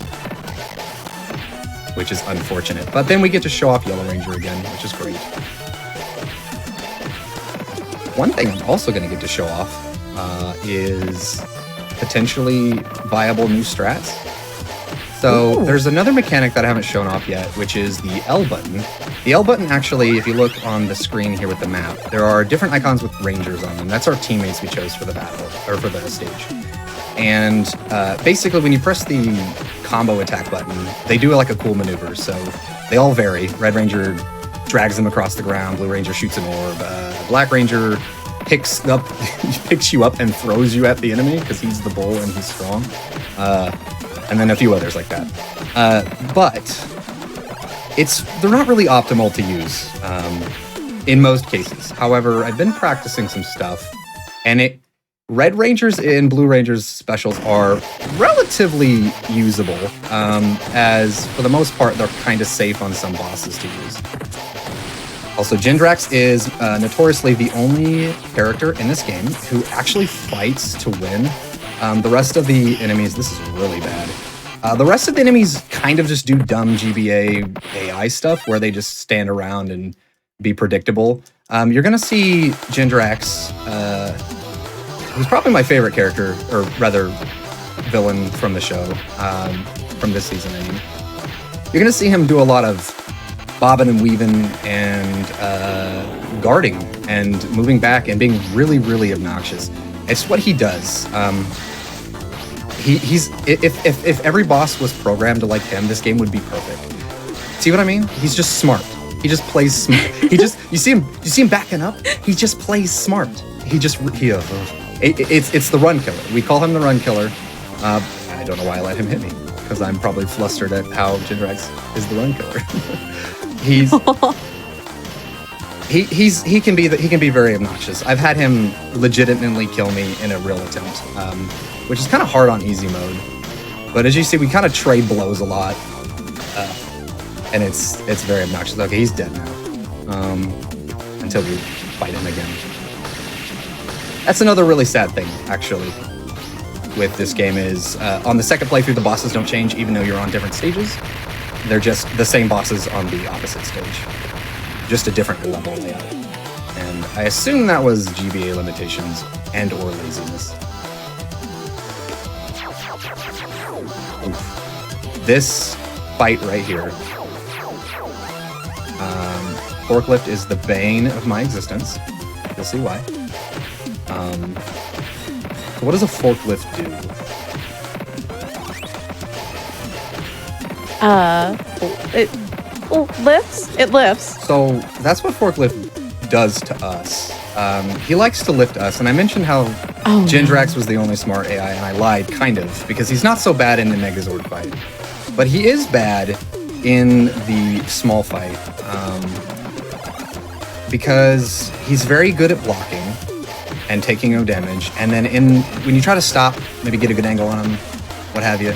which is unfortunate. But then we get to show off Yellow Ranger again, which is great. One thing I'm also going to get to show off is potentially viable new strats. So there's another mechanic that I haven't shown off yet, which is the L button. The L button actually, if you look on the screen here with the map, there are different icons with Rangers on them. That's our teammates we chose for the battle, or for the stage. And basically when you press the combo attack button, they do a cool maneuver. So they all vary. Red Ranger drags them across the ground, Blue Ranger shoots an orb, Black Ranger picks you up and throws you at the enemy because he's the bull and he's strong. And then a few others like that. But they're not really optimal to use in most cases. However, I've been practicing some stuff, and Red Rangers and Blue Rangers specials are relatively usable, as for the most part, they're kind of safe on some bosses to use. Also, Jindrax is notoriously the only character in this game who actually fights to win. The rest of the enemies, this is really bad. The rest of the enemies kind of just do dumb GBA AI stuff where they just stand around and be predictable. You're going to see Jindrax, who's probably my favorite character, or rather villain from the show, from this season, I mean. You're going to see him do a lot of bobbing and weaving and guarding and moving back and being really, really obnoxious. It's what he does. If every boss was programmed like him, this game would be perfect. See what I mean? He's just smart. He just plays smart. you see him backing up. He just plays smart. It's the run killer. We call him the run killer. I don't know why I let him hit me, because I'm probably flustered at how Jindrax is the run killer. he can be very obnoxious. I've had him legitimately kill me in a real attempt, which is kind of hard on easy mode. But as you see, we kind of trade blows a lot, and it's very obnoxious. Okay, he's dead now, until we fight him again. That's another really sad thing, actually, with this game is on the second playthrough, the bosses don't change, even though you're on different stages. They're just the same bosses on the opposite stage, just a different level layout. And I assume that was GBA limitations and or laziness. Oof. This fight right here, forklift is the bane of my existence. You'll see why. So what does a forklift do? It lifts. So that's what forklift does to us. He likes to lift us, and I mentioned how Jindrax was the only smart AI, and I lied, kind of, because he's not so bad in the Megazord fight. But he is bad in the small fight, because he's very good at blocking and taking no damage, and then when you try to stop, maybe get a good angle on him, what have you,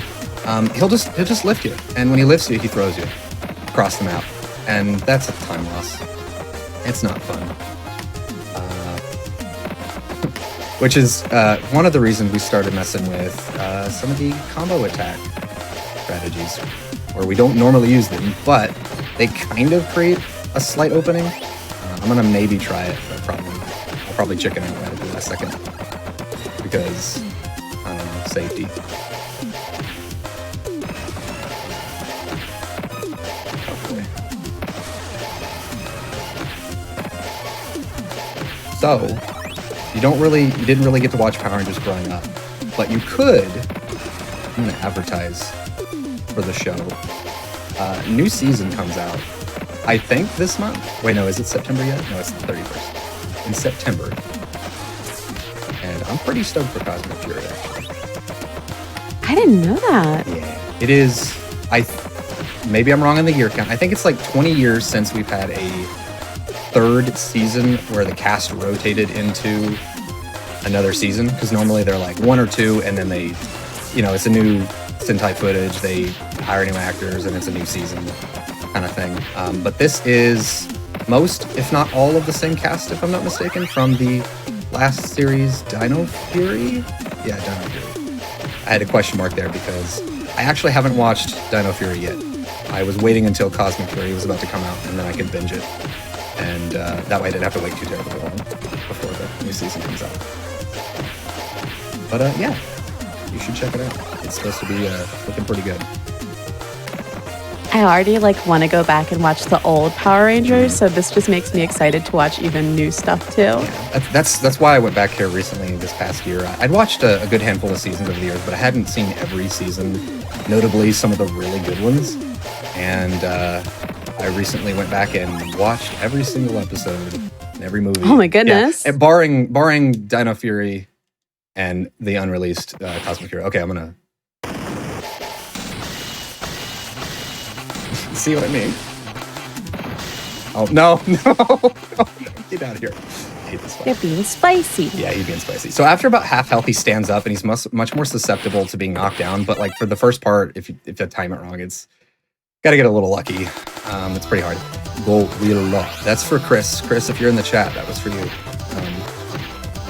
he'll just lift you, and when he lifts you, he throws you across the map, and that's a time loss. It's not fun. Which is one of the reasons we started messing with some of the combo attack strategies, where we don't normally use them, but they kind of create a slight opening. I'm gonna maybe try it, but I'll probably chicken out right at the last second, because, I don't know, safety. So, you didn't really get to watch Power Rangers growing up, but you could. I'm gonna advertise for the show. New season comes out, I think this month. Wait, no, is it September yet? No, it's the 31st. In September. And I'm pretty stoked for Cosmic Fury, actually. I didn't know that. Yeah, it is. Maybe I'm wrong on the year count. I think it's like 20 years since we've had a third season where the cast rotated into another season, because normally they're like one or two, and then they, it's a new Sentai footage, they hire new actors, and it's a new season kind of thing. But this is most, if not all, of the same cast, if I'm not mistaken, from the last series, Dino Fury? Yeah, Dino Fury. I had a question mark there because I actually haven't watched Dino Fury yet. I was waiting until Cosmic Fury was about to come out, and then I could binge it. And that way I didn't have to wait too terribly long before the new season comes out. But yeah, you should check it out. It's supposed to be looking pretty good. I already want to go back and watch the old Power Rangers, so this just makes me excited to watch even new stuff too. Yeah, that's why I went back here recently this past year. I'd watched a good handful of seasons over the years, but I hadn't seen every season, notably some of the really good ones. And I recently went back and watched every single episode and every movie. Oh my goodness. Yeah, barring Dino Fury and the unreleased Cosmic Fury. Okay, I'm gonna see what I mean. Oh, no. Get out of here. I hate this fight. You're being spicy. Yeah, he's being spicy. So after about half health, he stands up, and he's much more susceptible to being knocked down. But for the first part, if you time it wrong, it's got to get a little lucky. It's pretty hard. Gorilla. That's for Chris. Chris, if you're in the chat, that was for you.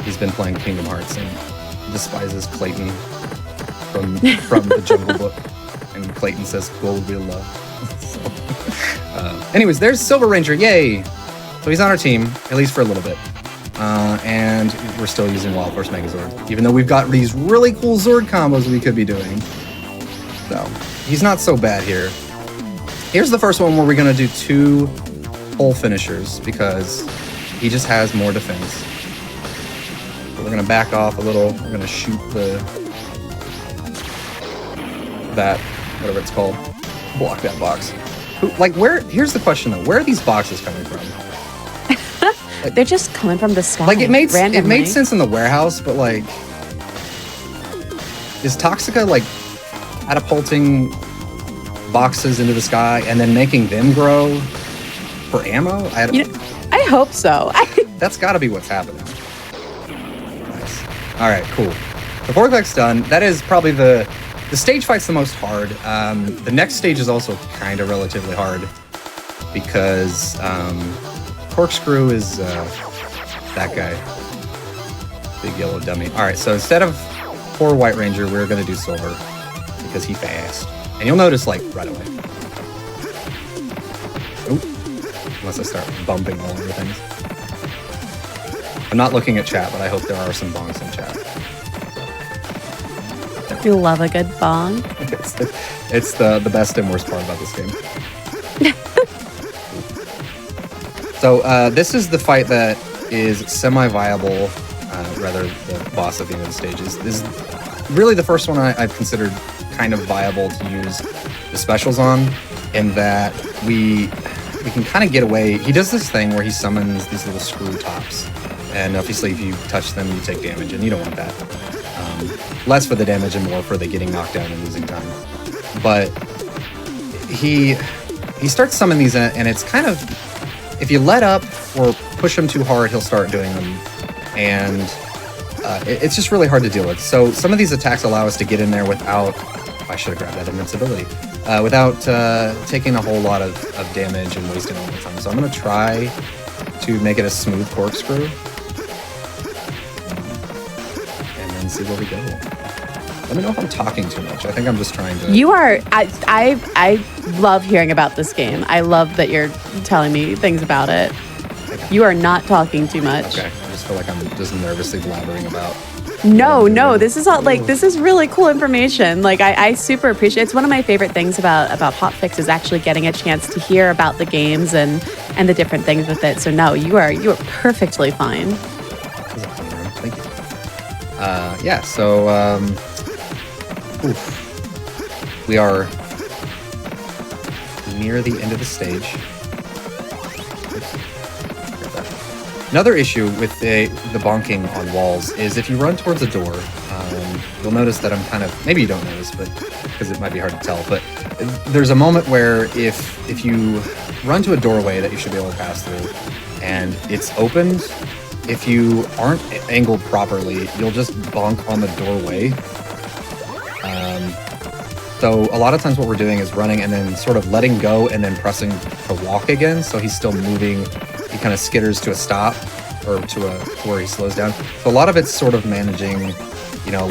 He's been playing Kingdom Hearts and despises Clayton from the Jungle Book. And Clayton says Gorilla. So, anyways, there's Silver Ranger. Yay! So he's on our team, at least for a little bit. And we're still using Wild Force Megazord, even though we've got these really cool Zord combos we could be doing. So he's not so bad here. Here's the first one where we're gonna do 2 full finishers because he just has more defense. So we're gonna back off a little. We're gonna shoot that whatever it's called. Block that box. Here's the question though, where are these boxes coming from? They're just coming from the sky. Like it made randomly. sense in the warehouse, but like, is Toxica like catapulting boxes into the sky and then making them grow for ammo? I hope so. That's got to be what's happening. Nice. All right, cool. The vortex done. That is probably the stage fight's the most hard. The next stage is also kind of relatively hard because Corkscrew is that guy, big yellow dummy. All right, so instead of poor White Ranger, we're gonna do Silver because he fast, and you'll notice like right away. Oop. Unless I start bumping all over things. I'm not looking at chat, but I hope there are some bongs in chat. You love a good bong. It's the best and worst part about this game. So this is the fight that is semi-viable, rather the boss at the end of the stages. This is really the first one I've considered kind of viable to use the specials on, in that we can kind of get away. He does this thing where he summons these little screw tops, and obviously if you touch them, you take damage, and you don't want that. Less for the damage and more for the getting knocked down and losing time. But he starts summoning these, and it's kind of, if you let up or push him too hard, he'll start doing them, and it's just really hard to deal with. So some of these attacks allow us to get in there without, I should have grabbed that invincibility, without taking a whole lot of damage and wasting all the time. So I'm going to try to make it a smooth corkscrew, and then see where we go. Let me know if I'm talking too much. I think I'm just trying to... You are... I love hearing about this game. I love that you're telling me things about it. You are not talking too much. Okay. I just feel like I'm just nervously blabbering about... No, this is all this is really cool information. Like I super appreciate it's one of my favorite things about Hotfix is actually getting a chance to hear about the games and the different things with it. So no, you are perfectly fine. Thank you. Yeah, so we are near the end of the stage. Another issue with the bonking on walls is if you run towards a door, you'll notice that I'm kind of, maybe you don't notice, but because it might be hard to tell, but there's a moment where if you run to a doorway that you should be able to pass through and it's opened, if you aren't angled properly, you'll just bonk on the doorway. So a lot of times what we're doing is running and then sort of letting go and then pressing to walk again. So he's still moving. He kind of skitters to a stop or to where he slows down. So a lot of it's sort of managing,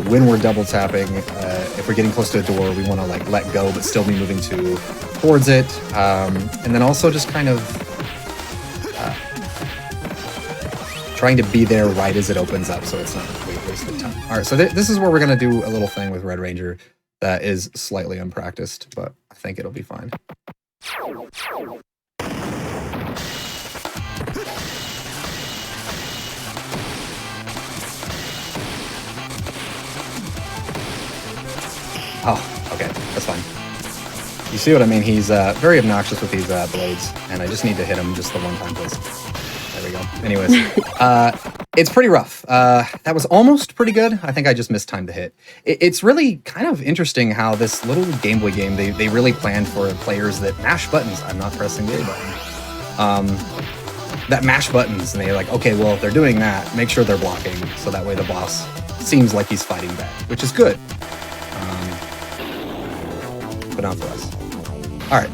when we're double tapping, if we're getting close to a door, we want to like let go, but still be moving towards it. And then also just kind of trying to be there right as it opens up. So it's not wasted time. All right. So this is where we're going to do a little thing with Red Ranger that is slightly unpracticed, but I think it'll be fine. Oh, okay, that's fine. You see what I mean? He's very obnoxious with these blades, and I just need to hit him just the one time, please. There we go. Anyways, it's pretty rough. That was almost pretty good. I think I just mistimed the hit. It's really kind of interesting how this little Game Boy game, they really planned for players that mash buttons. I'm not pressing the A button. That mash buttons, and they're like, okay, well, if they're doing that, make sure they're blocking, so that way the boss seems like he's fighting back, which is good. But not for us. All right.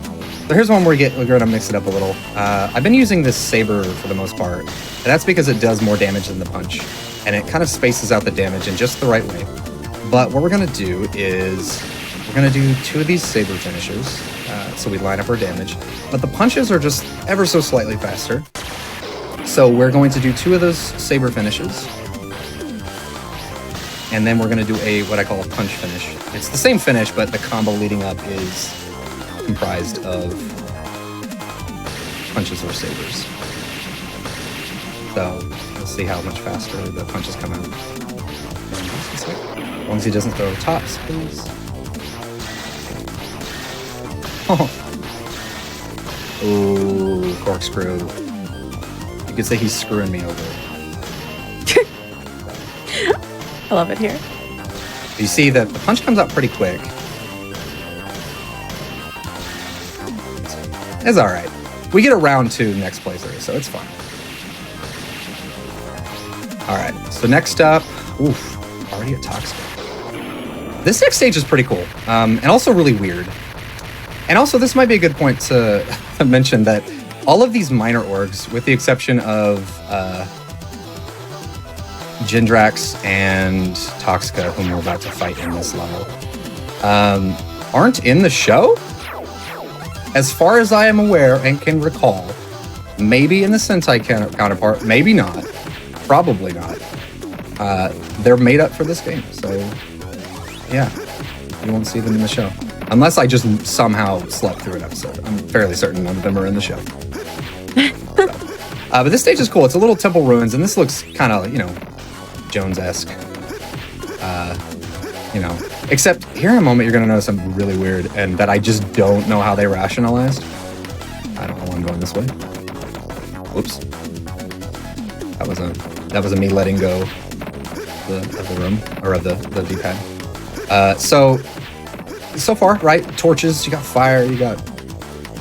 here's one where we're going to mix it up a little. I've been using this saber for the most part, and that's because it does more damage than the punch, and it kind of spaces out the damage in just the right way. But what we're going to do is we're going to do 2 of these saber finishes, so we line up our damage. But the punches are just ever so slightly faster. So we're going to do 2 of those saber finishes, and then we're going to do what I call a punch finish. It's the same finish, but the combo leading up is comprised of punches or sabers. So let's see how much faster the punches come out. As long as he doesn't throw tops, please. Oh. Ooh, corkscrew. You could say he's screwing me over. I love it here. You see that the punch comes out pretty quick. It's all right. We get a round 2 next playthrough, so it's fine. All right, so next up, already a Toxic. This next stage is pretty cool, and also really weird. And also, this might be a good point to mention that all of these minor orgs, with the exception of Jindrax and Toxica, whom we're about to fight in this level, aren't in the show? As far as I am aware and can recall, maybe in the Sentai counterpart, maybe not, probably not. They're made up for this game, so yeah, you won't see them in the show. Unless I just somehow slept through an episode. I'm fairly certain none of them are in the show. But this stage is cool. It's a little temple ruins, and this looks kind of, Jones-esque. Except here in a moment, you're going to notice something really weird, and that I just don't know how they rationalized. I don't know why I'm going this way. Whoops. That was a me letting go of the room, or of the D-pad. So far, right? Torches, you got fire, you got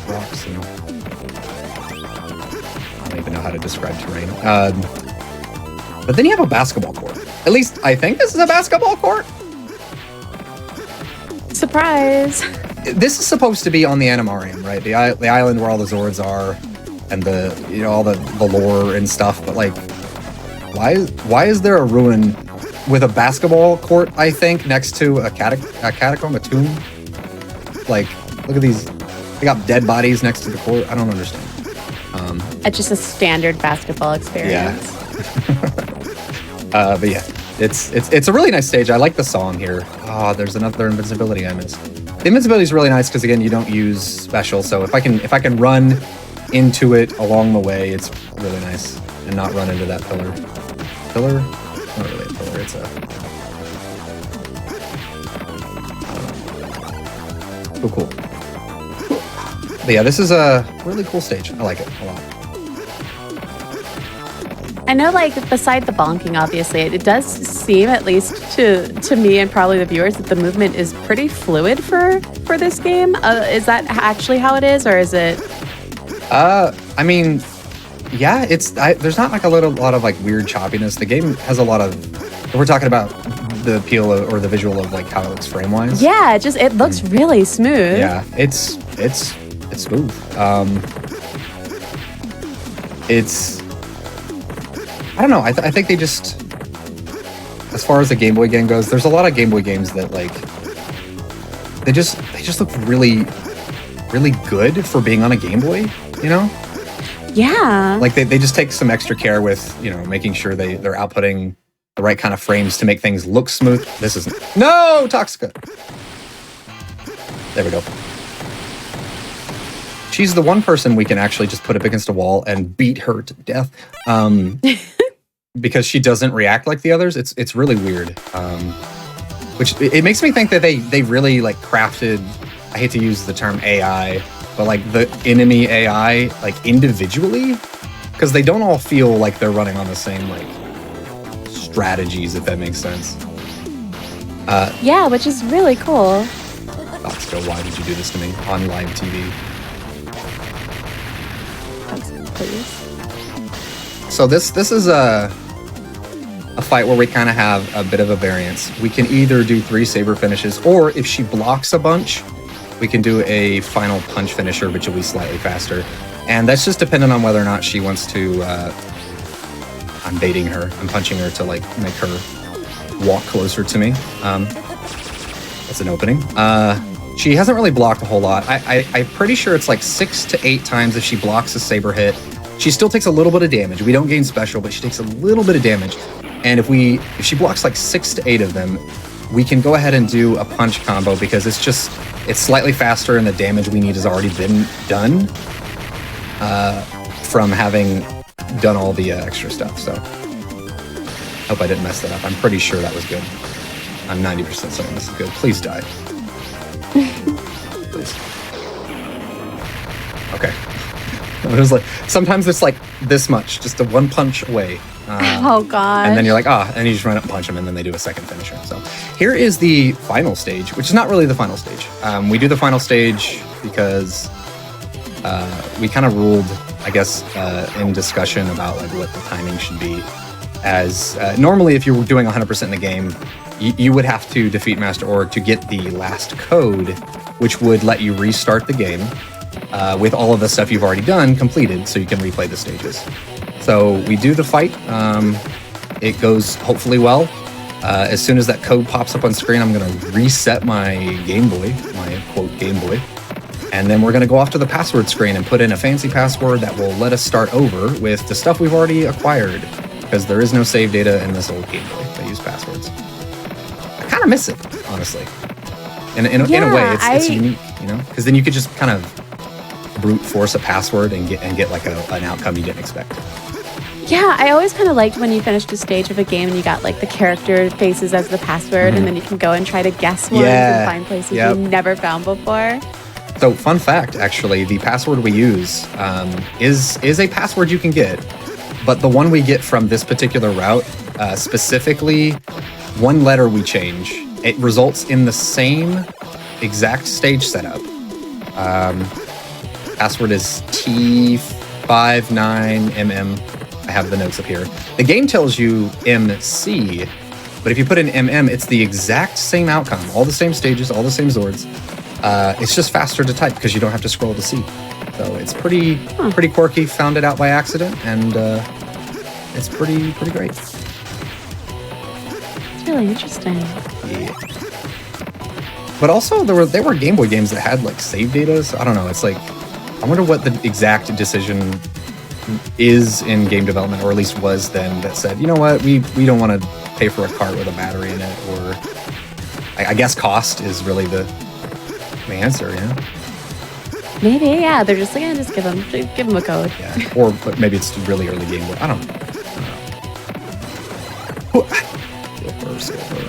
rocks, I don't even know how to describe terrain. But then you have a basketball court. At least I think this is a basketball court. Surprise! This is supposed to be on the Animarium, right? The island where all the Zords are, and all the lore and stuff. But like, why is there a ruin with a basketball court? I think next to a catacomb, a tomb. Like, look at these. They got dead bodies next to the court. I don't understand. It's just a standard basketball experience. Yeah. But yeah, it's a really nice stage. I like the song here. Oh, there's another invincibility I missed. The invincibility is really nice because again, you don't use special. So if I can run into it along the way, it's really nice, and not run into that pillar. Pillar? Not really a pillar. It's a. Cool. But yeah, this is a really cool stage. I like it a lot. I know, beside the bonking, obviously, it does seem, at least to me and probably the viewers, that the movement is pretty fluid for this game. Is that actually how it is, or is it? I mean, yeah, there's not a lot of weird choppiness. The game has a lot of. If we're talking about the appeal or the visual of how it looks frame wise. Yeah, it looks really smooth. Yeah, it's smooth. I don't know. I think they just, as far as the Game Boy game goes, there's a lot of Game Boy games that they just look really, really good for being on a Game Boy. Yeah. They just take some extra care with making sure they're outputting the right kind of frames to make things look smooth. This isn't. No, Toxica. There we go. She's the one person we can actually just put up against a wall and beat her to death. Because she doesn't react like the others. It's really weird. Which it makes me think that they really crafted, I hate to use the term AI, but the enemy AI individually, because they don't all feel like they're running on the same strategies, if that makes sense. Yeah, which is really cool. Toxica, why did you do this to me on live TV? Please. So this is a fight where we kind of have a bit of a variance. We can either do 3 saber finishes, or if she blocks a bunch, we can do a final punch finisher, which will be slightly faster. And that's just dependent on whether or not she wants to... I'm baiting her. I'm punching her to like make her walk closer to me. That's an opening. She hasn't really blocked a whole lot. I'm pretty sure it's like 6 to 8 times if she blocks a saber hit. She still takes a little bit of damage. We don't gain special, but she takes a little bit of damage. And if she blocks like 6 to 8 of them, we can go ahead and do a punch combo because it's slightly faster and the damage we need has already been done from having done all the extra stuff. So hope I didn't mess that up. I'm pretty sure that was good. I'm 90% certain this is good. Please die. Please. Okay. It was like sometimes it's like this much, just a one punch away. Oh god! And then you're like, and you just run up and punch them, and then they do a second finisher. So here is the final stage, which is not really the final stage. We do the final stage because we kind of ruled, I guess, in discussion about like what the timing should be. As normally, if you were doing 100% in the game, you would have to defeat Master Org to get the last code, which would let you restart the game with all of the stuff you've already done completed, so you can replay the stages. So we do the fight. It goes hopefully well. As soon as that code pops up on screen, I'm going to reset my Game Boy, my quote Game Boy. And then we're going to go off to the password screen and put in a fancy password that will let us start over with the stuff we've already acquired. Because there is no save data in this old Game Boy. They use passwords. I kind of miss it, honestly. In a way, it's unique, you know? Because then you could just kind of brute force a password and get like an outcome you didn't expect. Yeah, I always kind of liked when you finished a stage of a game and you got like the character faces as the password, and then you can go and try to guess ones and find places you never found before. So, fun fact, actually, the password we use is a password you can get, but the one we get from this particular route, specifically, one letter we change, it results in the same exact stage setup. Password is T59MM. I have the notes up here. The game tells you MC, but if you put in MM, it's the exact same outcome. All the same stages, all the same Zords. It's just faster to type because you don't have to scroll to see. So it's pretty quirky. Found it out by accident, and it's pretty great. It's really interesting. Yeah. But also there were Game Boy games that had like save data. So I don't know. It's like I wonder what the exact decision is in game development, or at least was then, that said, you know what, we don't want to pay for a cart with a battery in it, or I guess cost is really the answer, you know? Maybe, yeah. They're just like, just give them a code. Yeah, or but maybe it's really early game. I don't know. Silver.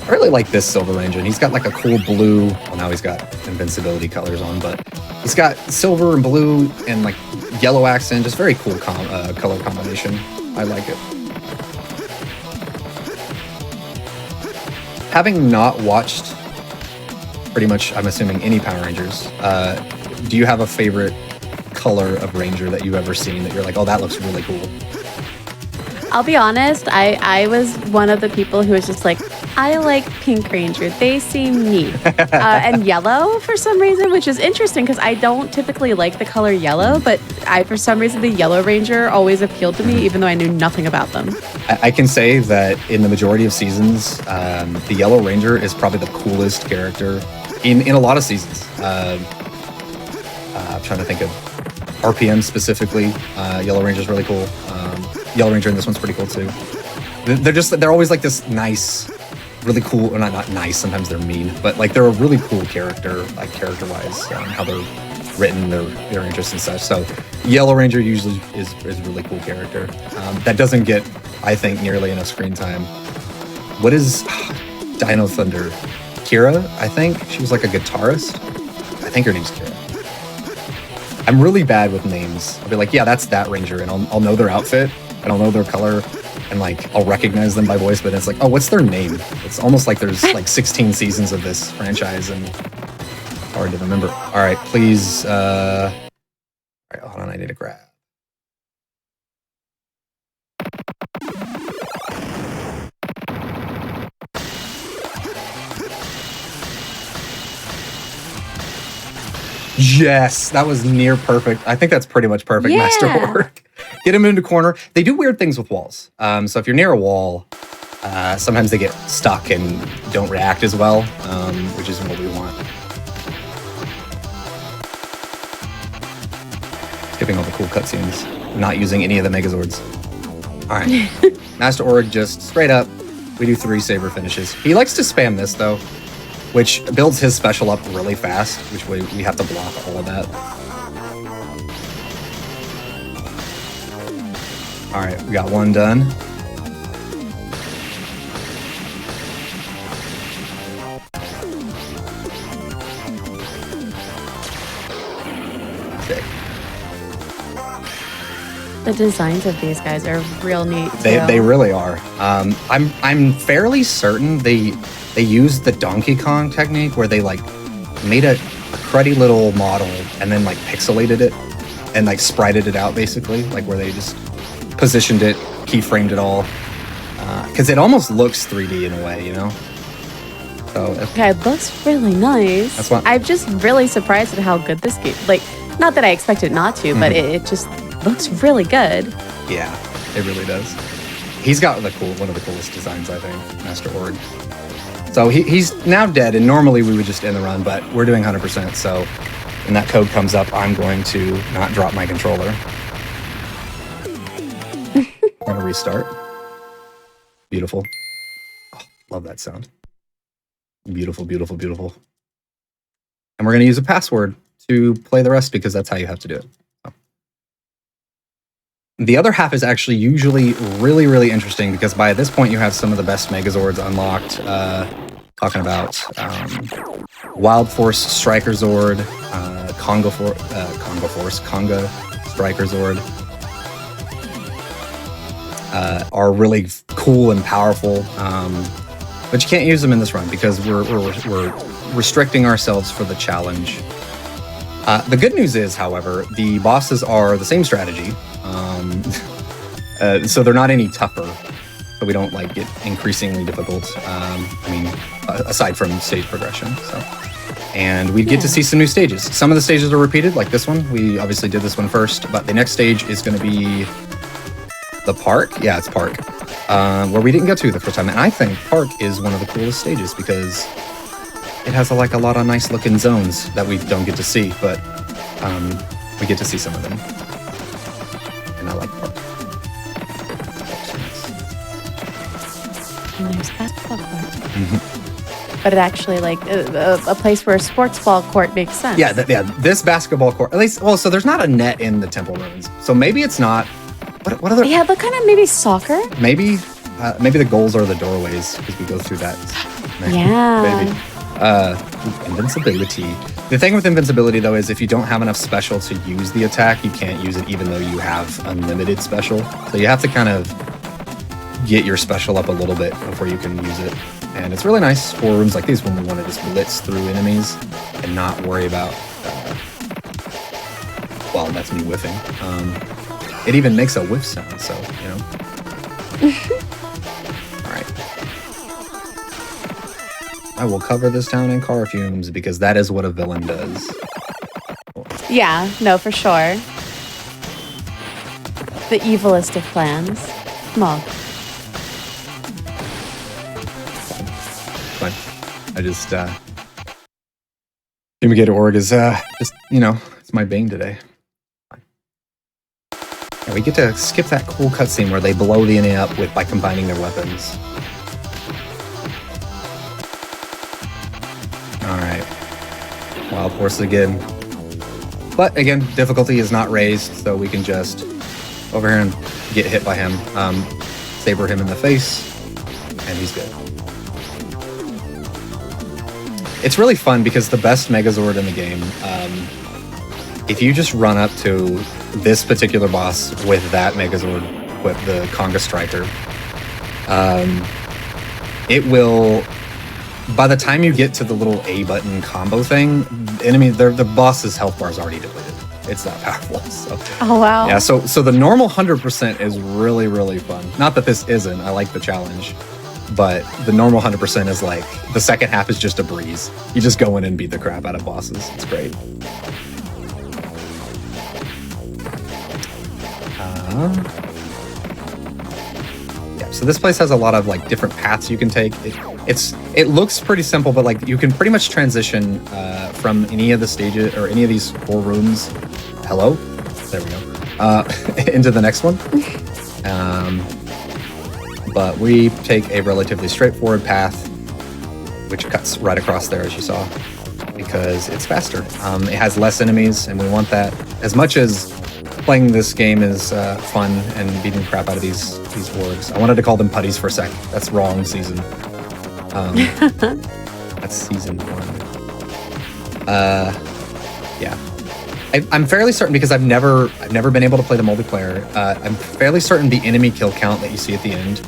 I really like this Silver Ranger, and he's got like a cool blue. Well, now he's got invincibility colors on, but he's got silver and blue and like yellow accent. Just very cool color combination. I like it. Having not watched pretty much, I'm assuming, any Power Rangers, do you have a favorite color of Ranger that you've ever seen that you're like, oh, that looks really cool? I'll be honest, I was one of the people who was just like, I like Pink Ranger. They seem neat. And yellow for some reason, which is interesting because I don't typically like the color yellow, but for some reason, the Yellow Ranger always appealed to me, even though I knew nothing about them. I can say that in the majority of seasons, the Yellow Ranger is probably the coolest character in a lot of seasons. I'm trying to think of RPM specifically. Yellow Ranger's really cool. Yellow Ranger in this one's pretty cool too. They're always like this nice, really cool, or not nice, sometimes they're mean, but like they're a really cool character, like character-wise, how they're written, their interests and such. So Yellow Ranger usually is a really cool character. That doesn't get, I think, nearly enough screen time. What is Dino Thunder? Kira, I think. She was like a guitarist. I think her name's Kira. I'm really bad with names. I'll be like, yeah, that's that Ranger, and I'll know their outfit, and I'll know their color, and like I'll recognize them by voice, but it's like, oh, what's their name? It's almost like there's like 16 seasons of this franchise, and hard to remember. All right, please. All right, hold on, I need to grab. Yes, that was near perfect. I think that's pretty much perfect Yeah. masterwork. Get him into corner. They do weird things with walls. So if you're near a wall, sometimes they get stuck and don't react as well, which isn't what we want. Skipping all the cool cutscenes. Not using any of the Megazords. All right. Master Org just straight up. We do 3 saber finishes. He likes to spam this though, which builds his special up really fast, which we have to block all of that. All right, we got one done. Sick. The designs of these guys are real neat. They really are. I'm fairly certain they used the Donkey Kong technique where they like made a cruddy little model and then like pixelated it and like sprited it out basically, like where they just positioned it, keyframed it all, because it almost looks 3D in a way, you know. So Yeah, it looks really nice. That's what- I'm just really surprised at how good this game. Like, not that I expected not to, but it just looks really good. yeah, it really does. He's got one of the coolest designs, I think, Master Org. So he's now dead, and normally we would just end the run, but we're doing 100%. So when that code comes up, I'm going to not drop my controller. We're gonna restart. Beautiful. Oh, love that sound. Beautiful, beautiful, beautiful. And we're gonna use a password to play the rest because that's how you have to do it. So. The other half is actually usually really, really interesting because by this point you have some of the best Megazords unlocked. Talking about Wild Force Striker Zord, Conga Striker Zord are really cool and powerful, but you can't use them in this run because we're restricting ourselves for the challenge. The good news is, however, the bosses are the same strategy, so they're not any tougher. So we don't like get increasingly difficult. Aside from stage progression. So, and we get to see some new stages. Some of the stages are repeated, like this one. We obviously did this one first, but the next stage is going to be the park. Yeah, it's park, where we didn't go to the first time. And I think park is one of the coolest stages because it has a lot of nice looking zones that we don't get to see, but we get to see some of them. And I like park. And there's basketball court. But it actually, like, a place where a sports ball court makes sense. Yeah, this basketball court, at least, well, so there's not a net in the temple ruins. So maybe it's not, what other? Yeah, but kind of maybe soccer? Maybe the goals are the doorways because we go through that. Yeah. Maybe. Invincibility. The thing with invincibility, though, is if you don't have enough special to use the attack, you can't use it even though you have unlimited special. So you have to kind of get your special up a little bit before you can use it. And it's really nice for rooms like these when we want to just blitz through enemies and not worry about, well, that's me whiffing. It even makes a whiff sound, so, you know. All right. I will cover this town in car fumes because that is what a villain does. Yeah, no, for sure. The evilest of plans. Smog. Fine. I just, Fumigator Org is, just, you know, it's my bane today. Yeah, we get to skip that cool cutscene where they blow the enemy up by combining their weapons. Alright. Wild Force again. But again, difficulty is not raised, so we can just over here and get hit by him. Saber him in the face, and he's good. It's really fun because the best Megazord in the game, if you just run up to this particular boss with that Megazord, with the Conga Striker, it will, by the time you get to the little A button combo thing, the boss's health bar is already depleted. It's that powerful. So. Oh, wow. Yeah, so the normal 100% is really, really fun. Not that this isn't, I like the challenge. But the normal 100% is like, the second half is just a breeze. You just go in and beat the crap out of bosses. It's great. Yeah, so this place has a lot of like different paths you can take. It looks pretty simple, but like you can pretty much transition from any of the stages or any of these 4 rooms. Hello, there we go. Into the next one. But we take a relatively straightforward path, which cuts right across there, as you saw, because it's faster. It has less enemies, and we want that. As much as playing this game is fun and beating the crap out of these orgs, I wanted to call them putties for a sec. That's wrong season. That's season 1. Yeah. I'm fairly certain, because I've never been able to play the multiplayer. I'm fairly certain the enemy kill count that you see at the end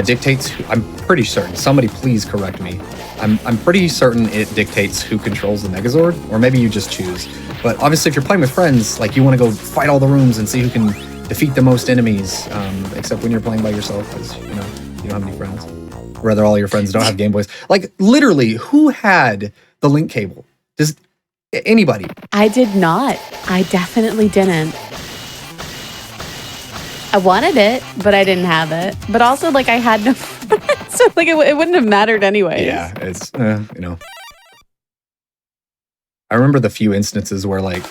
dictates. I'm pretty certain. Somebody please correct me. I'm pretty certain it dictates who controls the Megazord, or maybe you just choose. But obviously, if you're playing with friends, like you want to go fight all the rooms and see who can defeat the most enemies. Except when you're playing by yourself, because you don't have any friends. Or rather, all your friends don't have Game Boys. Like literally, who had the link cable? Does anybody? I did not. I definitely didn't. I wanted it, but I didn't have it. But also, like, I had no friends, so like it wouldn't have mattered anyway. Yeah, it's I remember the few instances where like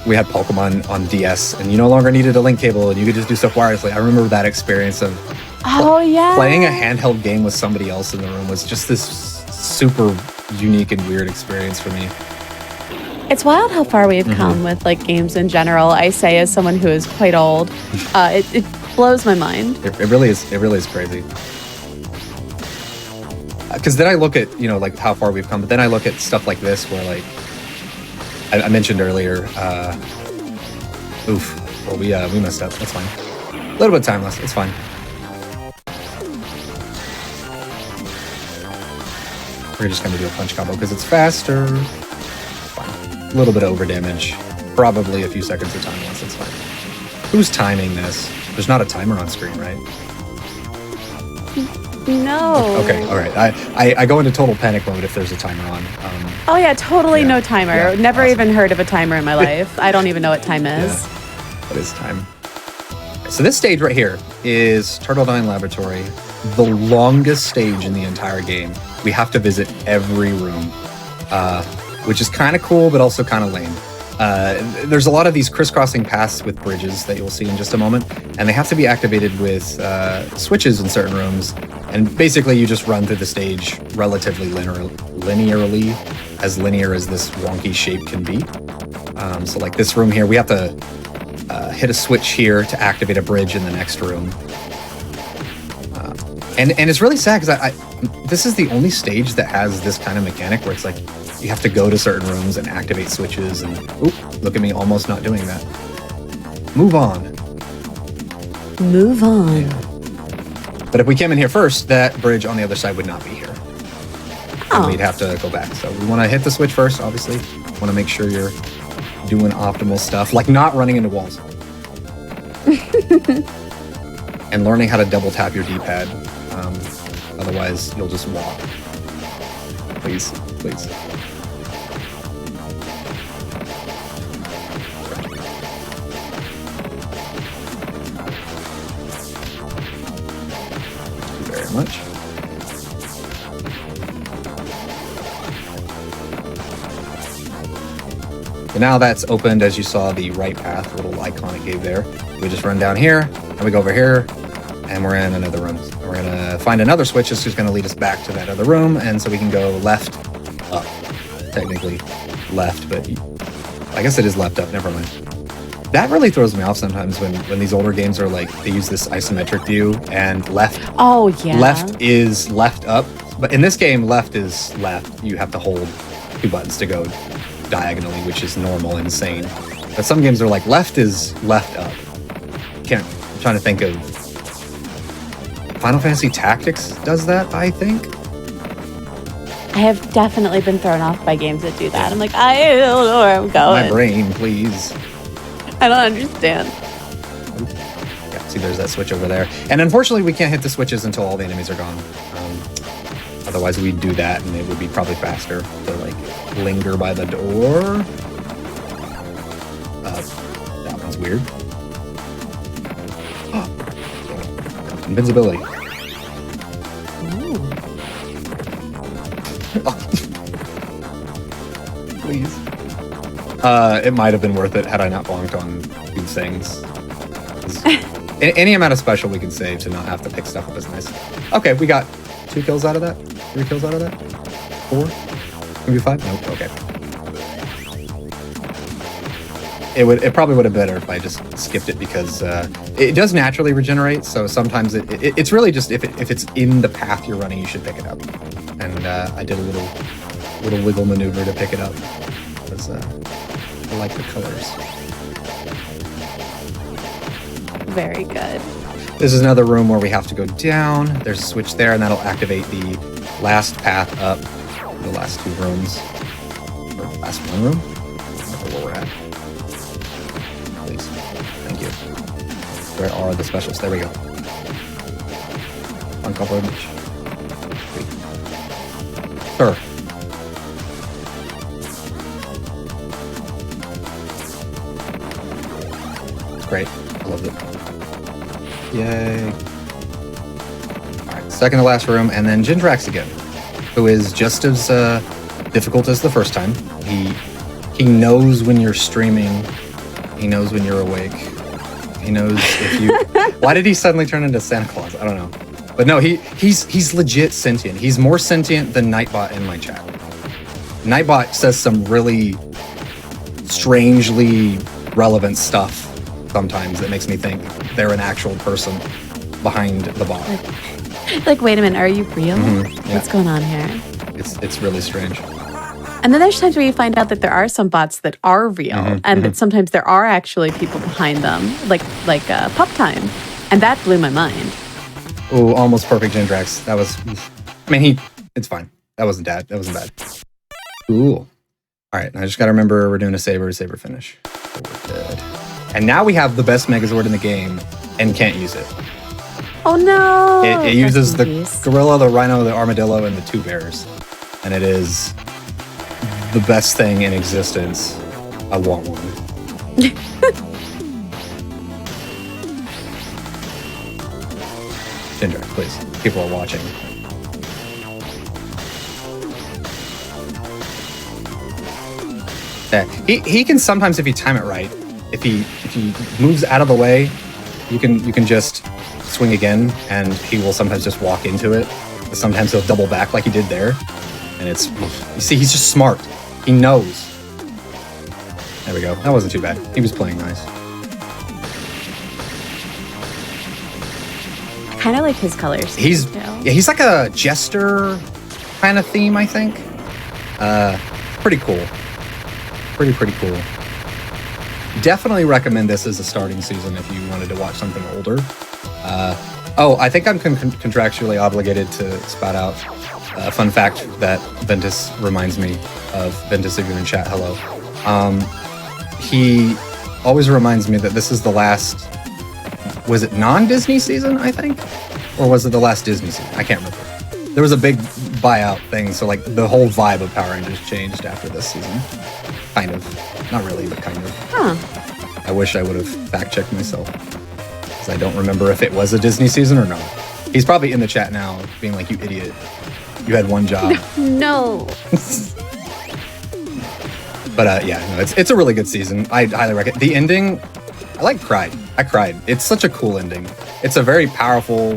we had Pokemon on DS, and you no longer needed a link cable, and you could just do stuff wirelessly. I remember that experience of playing a handheld game with somebody else in the room was just this super unique and weird experience for me. It's wild how far we've come with like games in general. I say, as someone who is quite old, it blows my mind. It really is. It really is crazy. Because then I look at like how far we've come, but then I look at stuff like this where like I mentioned earlier. Well, we messed up. That's fine. A little bit of time left. It's fine. We're just gonna do a punch combo because it's faster. A little bit of over damage, probably a few seconds of time loss. It's fine. Who's timing this? There's not a timer on screen, right? No. Okay, all right. I go into total panic mode if there's a timer on. Oh yeah, totally no timer. Yeah, Never awesome. even heard of a timer in my life. I don't even know what time is. What is time? So this stage right here is Turtle Dine Laboratory, the longest stage in the entire game. We have to visit every room. Which is kind of cool, but also kind of lame. There's a lot of these crisscrossing paths with bridges that you'll see in just a moment, and they have to be activated with switches in certain rooms. And basically, you just run through the stage relatively linearly, as linear as this wonky shape can be. So like this room here, we have to hit a switch here to activate a bridge in the next room. And it's really sad because this is the only stage that has this kind of mechanic where it's like you have to go to certain rooms and activate switches, and look at me almost not doing that. Move on. Move on. Yeah. But if we came in here first, that bridge on the other side would not be here. And we'd have to go back. So we want to hit the switch first, obviously. Want to make sure you're doing optimal stuff, like not running into walls. And learning how to double tap your D-pad. Otherwise, you'll just walk. Please, please. Thank you very much. So now that's opened, as you saw, the right path, little icon it gave there. We just run down here, and we go over here, and we're in another room. We're gonna find another switch that's just gonna lead us back to that other room, and so we can go left, up. Technically left, but I guess it is left up, never mind. That really throws me off sometimes when these older games are like, they use this isometric view, and left is left up. But in this game, left is left. You have to hold 2 buttons to go diagonally, which is normal, insane. But some games are like, left is left up. I'm trying to think of... Final Fantasy Tactics does that, I think. I have definitely been thrown off by games that do that. I'm like, I don't know where I'm going. My brain, please. I don't understand. Yeah, see, there's that switch over there. And unfortunately, we can't hit the switches until all the enemies are gone. Otherwise, we'd do that, and it would be probably faster to, like, linger by the door. That one's weird. Invincibility. Please. It might have been worth it had I not bonked on these things. Any amount of special we can save to not have to pick stuff up is nice. Okay, we got 2 kills out of that. 3 kills out of that. 4. Maybe 5. Nope. Okay. It probably would have been better if I just skipped it because it does naturally regenerate. So sometimes it's really just if it's in the path you're running, you should pick it up. And I did a little wiggle maneuver to pick it up because I like the colors. Very good. This is another room where we have to go down. There's a switch there, and that'll activate the last path up. The last 2 rooms. Or last 1 room. I don't know where we're at. Please. Thank you. Where are the specials? There we go. Uncoverage. Sure. Great. I loved it. Yay. Alright, second to last room, and then Jindrax again, who is just as difficult as the first time. He knows when you're streaming. He knows when you're awake. He knows if you... Why did he suddenly turn into Santa Claus? I don't know. But no, he's legit sentient. He's more sentient than Nightbot in my chat. Nightbot says some really strangely relevant stuff sometimes that makes me think they're an actual person behind the bot. Like, wait a minute, are you real? Mm-hmm, yeah. What's going on here? It's really strange. And then there's times where you find out that there are some bots that are real, and that sometimes there are actually people behind them, like Pup Time, and that blew my mind. Oh, almost perfect Jindrax. That was, I mean, it's fine. That wasn't bad. That wasn't bad. Ooh. All right, I just got to remember we're doing a saber finish. So we're good. And now we have the best Megazord in the game and can't use it. Oh no! It uses the gorilla, the rhino, the armadillo, and the 2 bears. And it is the best thing in existence. I want one. Jindrax, please. People are watching. Yeah, he can sometimes, if you time it right, if he moves out of the way, you can just swing again, and he will sometimes just walk into it. But sometimes he'll double back like he did there, and it's, you see, he's just smart. He knows. There we go. That wasn't too bad. He was playing nice. I kind of like his colors. He's like a jester kind of theme, I think. Pretty cool. Pretty cool. Definitely recommend this as a starting season if you wanted to watch something older. I think I'm contractually obligated to spout out a fun fact that Ventus reminds me of. Ventus, if you're in chat, hello. He always reminds me that this is the last, was it non-Disney season, I think? Or was it the last Disney season? I can't remember. There was a big buyout thing, so like the whole vibe of Power Rangers changed after this season. Kind of. Not really, but kind of. Huh. I wish I would have fact-checked myself. Because I don't remember if it was a Disney season or not. He's probably in the chat now, being like, you idiot. You had one job. No. But yeah, no, it's a really good season. I highly recommend. The ending, I cried. I cried. It's such a cool ending. It's a very powerful,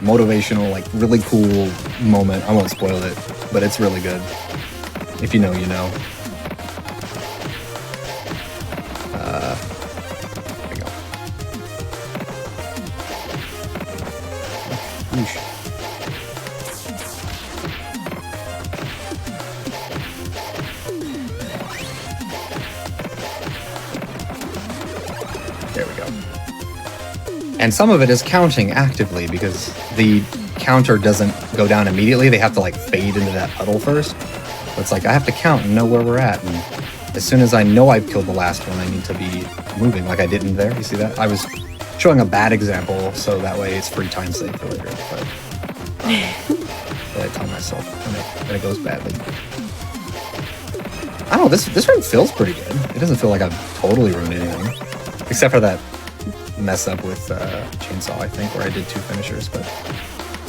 motivational, like really cool moment. I won't spoil it, but it's really good. If you know, you know. There we go. Oosh. There we go. And some of it is counting actively because the counter doesn't go down immediately. They have to like fade into that puddle first. So it's like I have to count and know where we're at. And as soon as I know I've killed the last one, I need to be moving like I didn't there. You see that? I was showing a bad example so that way it's free time save for later. But I tell myself when it goes badly. I don't know, this run feels pretty good. It doesn't feel like I've totally ruined anything. Except for that mess up with Chainsaw, I think, where I did 2 finishers, but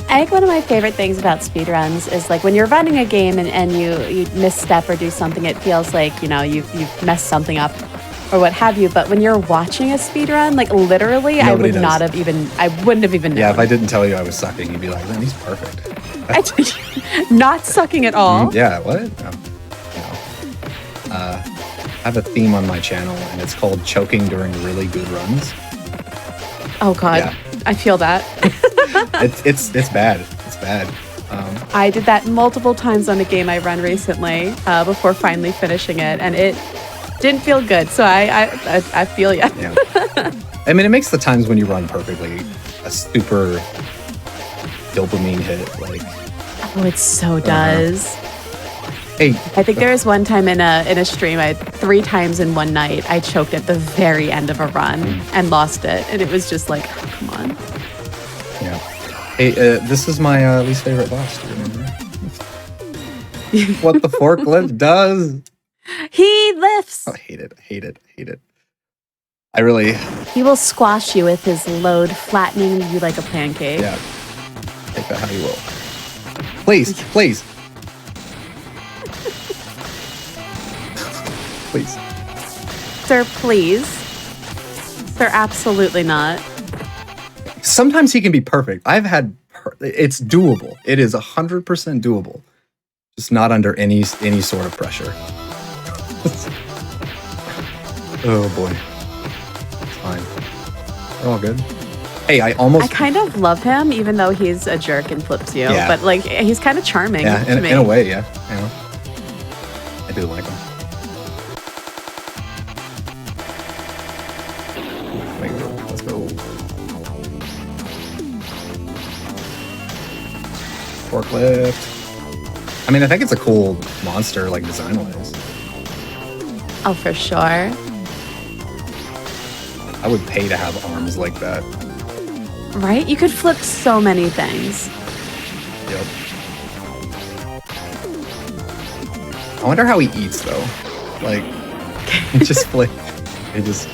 I think one of my favorite things about speedruns is like when you're running a game and you misstep or do something, it feels like, you know, you've messed something up or what have you. But when you're watching a speedrun, like literally, I Nobody wouldn't have even known. yeah, if I didn't tell you I was sucking, you'd be like, man, he's perfect. Not sucking at all. Yeah, what? No. I have a theme on my channel, and it's called choking during really good runs. Oh God, Yeah. I feel that. It's bad. It's bad. I did that multiple times on a game I run recently before finally finishing it, and it didn't feel good. So I feel you. Yeah. I mean, it makes the times when you run perfectly a super dopamine hit. Like, Oh, it so does. hey, I think there was one time in a stream, I 3 times in one night, I choked at the very end of a run and lost it, and it was just like, oh, come on. yeah. Hey, this is my least favorite boss. Do you remember? What the forklift does? He lifts. Oh, I hate it. I really, He will squash you with his load, flattening you like a pancake. yeah. Take that how you will. Please. Please. Sir, please. Sir, absolutely not. Sometimes he can be perfect. It's doable. It is 100% doable. Just not under any sort of pressure. Oh boy. It's fine. We're all good. Hey, I kind of love him, even though he's a jerk and flips you. Yeah. But like, he's kind of charming yeah, to me. in a way, yeah. You know, I do like him. Wait, let's go. Forklift. I mean, I think it's a cool monster, like design-wise. Oh, for sure. I would pay to have arms like that. Right? You could flip so many things. Yep. I wonder how he eats though. Like, he just like, he just.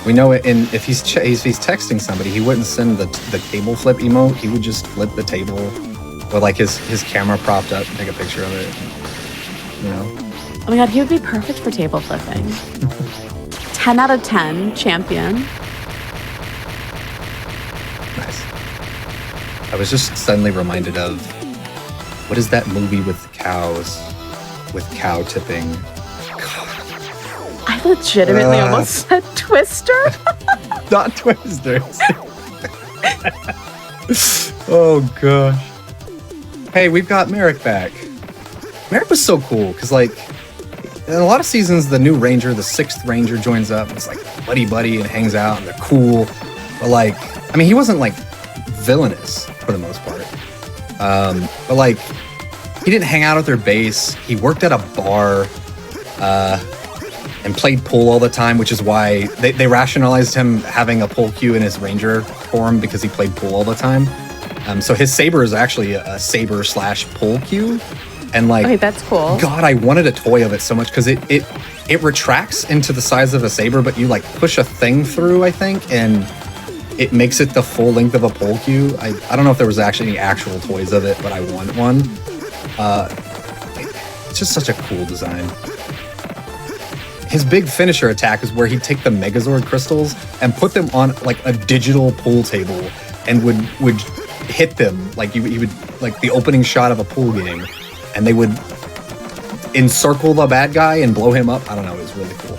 We know it. And if he's texting somebody, he wouldn't send the table flip emote. He would just flip the table with like his camera propped up, take a picture of it. You know. Oh my God, he would be perfect for table flipping. 10 out of 10, champion. Nice. I was just suddenly reminded of, what is that movie with cows? With cow tipping. I legitimately almost said Twister. Not Twisters. Oh gosh. Hey, we've got Merrick back. Merrick was so cool because, like, in a lot of seasons, the new ranger, the 6th ranger, joins up and it's like buddy and hangs out and they're cool. But like, I mean, he wasn't like villainous for the most part. But like, he didn't hang out at their base. He worked at a bar and played pool all the time, which is why they rationalized him having a pool cue in his ranger form because he played pool all the time. So his saber is actually a saber / pool cue. And like, Okay, that's cool. God, I wanted a toy of it so much because it retracts into the size of a saber, but you like push a thing through, I think, and it makes it the full length of a pole cue. I don't know if there was actually any actual toys of it, but I want one. It's just such a cool design. His big finisher attack is where he'd take the Megazord crystals and put them on like a digital pool table and would hit them like he would like the opening shot of a pool game. And they would encircle the bad guy and blow him up. I don't know. It was really cool.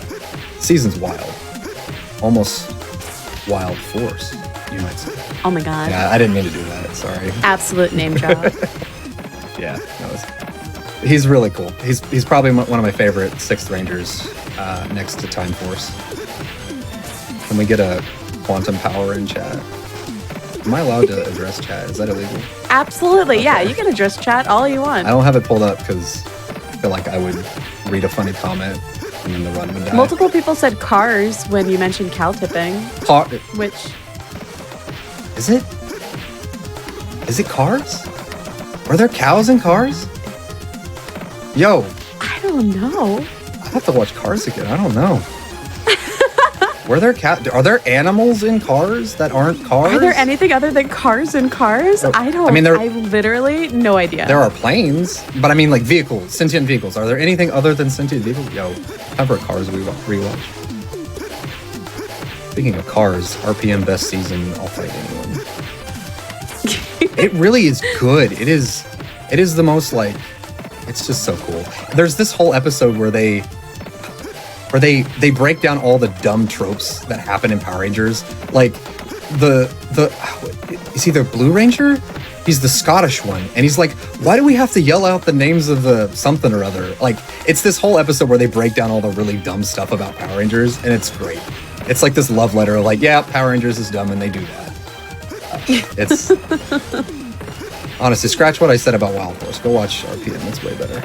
Season's wild. Almost wild force, you might say. Oh my God. Yeah, I didn't mean to do that. Sorry. Absolute name drop. Yeah, he's really cool. He's probably one of my favorite 6th Rangers next to Time Force. Can we get a quantum power in chat? Am I allowed to address chat? Is that illegal? Absolutely. Okay. Yeah, you can address chat all you want. I don't have it pulled up because I feel like I would read a funny comment and then the run would die. Multiple people said cars when you mentioned cow tipping. Which... Is it? Is it cars? Are there cows in cars? Yo. I don't know. I have to watch Cars again. I don't know. Were there are there animals in cars that aren't cars? Are there anything other than cars in cars? I don't. I mean, I literally no idea. There are planes, but I mean like vehicles, sentient vehicles. Are there anything other than sentient vehicles? Yo, time for a Cars rewatch. Speaking of Cars, RPM best season. I'll fight anyone. It really is good. It is the most like. It's just so cool. There's this whole episode where they break down all the dumb tropes that happen in Power Rangers. Like is he the Blue Ranger? He's the Scottish one. And he's like, why do we have to yell out the names of the something or other? Like, it's this whole episode where they break down all the really dumb stuff about Power Rangers, and it's great. It's like this love letter, like, yeah, Power Rangers is dumb and they do that. It's honestly, scratch what I said about Wild Horse. Go watch RPM, it's way better.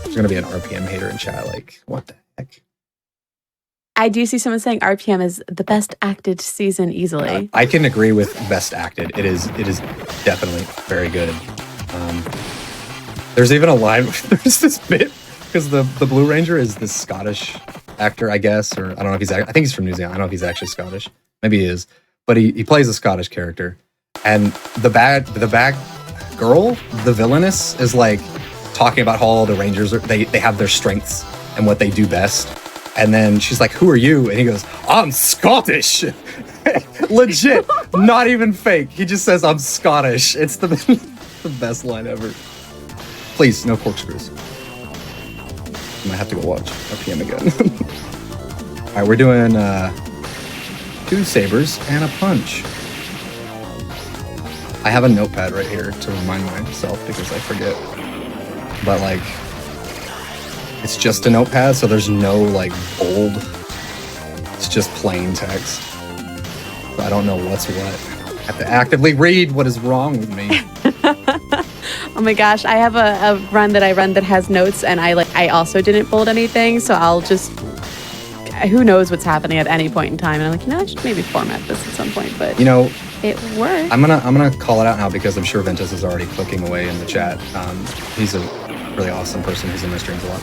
There's gonna be an RPM hater in chat, like, what the heck? I do see someone saying RPM is the best acted season easily. I can agree with best acted. It is definitely very good. There's even a line, there's this bit, because the Blue Ranger is this Scottish actor, I guess, or I don't know if he's, I think he's from New Zealand. I don't know if he's actually Scottish. Maybe he is. But he plays a Scottish character. And the bad girl, the villainess, is like talking about how all the Rangers, they have their strengths and what they do best. And then she's like, who are you? And he goes, I'm Scottish. Legit, not even fake. He just says, I'm Scottish. It's the best line ever. Please, no corkscrews. I might have to go watch RPM again. All right, we're doing 2 sabers and a punch. I have a notepad right here to remind myself because I forget. But like, it's just a notepad, so there's no like bold. It's just plain text. So I don't know what's what. I have to actively read what is wrong with me. Oh my gosh, I have a run that I run that has notes, and I also didn't bold anything, so I'll just, who knows what's happening at any point in time, and I'm like, I should maybe format this at some point, but it works. I'm gonna call it out now because I'm sure Ventus is already clicking away in the chat. He's a really awesome person who's in my streams a lot.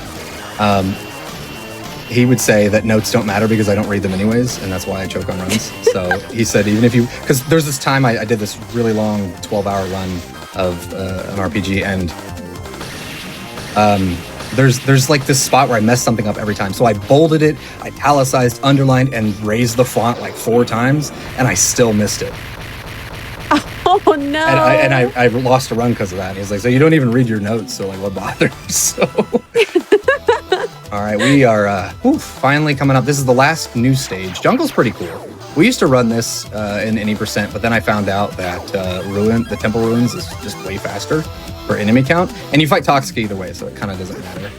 He would say that notes don't matter because I don't read them anyways, and that's why I choke on runs. So he said even if you, because there's this time I did this really long 12-hour run of an RPG, and there's like this spot where I mess something up every time. So I bolded it, I italicized, underlined, and raised the font like 4 times, and I still missed it. Oh no! And I lost a run because of that. And he's like, so you don't even read your notes, so like what bothers? So. All right, we are finally coming up. This is the last new stage. Jungle's pretty cool. We used to run this in any percent, but then I found out that the Temple Ruins is just way faster for enemy count. And you fight Toxic either way, so it kind of doesn't matter.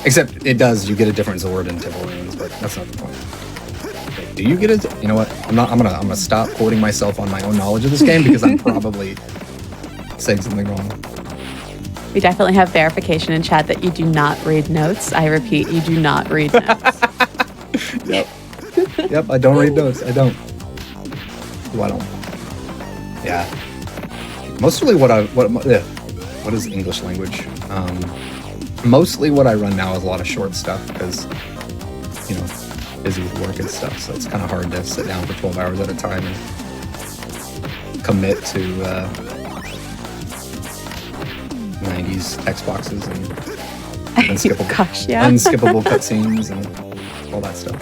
Except it does, you get a different Zord in Temple Ruins, but that's not the point. Okay, do you get it? You know what? I'm gonna stop quoting myself on my own knowledge of this game because I'm probably saying something wrong. We definitely have verification in chat that you do not read notes. I repeat, you do not read notes. Yep, I don't read notes. I don't. Well, I don't. Yeah. Mostly what is English language? Mostly what I run now is a lot of short stuff because, busy with work and stuff. So it's kind of hard to sit down for 12 hours at a time and commit to 90s Xboxes and unskippable cutscenes and all that stuff.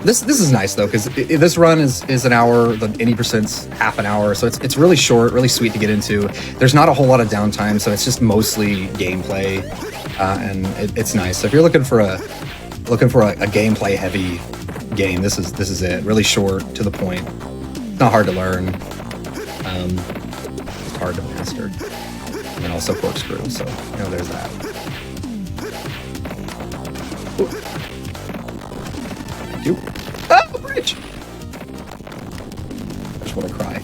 This is nice though because this run is an hour. The 80%'s half an hour, so it's really short, really sweet to get into. There's not a whole lot of downtime, so it's just mostly gameplay, and it's nice. So if you're looking for a gameplay heavy game, this is it. Really short, to the point. Not hard to learn. It's hard to master, and then also corkscrew. So there's that. Ooh. You. Oh, bridge! I just want to cry.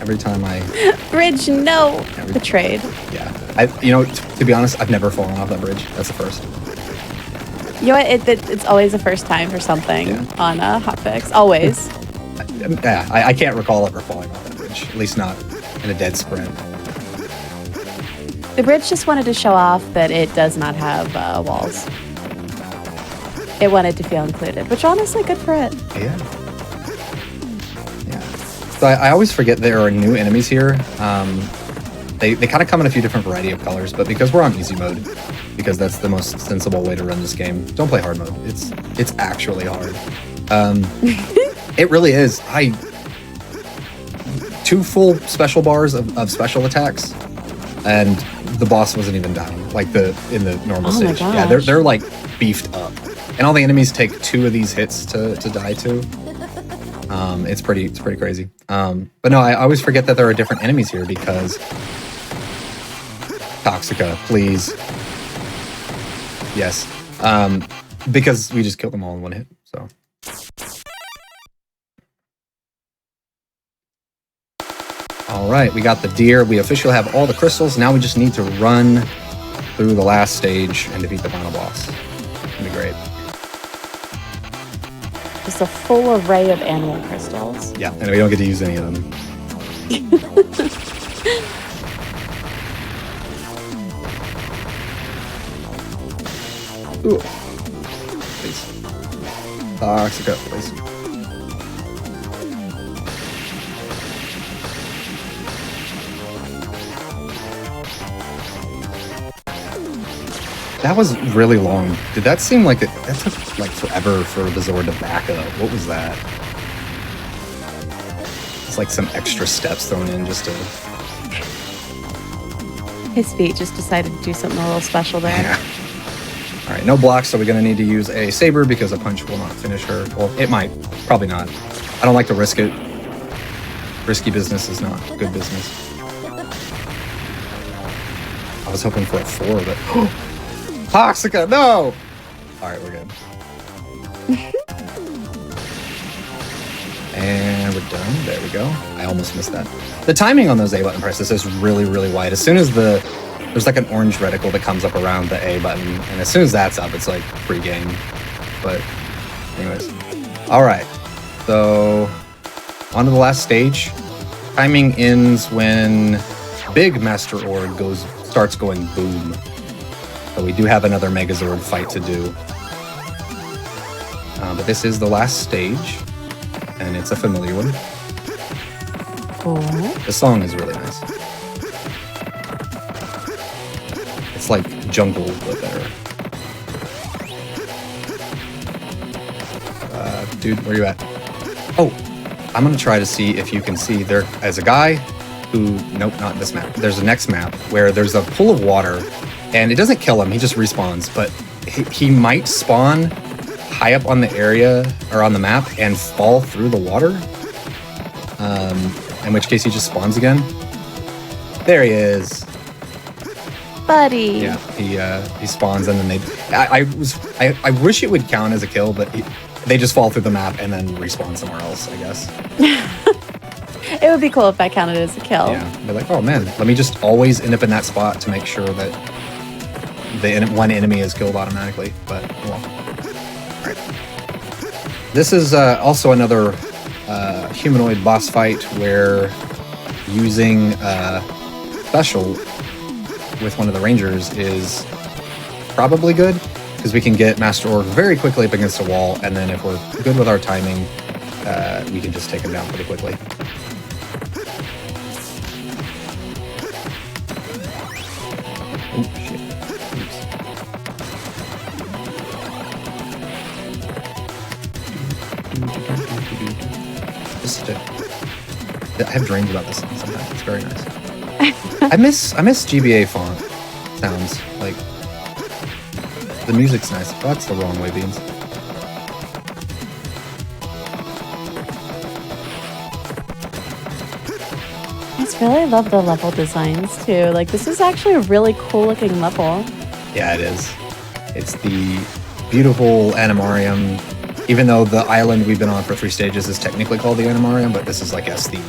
Every time I... Bridge, no! Betrayed. Yeah. To be honest, I've never fallen off that bridge. That's the first. You know what? It's always the first time for something on Hotfix. Always. I can't recall ever falling off that bridge. At least not in a dead sprint. The bridge just wanted to show off that it does not have walls. It wanted to feel included, which honestly, good for it. Yeah. So I always forget there are new enemies here. They kind of come in a few different variety of colors, but because we're on easy mode, because that's the most sensible way to run this game, don't play hard mode. It's actually hard. It really is. 2 full special bars of special attacks, and the boss wasn't even down, like in the normal stage. Yeah, they're like beefed up. And all the enemies take 2 of these hits to die to. It's pretty crazy. But no, I always forget that there are different enemies here because Toxica, please. Yes. Because we just killed them all in 1 hit. So. All right, we got the deer. We officially have all the crystals. Now we just need to run through the last stage and defeat the final boss. It'll be great. Just a full array of animal crystals. Yeah, and we don't get to use any of them. Ooh. Please. Toxica, please. That was really long. Did that seem like that took like forever for the Zord to back up? What was that? It's like some extra steps thrown in just to... His feet just decided to do something a little special there. Yeah. All right, no blocks, so we're going to need to use a saber because a punch will not finish her. Well, it might. Probably not. I don't like to risk it. Risky business is not good business. I was hoping for a 4, but... Toxica, no! Alright, we're good. And we're done. There we go. I almost missed that. The timing on those A button presses is really, really wide. As soon as there's like an orange reticle that comes up around the A button, and as soon as that's up, it's like pre-game. But anyways. Alright. So on to the last stage. Timing ends when Big Master Org starts going boom. So we do have another Megazord fight to do. But this is the last stage, and it's a familiar one. Cool. The song is really nice. It's like jungle, but better. Dude, where you at? Oh, I'm gonna try to see if you can see there as a guy who, nope, not this map. There's a next map where there's a pool of water, and it doesn't kill him, he just respawns, but he might spawn high up on the area or on the map and fall through the water. In which case he just spawns again. There he is. Buddy. Yeah, he spawns and then I wish it would count as a kill, but they just fall through the map and then respawn somewhere else, I guess. It would be cool if that counted as a kill. Yeah, they're like, oh man, let me just always end up in that spot to make sure that one enemy is killed automatically. But well, all right. This is also another humanoid boss fight where using special with one of the rangers is probably good because we can get Master Org very quickly up against a wall, and then if we're good with our timing, we can just take him down pretty quickly. Oh shit. Oops. I have dreams about this song sometimes. It's very nice. I miss GBA font sounds. Like the music's nice. Oh, that's the wrong way, Beans. I just really love the level designs too. Like this is actually a really cool looking level. Yeah, it is. It's the beautiful Animarium. Even though the island we've been on for 3 stages is technically called the Animarium, but this is, I guess, the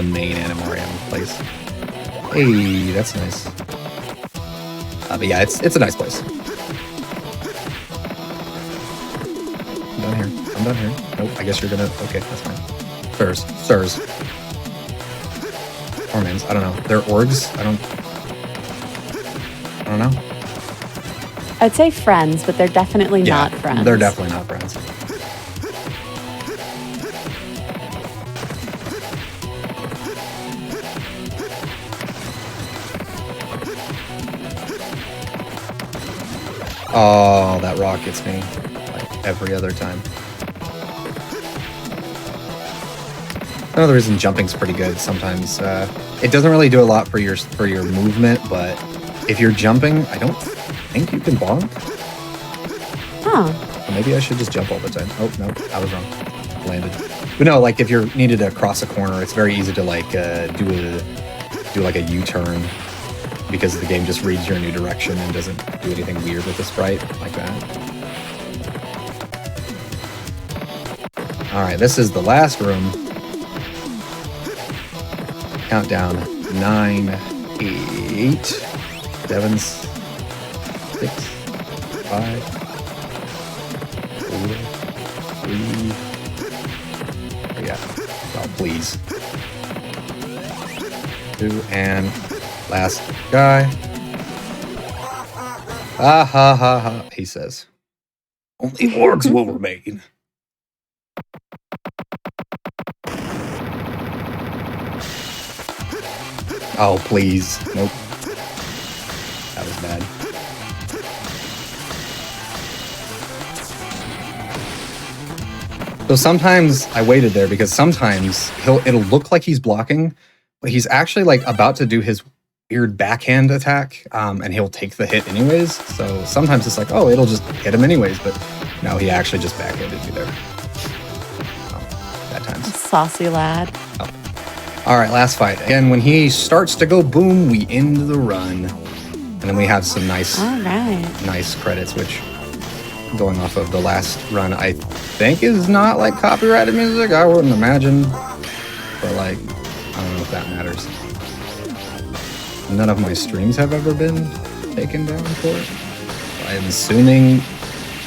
main Animarium place. Hey, that's nice. But yeah, it's a nice place. I'm done here. Nope, I guess you're gonna... Okay, that's fine. Sirs. Or mans, I don't know. They're orgs? don't know. I'd say friends, but they're definitely not friends. They're definitely not friends. Oh, that rock gets me like every other time. Another reason jumping's pretty good. Sometimes it doesn't really do a lot for your movement, but if you're jumping, I don't think you can bonk. Huh. Maybe I should just jump all the time. Oh no, I was wrong. Landed. But no, like if you're needed to cross a corner, it's very easy to like do like a U-turn because the game just reads your new direction and doesn't do anything weird with the sprite like that. All right, this is the last room. Countdown: 9, 8, 7, 6, 5, 4, 3. Yeah. Oh, please. 2, and last guy. Ha ha ha ha. He says, "Only orcs will remain." Oh, please. Nope. That was bad. So sometimes I waited there because sometimes it'll look like he's blocking, but he's actually like about to do his weird backhand attack, and he'll take the hit anyways. So sometimes it's like, oh, it'll just hit him anyways, but no, he actually just backhanded me there. Oh, bad times. Saucy lad. Oh. All right, last fight. Again, when he starts to go boom, we end the run. And then we have some nice credits, which, going off of the last run, I think is not like copyrighted music. I wouldn't imagine. But like, I don't know if that matters. None of my streams have ever been taken down for it. I'm assuming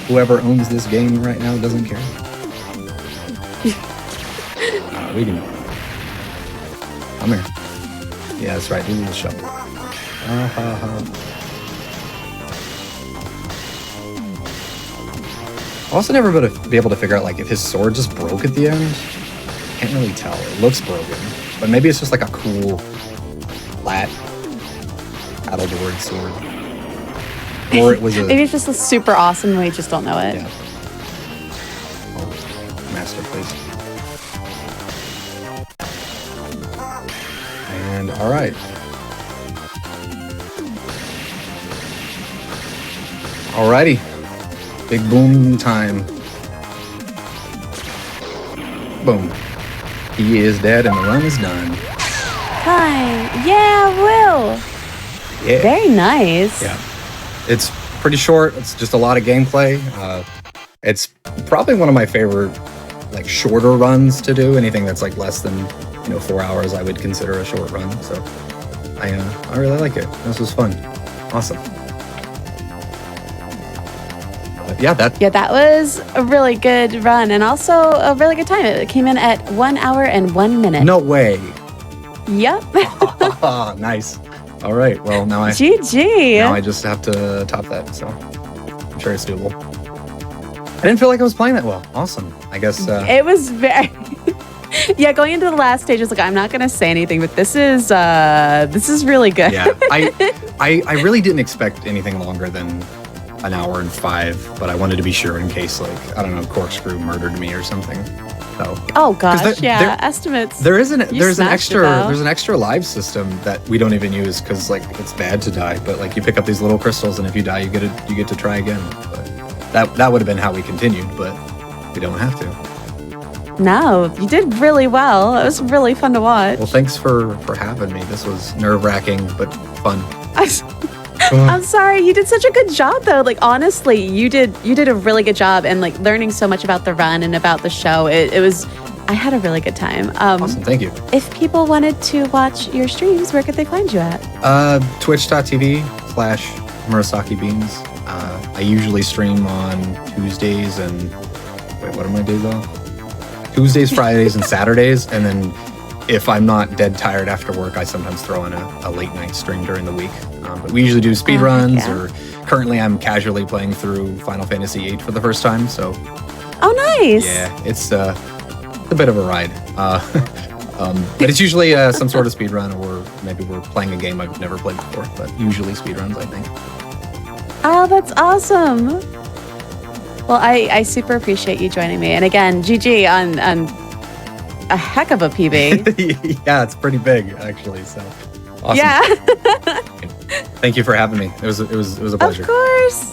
whoever owns this game right now doesn't care. We can... Come here. Yeah, that's right. Do the shovel. I also never be able to figure out like if his sword just broke at the end. Can't really tell. It looks broken, but maybe it's just like a cool flat paddleboard sword, or it was a maybe it's just a super awesome and we just don't know it. Yeah. Oh, master, please. And all right. Alrighty. Big boom time. Boom. He is dead and the run is done. Hi. Yeah, Will. Yeah. Very nice. Yeah. It's pretty short. It's just a lot of gameplay. It's probably one of my favorite like shorter runs to do. Anything that's like less than 4 hours I would consider a short run. So I really like it. This was fun. Awesome. That was a really good run and also a really good time. It came in at 1 hour and 1 minute. No way. Yep. Nice. All right. Well, now GG. Now I just have to top that. So I'm sure it's doable. I didn't feel like I was playing that well. Awesome. I guess it was very. Yeah, going into the last stage, I was like, I'm not going to say anything, but this is really good. Yeah, I really didn't expect anything longer than an hour and 5, but I wanted to be sure in case, like, I don't know, Corkscrew murdered me or something. So. Oh gosh, estimates. There's an extra live system that we don't even use because like it's bad to die, but like you pick up these little crystals and if you die, you get to try again. But that would have been how we continued, but we don't have to. No, you did really well. It was really fun to watch. Well, thanks for having me. This was nerve-wracking but fun. I'm sorry, you did such a good job though. Like honestly, you did a really good job and like learning so much about the run and about the show. I had a really good time. Awesome, thank you. If people wanted to watch your streams, where could they find you at? Twitch.tv/MurasakiBeans. I usually stream on Tuesdays and what are my days off? Tuesdays, Fridays, and Saturdays, and then if I'm not dead tired after work, I sometimes throw in a late night stream during the week. But we usually do speedruns, yeah. or currently I'm casually playing through Final Fantasy VIII for the first time. So Oh, nice. yeah, it's a bit of a ride. But it's usually some sort of speedrun, or maybe we're playing a game I've never played before, but usually speedruns, I think. Oh, that's awesome. Well, I super appreciate you joining me. And again, GG on a heck of a PB. Yeah, it's pretty big, actually. So awesome. Yeah. Thank you for having me. It was a pleasure. Of course.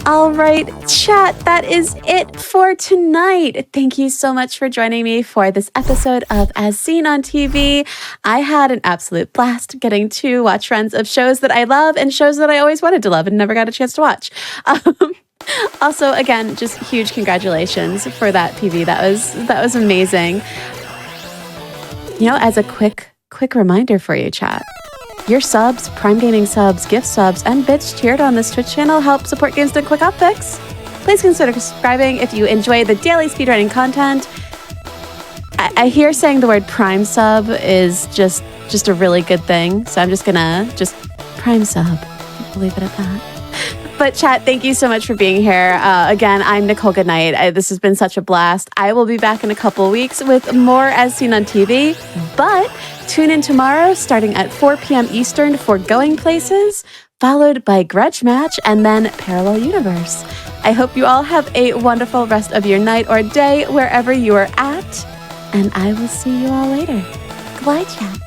All right, chat, that is it for tonight. Thank you so much for joining me for this episode of As Seen on TV. I had an absolute blast getting to watch runs of shows that I love and shows that I always wanted to love and never got a chance to watch. Also, again, just huge congratulations for that PV. That was amazing. You know, as a quick reminder for you, chat. Your subs, Prime Gaming subs, gift subs, and bits cheered on this Twitch channel help support Games Done Quick Hotfix. Please consider subscribing if you enjoy the daily speedrunning content. I hear saying the word Prime sub is just a really good thing, so I'm just gonna Prime sub. Leave it at that. But chat, thank you so much for being here. Again, I'm Nichole Goodnight. This has been such a blast. I will be back in a couple weeks with more As Seen on TV, but tune in tomorrow starting at 4 p.m. Eastern for Going Places, followed by Grudge Match, and then Parallel Universe. I hope you all have a wonderful rest of your night or day wherever you are at, and I will see you all later. Goodbye, chat.